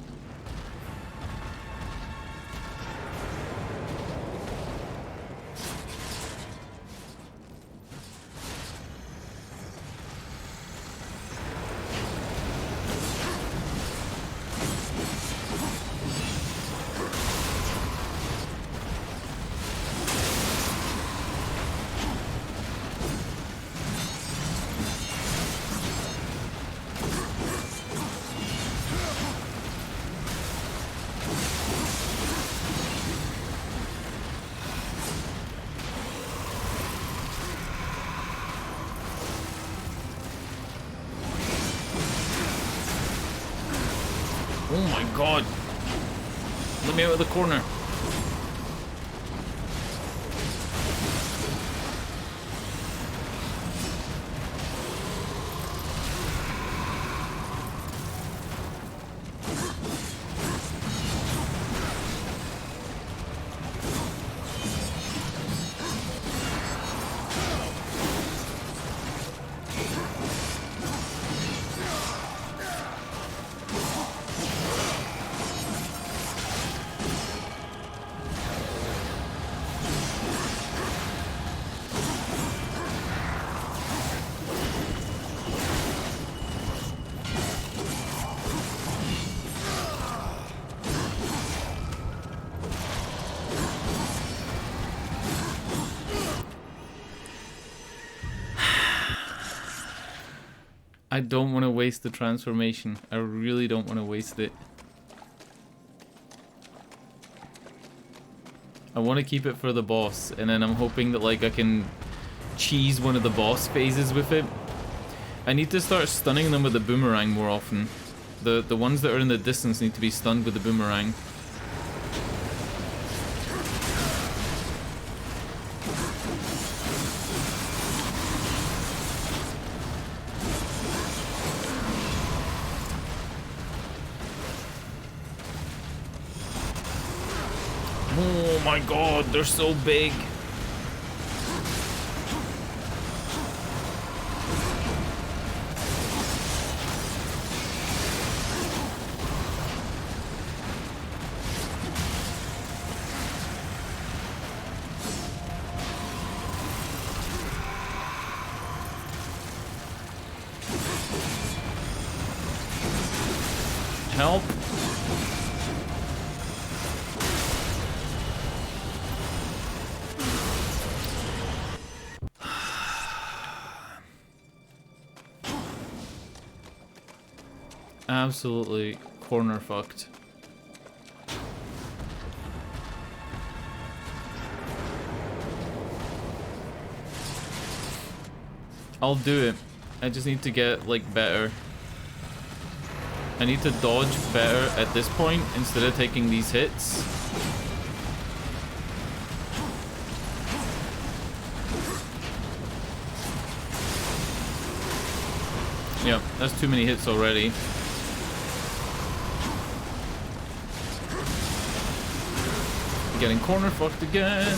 Oh my god! Let me out of the corner. I don't want to waste the transformation. I really don't want to waste it. I want to keep it for the boss, and then I'm hoping that like I can cheese one of the boss phases with it. I need to start stunning them with the boomerang more often. The ones that are in the distance need to be stunned with the boomerang. Oh my god, they're so big. Help. Absolutely corner fucked. I'll do it. I just need to get like better. I need to dodge better at this point instead of taking these hits. Yep, that's too many hits already. Getting corner fucked again.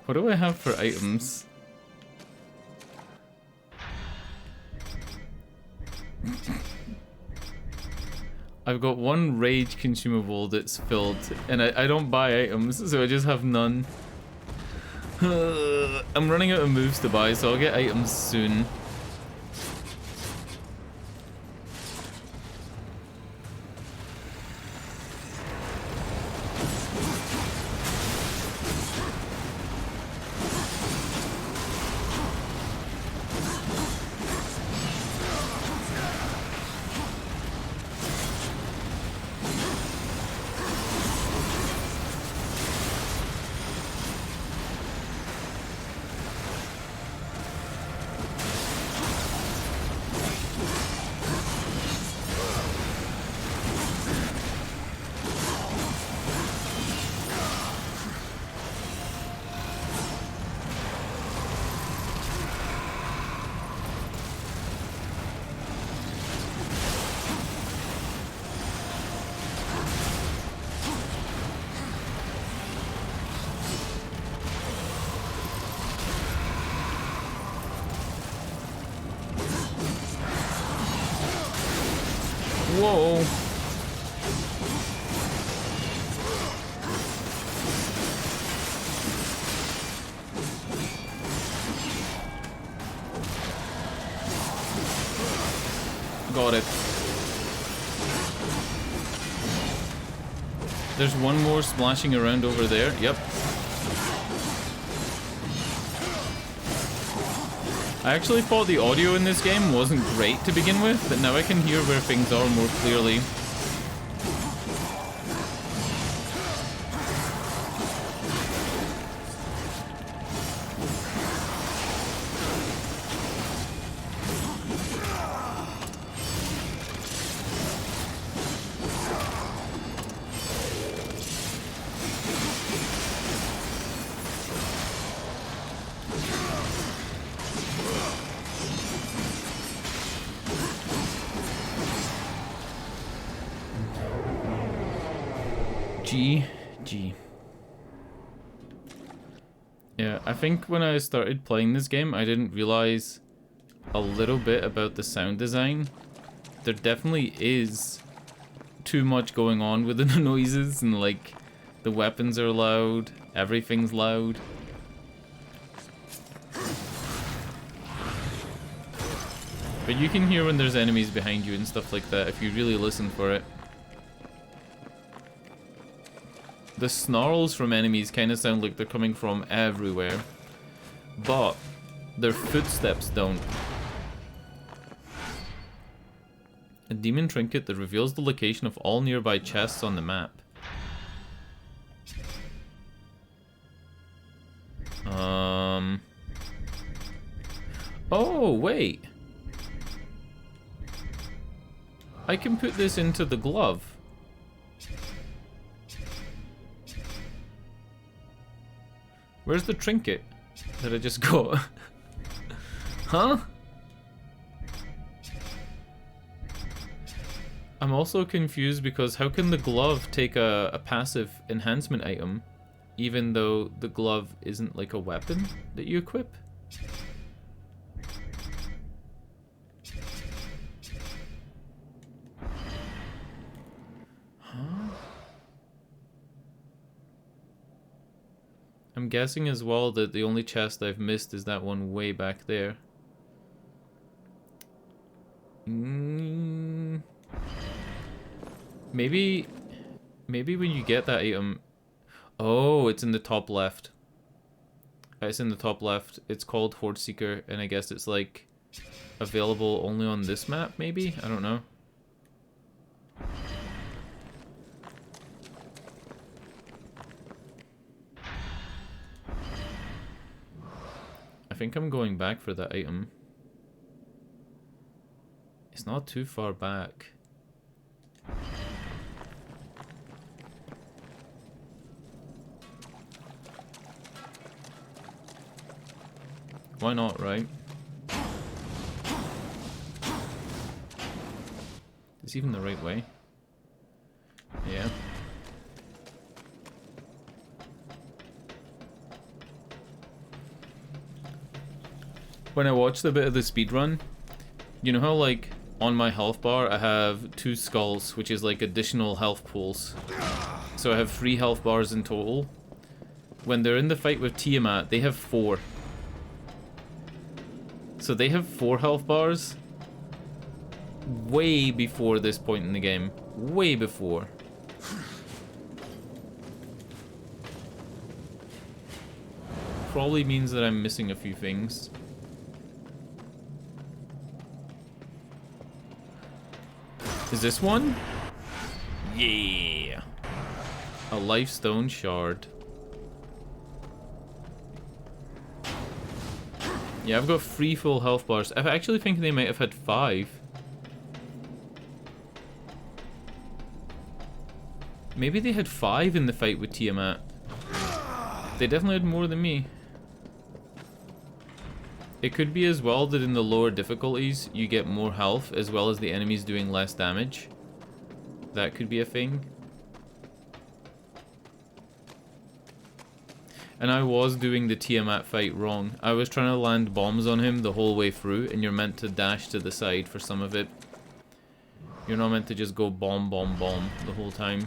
What do I have for items? I've got one rage consumable that's filled, and I don't buy items, so I just have none. I'm running out of moves to buy, so I'll get items soon. Whoa. Got it. There's one more splashing around over there. Yep. I actually thought the audio in this game wasn't great to begin with, but now I can hear where things are more clearly. GG. Yeah, I think when I started playing this game, I didn't realize a little bit about the sound design. There definitely is too much going on with the noises, and like the weapons are loud, everything's loud. But you can hear when there's enemies behind you and stuff like that if you really listen for it. The snarls from enemies kind of sound like they're coming from everywhere, but their footsteps don't. A demon trinket that reveals the location of all nearby chests on the map. Oh, wait. I can put this into the glove. Where's the trinket that I just got? Huh? I'm also confused because how can the glove take a passive enhancement item even though the glove isn't like a weapon that you equip? I'm guessing as well that the only chest I've missed is that one way back there. Maybe when you get that item... Oh, it's in the top left. It's in the top left. It's called Horde Seeker, and I guess it's like available only on this map, maybe? I don't know. I think I'm going back for that item. It's not too far back. Why not, right? Is even the right way? Yeah. When I watched a bit of the speedrun, you know how like on my health bar I have 2 skulls, which is like additional health pools. So I have 3 health bars in total. When they're in the fight with Tiamat, they have 4. So they have 4 health bars way before this point in the game. Way before. Probably means that I'm missing a few things. Is this one? Yeah. A lifestone shard. Yeah, I've got 3 full health bars. I actually think they might have had 5. Maybe they had 5 in the fight with Tiamat. They definitely had more than me. It could be as well that in the lower difficulties you get more health as well as the enemies doing less damage. That could be a thing. And I was doing the Tiamat fight wrong. I was trying to land bombs on him the whole way through, and you're meant to dash to the side for some of it. You're not meant to just go bomb, bomb, bomb the whole time.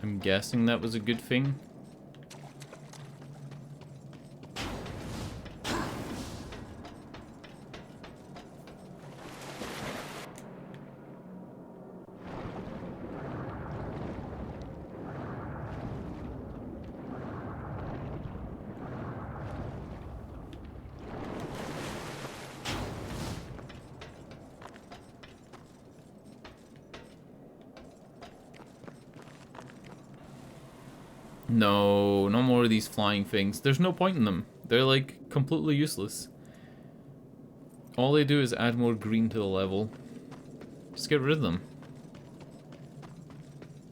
I'm guessing that was a good thing. No, no more of these flying things. There's no point in them. They're like completely useless. All they do is add more green to the level. Just get rid of them.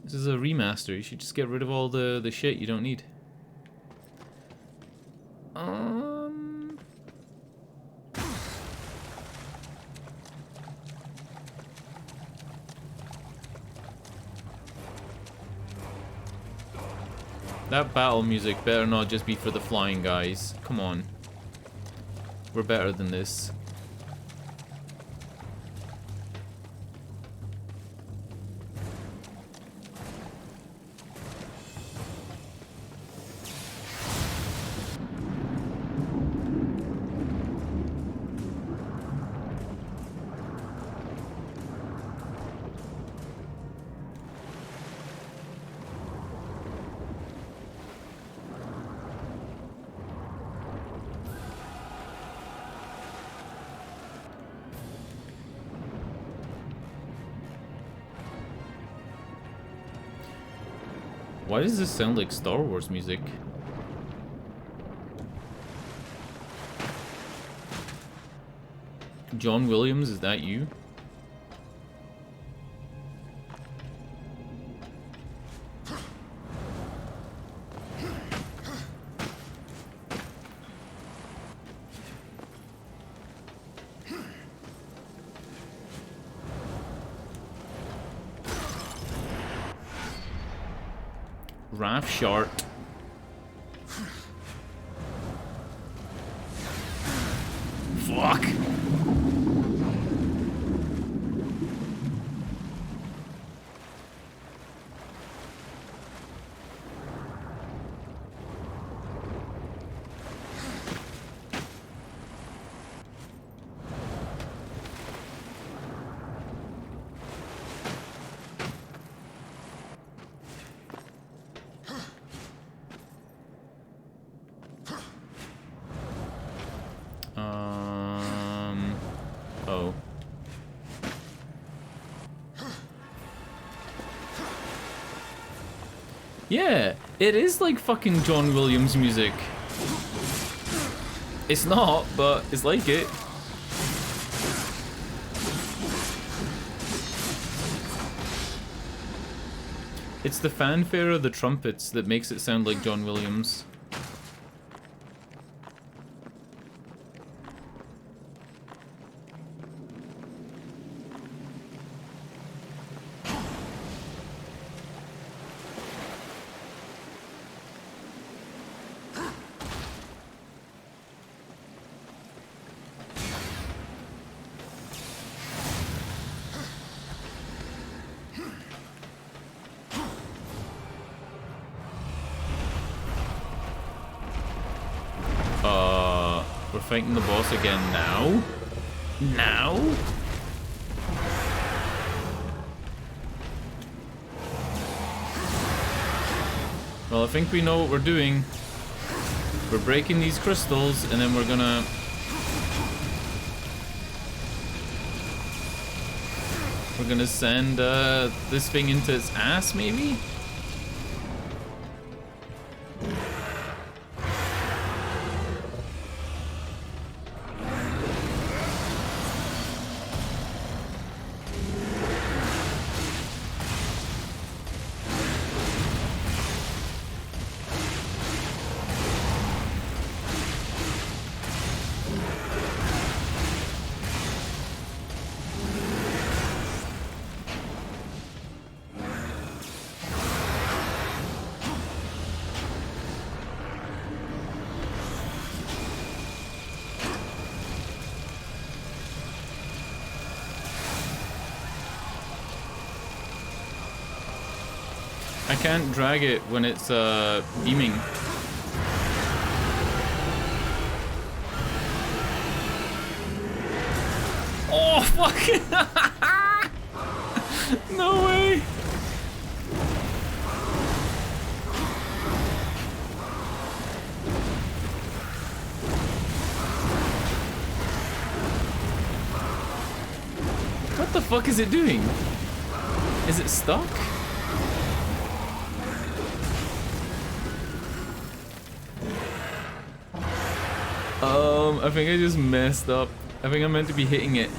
This is a remaster. You should just get rid of all the shit you don't need. That battle music better not just be for the flying guys. Come on. We're better than this. Why does this sound like Star Wars music? John Williams, is that you? Raph Shart. Fuck. Oh. Yeah, it is like fucking John Williams music. It's not, but it's like it. It's the fanfare of the trumpets that makes it sound like John Williams. We're fighting the boss again now? Now? Well, I think we know what we're doing. We're breaking these crystals, and then we're gonna... We're gonna send this thing into its ass, maybe? I can't drag it when it's beaming. Oh fuck! No way! What the fuck is it doing? Is it stuck? I think I just messed up. I think I meant to be hitting it.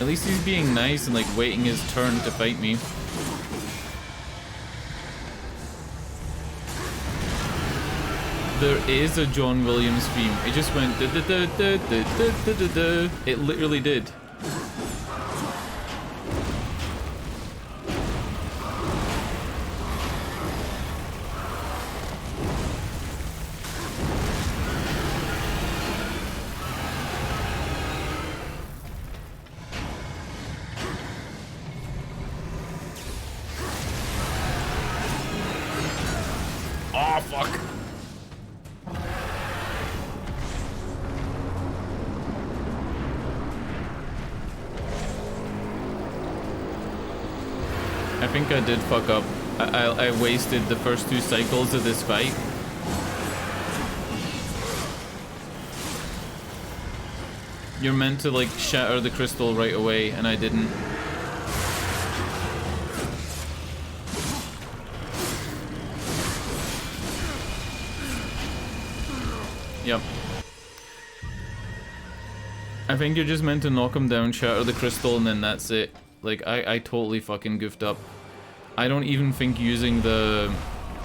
At least he's being nice and like waiting his turn to fight me. There is a John Williams theme. It just went da da da da da da da da. It literally did. Oh fuck. I think I did fuck up. I wasted the first 2 cycles of this fight. You're meant to like shatter the crystal right away, and I didn't. Yep. I think you're just meant to knock him down, shatter the crystal, and then that's it. Like, I totally fucking goofed up. I don't even think using the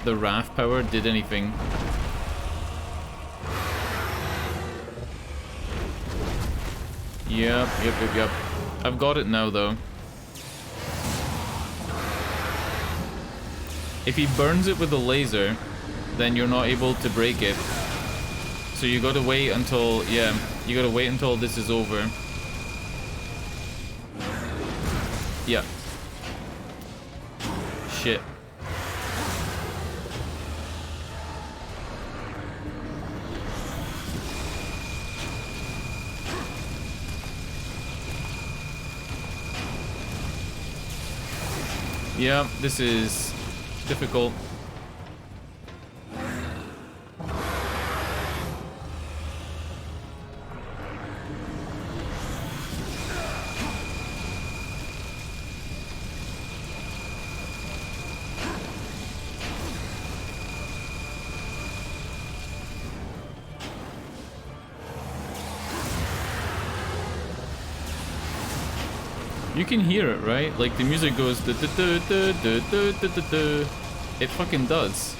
Wrath power did anything. Yep. I've got it now, though. If he burns it with the laser, then you're not able to break it. So you gotta wait until, yeah, you gotta wait until this is over. Yeah. Shit. Yeah, this is difficult. You can hear it, right? Like the music goes da da da da da da da da da. It fucking does.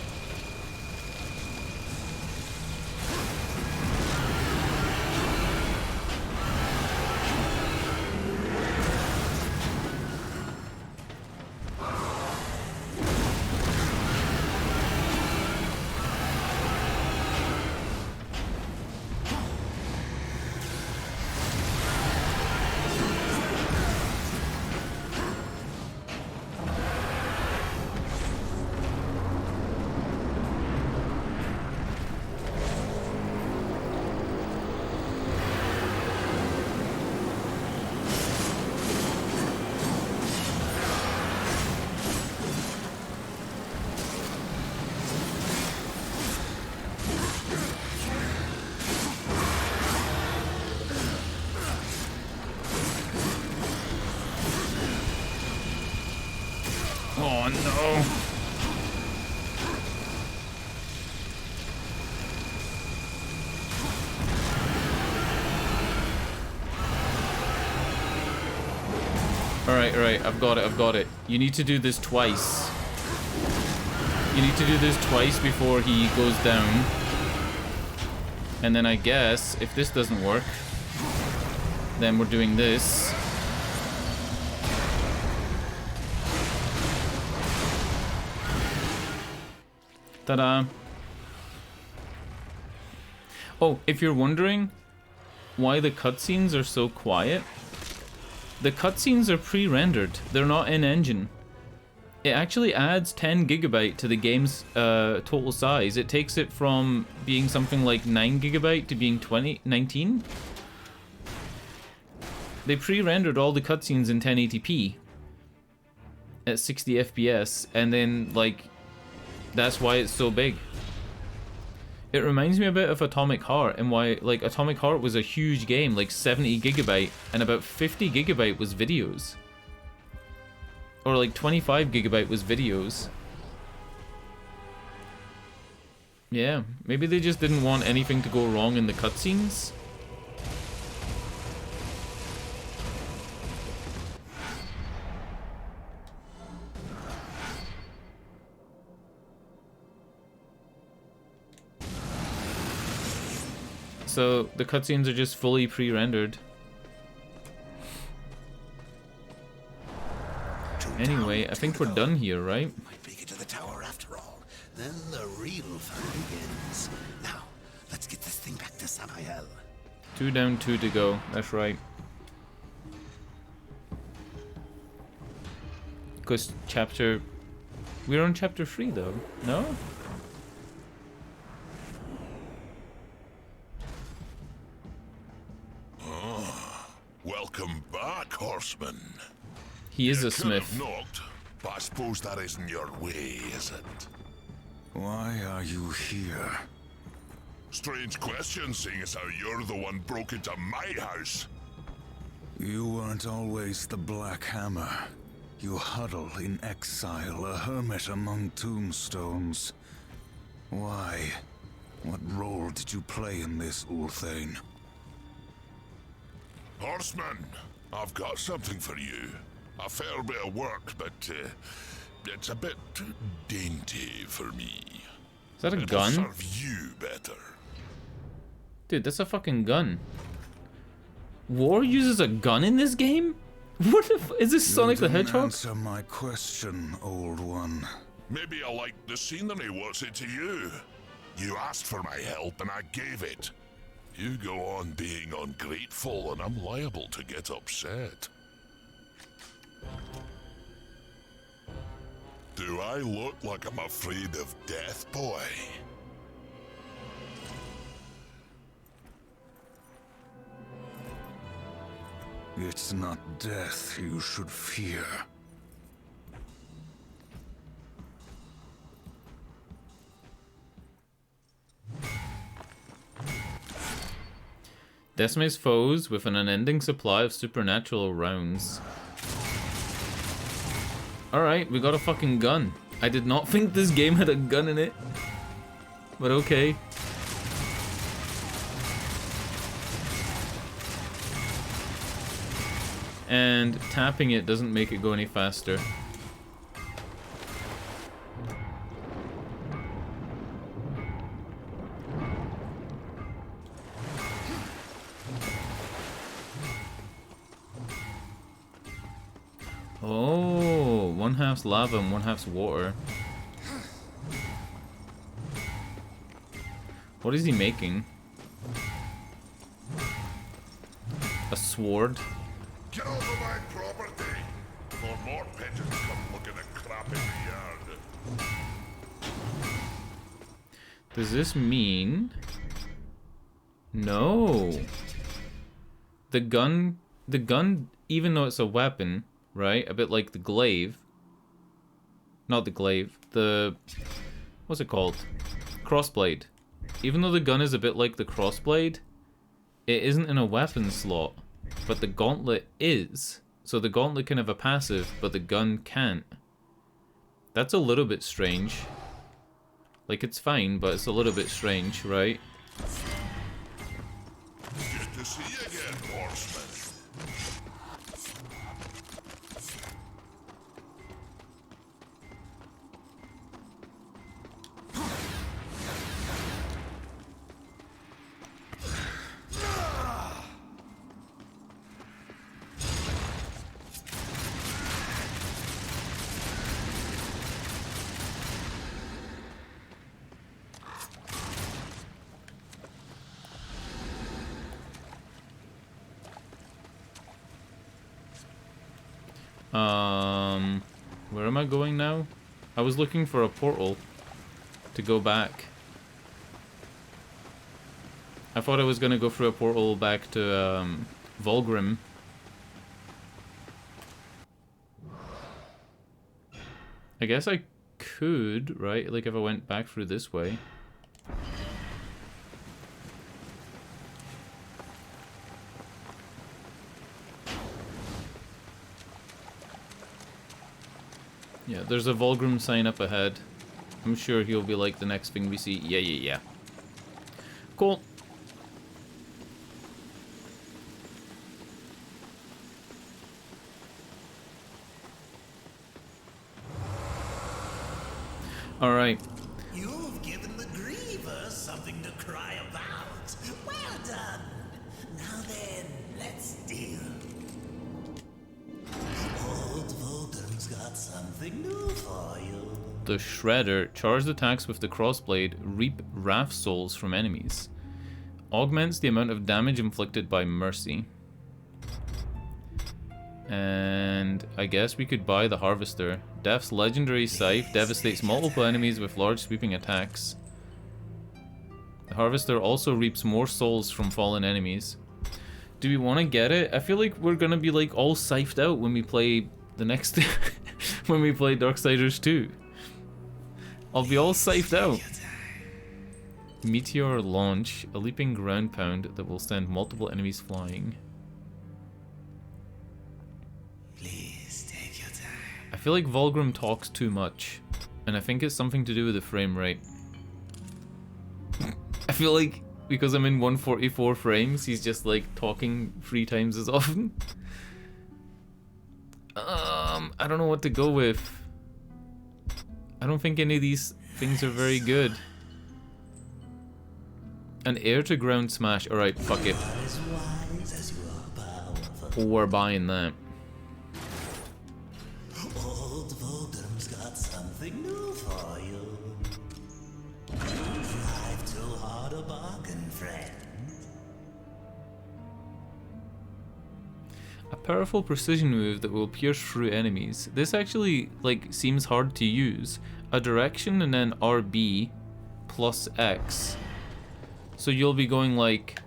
Oh no. Alright, I've got it. You need to do this twice. You need to do this twice before he goes down. And then I guess, if this doesn't work, then we're doing this. Ta-da. Oh, if you're wondering why the cutscenes are so quiet, the cutscenes are pre-rendered. They're not in-engine. It actually adds 10 gigabyte to the game's total size. It takes it from being something like 9 gigabyte to being 19. They pre-rendered all the cutscenes in 1080p at 60 FPS, and then like that's why it's so big. It reminds me a bit of Atomic Heart, and why like Atomic Heart was a huge game, like 70 gigabyte, and about 50 gigabyte was videos. Or like 25 gigabyte was videos. Yeah, maybe they just didn't want anything to go wrong in the cutscenes. so the cutscenes are just fully pre-rendered. Anyway, I think we're done here, right? Might make it to the tower after all. Then the real fun begins. Now, let's get this thing back to Samael. 2 down, 2 to go. That's right. Because chapter... We're on chapter 3 though, no? Welcome back, horseman. He is a Could have smith. knocked, but I suppose that isn't your way, is it? Why are you here? Strange question, seeing as how you're the one broke into my house. You weren't always the Black Hammer. You huddle in exile, a hermit among tombstones. Why? What role did you play in this, Ulthane? Horseman, I've got something for you. A fair bit of work, but it's a bit dainty for me. Is that a It'll gun? serve you better. Dude, that's a fucking gun. War uses a gun in this game? What the f- is this Sonic the You didn't Hedgehog? answer my question, old one. Maybe I like the scenery, what's it to you? You asked for my help and I gave it. You go on being ungrateful and I'm liable to get upset. Do I look like I'm afraid of death, boy? It's not death you should fear. Decimates foes with an unending supply of supernatural rounds. Alright, we got a fucking gun. I did not think this game had a gun in it. But okay. And tapping it doesn't make it go any faster. Oh, 1/2's lava and 1/2's water. What is he making? A sword? Get over my property! Or more pigeons come looking at crap in the yard. Does this mean... No. The gun, even though it's a weapon, right? A bit like the glaive. Not the glaive, what's it called? Crossblade. Even though the gun is a bit like the crossblade, it isn't in a weapon slot, but the gauntlet is. So the gauntlet can have a passive, but the gun can't. That's a little bit strange. Like, it's fine, but it's a little bit strange, right? Good to see you again, horseman. Where am I going now? I was looking for a portal to go back. I thought I was gonna go through a portal back to Volgrim. I guess I could, right? Like if I went back through this way. Yeah, there's a Volgrim sign up ahead. I'm sure he'll be like the next thing we see. Yeah. Cool. Alright. You've given the Griever something to cry about. Well done. Now then, let's deal. Old Vulcan's got something new for you. The Shredder. Charged attacks with the crossblade reap wrath souls from enemies. Augments the amount of damage inflicted by mercy. And I guess we could buy the Harvester. Death's legendary scythe devastates multiple enemies with large sweeping attacks. The Harvester also reaps more souls from fallen enemies. Do we want to get it? I feel like we're gonna be like all scythed out when we play the next when we play Darksiders 2. I'll be all scythed out. Meteor launch, a leaping ground pound that will send multiple enemies flying. Please take your time. I feel like Volgrim talks too much, and I think it's something to do with the frame rate. I feel like because I'm in 144 frames, he's just like talking 3 times as often. I don't know what to go with. I don't think any of these things are very good. An air to ground smash. Alright, fuck it. We're buying that. Old Vulcan's got something new for you. Drive too hard a bargain, friend. A powerful precision move that will pierce through enemies. This actually like seems hard to use. A direction and then RB plus X. So you'll be going like...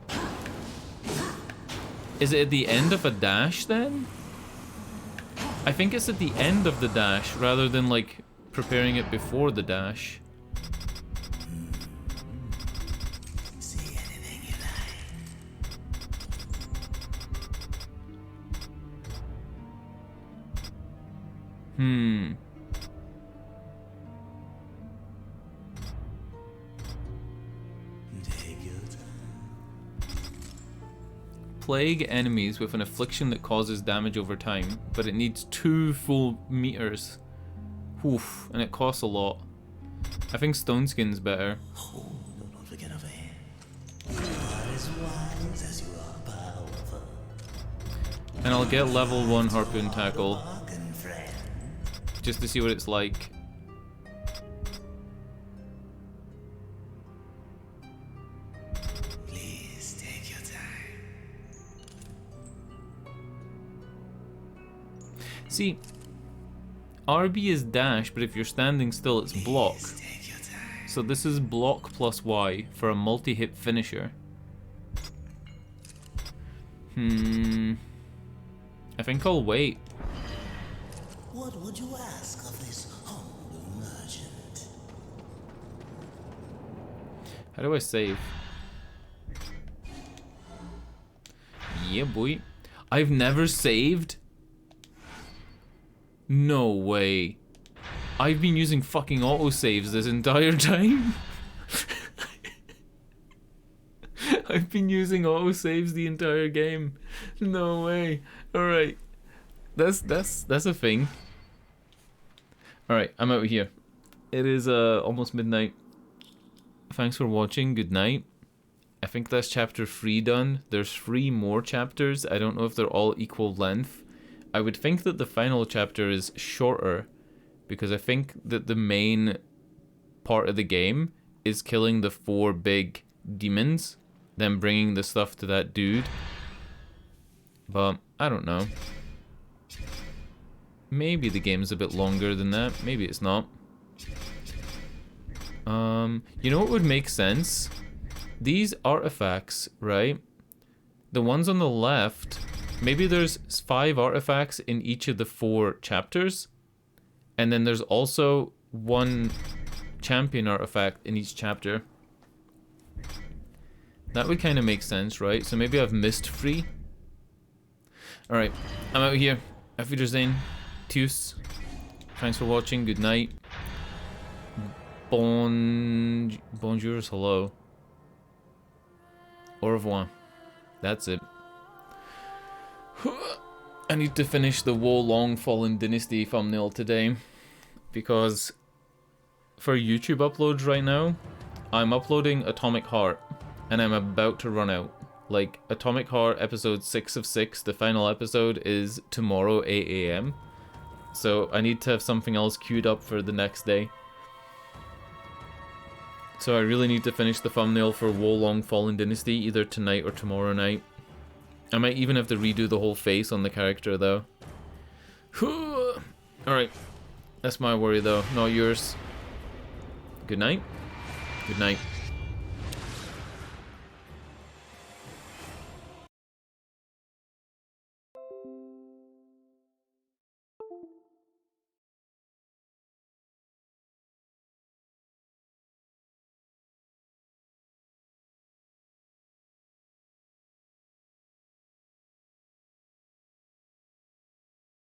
Is it at the end of a dash then? I think it's at the end of the dash rather than like preparing it before the dash. See anything you like? Take your time. Plague enemies with an affliction that causes damage over time, but it needs 2 full meters. Oof, and it costs a lot. I think Stone Skin's better. Oh, don't forget over here. You are as wise as you are powerful. And I'll get level 1 Harpoon Tackle, Bargain, friend. just to see what it's like. Please take your time. See, RB is dash, but if you're standing still, it's block. Please take your time. So this is block plus Y for a multi-hit finisher. I think I'll wait. What would you ask of this humble merchant? How do I save? Yeah, boy. I've never saved? No way. I've been using fucking autosaves this entire time? I've been using autosaves the entire game. No way. Alright. That's a thing. Alright, I'm out of here. It is almost midnight. Thanks for watching. Good night. I think that's chapter 3 done. There's 3 more chapters. I don't know if they're all equal length. I would think that the final chapter is shorter because I think that the main part of the game is killing the 4 big demons, then bringing the stuff to that dude. But I don't know. Maybe the game's a bit longer than that. Maybe it's not. You know what would make sense? These artifacts, right? The ones on the left, maybe there's 5 artifacts in each of the 4 chapters. And then there's also 1 champion artifact in each chapter. That would kind of make sense, right? So maybe I've missed 3. Alright, I'm out here. Auf Wiedersehen. Tschüss. Thanks for watching. Good night. Bonjour is hello. Au revoir. That's it. I need to finish the Wo Long Fallen Dynasty thumbnail today because for YouTube uploads right now, I'm uploading Atomic Heart, and I'm about to run out. Like, Atomic Heart episode 6 of 6, the final episode, is tomorrow 8 AM. So I need to have something else queued up for the next day. So I really need to finish the thumbnail for Wolong Fallen Dynasty either tonight or tomorrow night. I might even have to redo the whole face on the character though. Alright. That's my worry though, not yours. Good night. Good night.